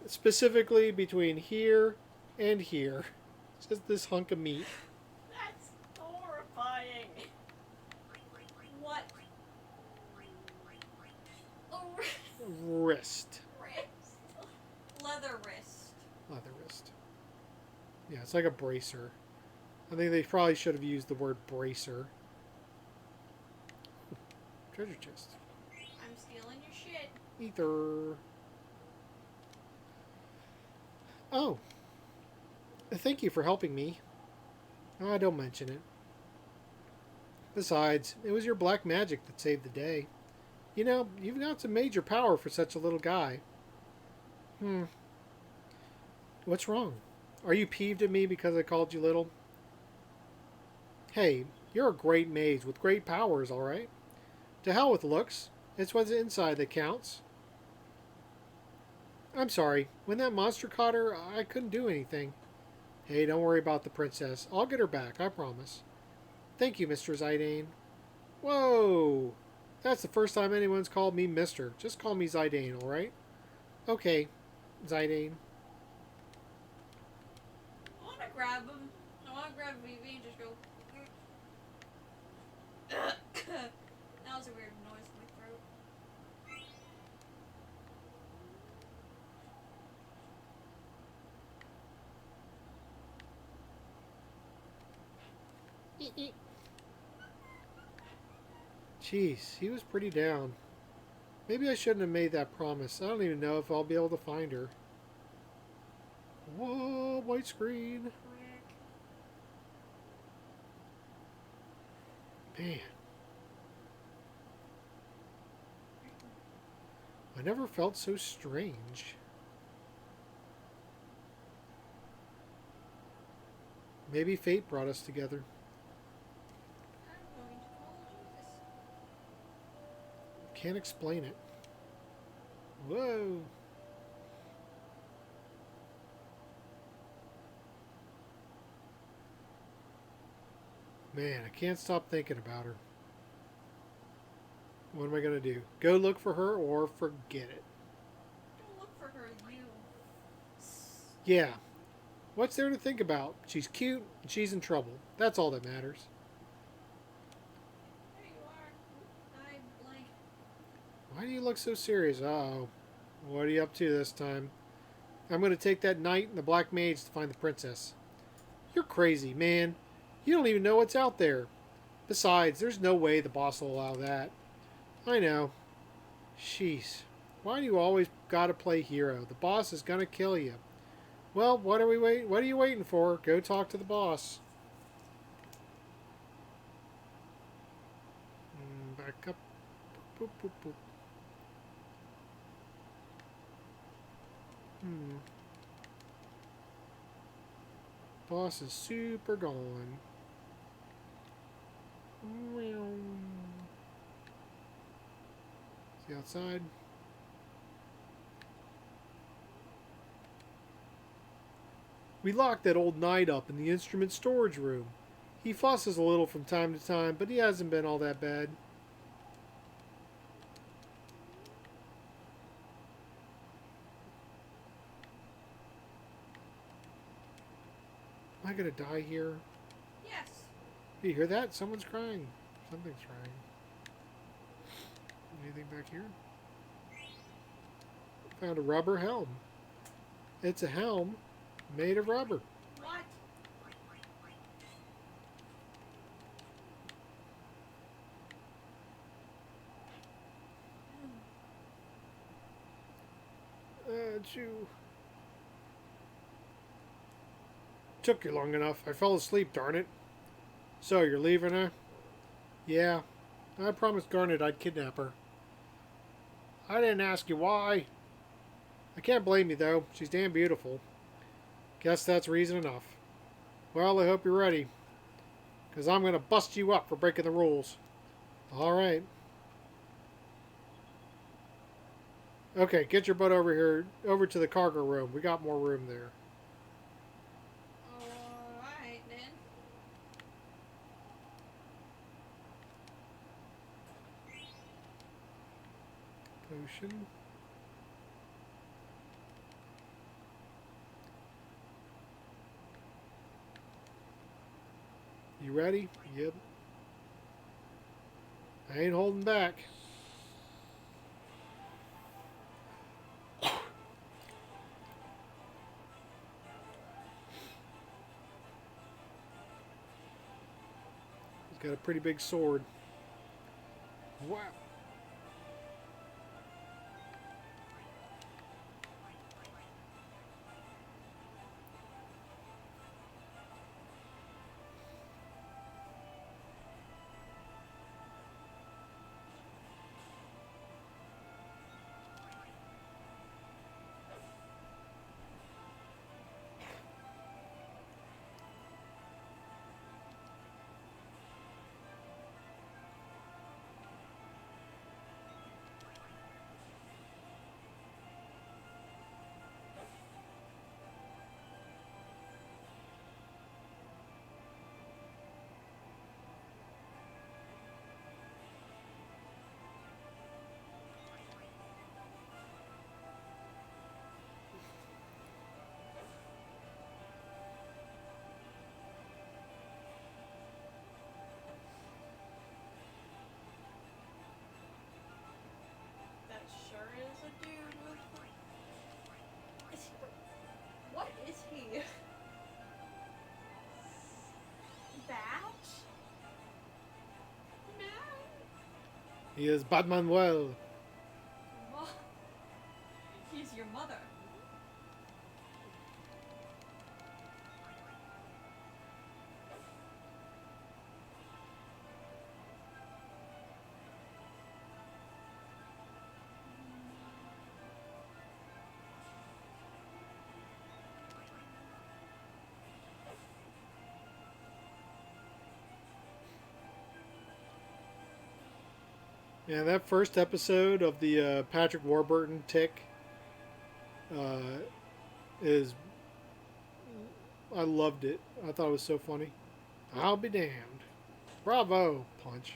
Specifically between here and here. Just this hunk of meat. That's horrifying. What? A Wrist. wrist. Leather wrist. Leather wrist. Yeah, it's like a bracer. I think they probably should have used the word bracer. Treasure chest. I'm stealing your shit. Ether. Oh. Thank you for helping me. Don't mention it. Besides, it was your black magic that saved the day. You know, you've got some major power for such a little guy. What's wrong? Are you peeved at me because I called you little? Hey, you're a great mage with great powers, alright? To hell with looks. It's what's inside that counts. I'm sorry. When that monster caught her, I couldn't do anything. Hey, don't worry about the princess. I'll get her back, I promise. Thank you, Mr. Zidane. Whoa! That's the first time anyone's called me Mr. Just call me Zidane, alright? Okay, Zidane. I want to grab him. I want to grab Vivi and just go. That was a weird noise in my throat. Jeez, he was pretty down. Maybe I shouldn't have made that promise. I don't even know if I'll be able to find her. Whoa, white screen. Man. I never felt so strange. Maybe fate brought us together. I'm going to call Jesus. Can't explain it. Whoa. Man, I can't stop thinking about her. What am I going to do? Go look for her or forget it? Don't look for her, you. Yeah. What's there to think about? She's cute and she's in trouble. That's all that matters. There you are. I blank. Why do you look so serious? Uh-oh. What are you up to this time? I'm going to take that knight and the black mage to find the princess. You're crazy, man. You don't even know what's out there. Besides, there's no way the boss will allow that. I know. Sheesh. Why do you always gotta play hero? The boss is gonna kill you. Well, what are you waiting for? Go talk to the boss. Back up. Boop, boop, boop. Boss is super gone. See outside? We locked that old knight up in the instrument storage room. He fusses a little from time to time, but he hasn't been all that bad. Am I gonna die here? Yes. You hear that? Someone's crying. Something's crying. Anything back here? Found a rubber helm. It's a helm made of rubber. What? Chew. Took you long enough. I fell asleep, darn it. So, you're leaving her? Yeah. I promised Garnet I'd kidnap her. I didn't ask you why. I can't blame you, though. She's damn beautiful. Guess that's reason enough. Well, I hope you're ready. Because I'm going to bust you up for breaking the rules. Alright. Okay, get your butt over here, over to the cargo room. We got more room there. Alright then. Potion. You ready? Yep. I ain't holding back. He's got a pretty big sword. Wow. That sure is a dude with. What is he? Batch? Man? He is Batmanuel. He's your mother. Yeah, that first episode of the Patrick Warburton Tick uh, is. I loved it. I thought it was so funny. I'll be damned. Bravo, Punch.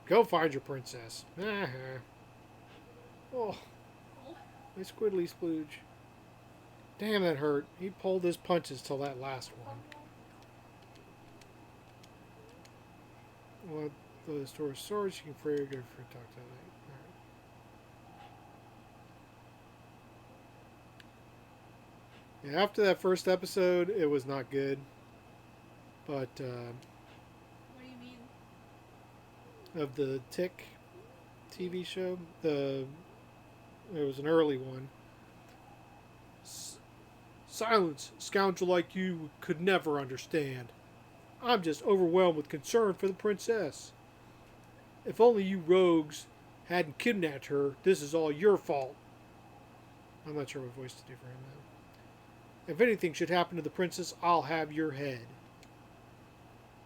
Go find your princess. Oh, my squiddly splooge. Damn, that hurt. He pulled his punches till that last one. Well, though the store swords, you can free good for talk to night. Yeah, after that first episode, it was not good. But, What do you mean? of the Tick TV show, it was an early one. Silence, scoundrel like you could never understand. I'm just overwhelmed with concern for the princess. If only you rogues hadn't kidnapped her, this is all your fault. I'm not sure what voice to do for him now. If anything should happen to the princess, I'll have your head.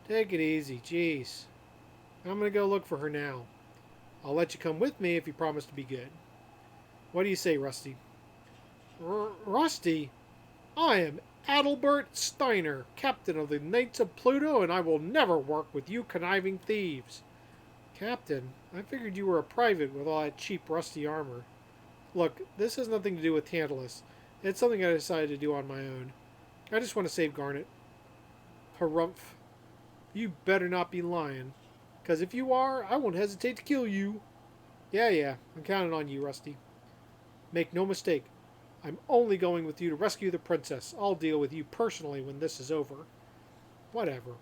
Take it easy, jeez. I'm gonna go look for her now. I'll let you come with me if you promise to be good. What do you say, Rusty? Rusty? I am Adalbert Steiner, captain of the Knights of Pluto, and I will never work with you conniving thieves. Captain, I figured you were a private with all that cheap rusty armor. Look, this has nothing to do with Tantalus. It's something I decided to do on my own. I just want to save Garnet. Harumph. You better not be lying. Because if you are, I won't hesitate to kill you. Yeah, I'm counting on you, Rusty. Make no mistake. I'm only going with you to rescue the princess. I'll deal with you personally when this is over. Whatever.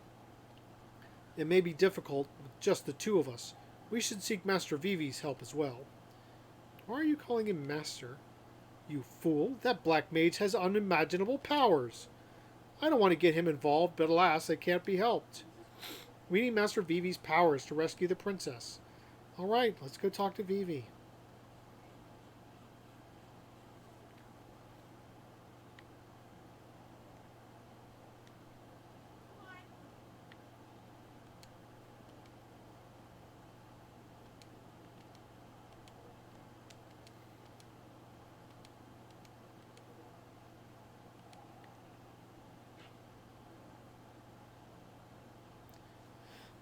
It may be difficult with just the two of us. We should seek Master Vivi's help as well. Why are you calling him Master? You fool, that black mage has unimaginable powers. I don't want to get him involved, but alas, it can't be helped. We need Master Vivi's powers to rescue the princess. Alright, let's go talk to Vivi.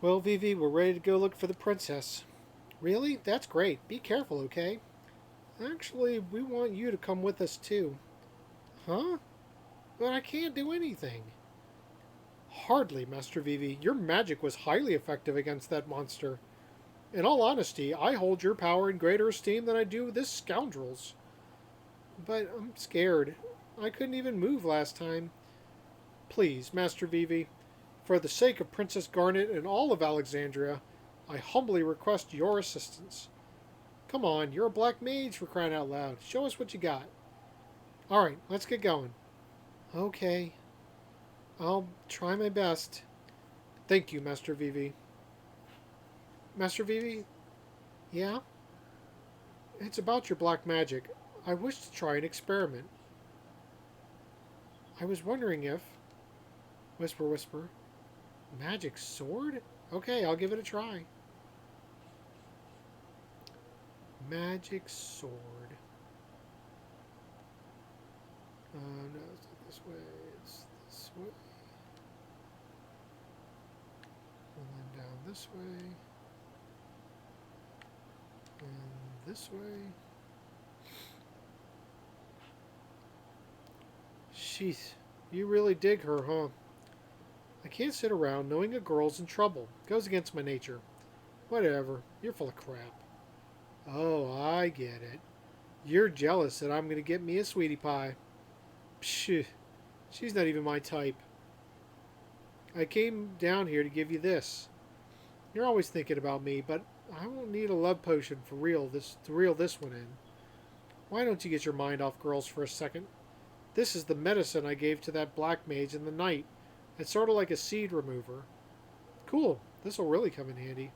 Well, Vivi, we're ready to go look for the princess. Really? That's great. Be careful, okay? Actually, we want you to come with us, too. Huh? But I can't do anything. Hardly, Master Vivi. Your magic was highly effective against that monster. In all honesty, I hold your power in greater esteem than I do this scoundrel's. But I'm scared. I couldn't even move last time. Please, Master Vivi, for the sake of Princess Garnet and all of Alexandria, I humbly request your assistance. Come on, you're a black mage, for crying out loud. Show us what you got. Alright, let's get going. Okay. I'll try my best. Thank you, Master Vivi. Master Vivi? Yeah? It's about your black magic. I wish to try an experiment. I was wondering if... Whisper, whisper. Magic sword? Okay, I'll give it a try. Magic sword. No, it's not this way. It's this way. And then down this way. And this way. Sheesh, you really dig her, huh? I can't sit around knowing a girl's in trouble. Goes against my nature. Whatever, you're full of crap. Oh, I get it. You're jealous that I'm going to get me a sweetie pie. Psh, she's not even my type. I came down here to give you this. You're always thinking about me, but I won't need a love potion for real to reel this one in. Why don't you get your mind off girls for a second? This is the medicine I gave to that black mage in the night. It's sort of like a seed remover. Cool. This'll really come in handy.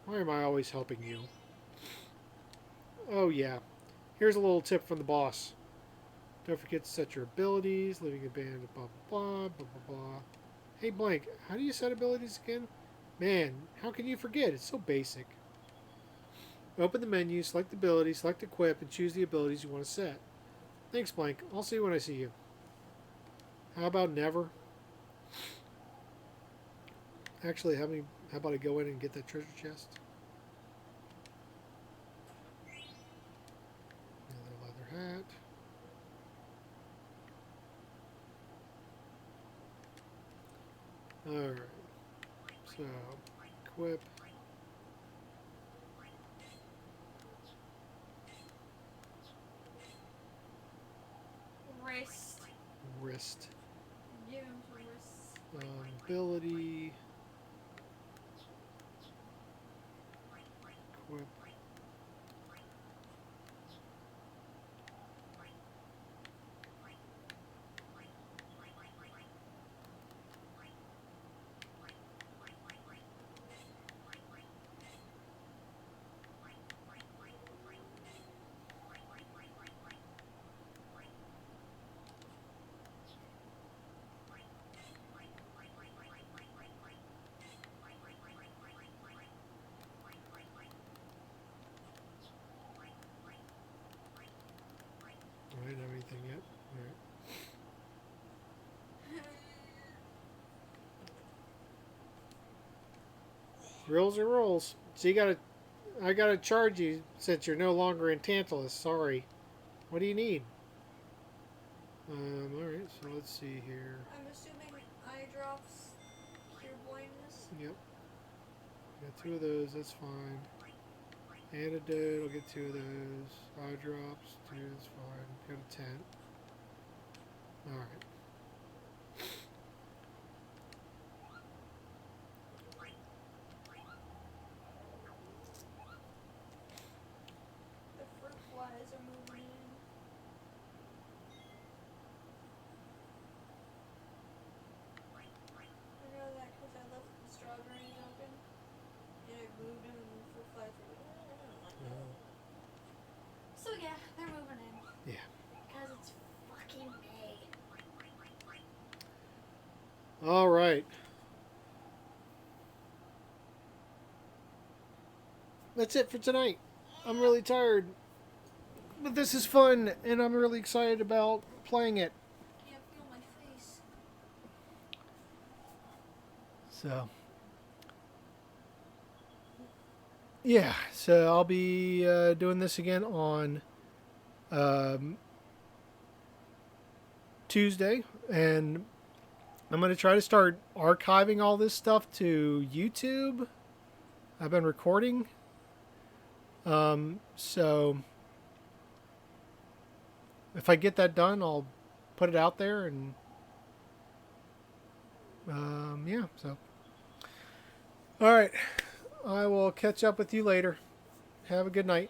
Why am I always helping you? Oh yeah. Here's a little tip from the boss. Don't forget to set your abilities, leaving a band, blah blah blah, blah blah blah. Hey Blank, how do you set abilities again? Man, how can you forget? It's so basic. Open the menu, select ability, select equip, and choose the abilities you want to set. Thanks, Blank. I'll see you when I see you. How about never? Actually, how about I go in and get that treasure chest? Another leather hat. Alright. So, equip. Wrist. Wrist. Give him some wrists. Ability. Equip. I didn't have anything yet. Alright. Rolls are rolls. So I gotta charge you since you're no longer in Tantalus. Sorry. What do you need? Alright, so let's see here. I'm assuming eye drops cure blindness. Yep. Got 2 of those, that's fine. Antidote, I'll get 2 of those. Eye drops, 2, that's fine. Got a 10. Alright. The fruit flies are moving in. I know that because I left the strawberries open. And I moved them and the fruit flies were like, I don't like that. So yeah, they're moving in. Yeah. Because it's fucking May. Alright. That's it for tonight. I'm really tired. But this is fun, and I'm really excited about playing it. Can't feel my face. So, yeah. So I'll be doing this again on Tuesday, and I'm going to try to start archiving all this stuff to YouTube. I've been recording. So if I get that done, I'll put it out there, and yeah. So, all right. I will catch up with you later. Have a good night.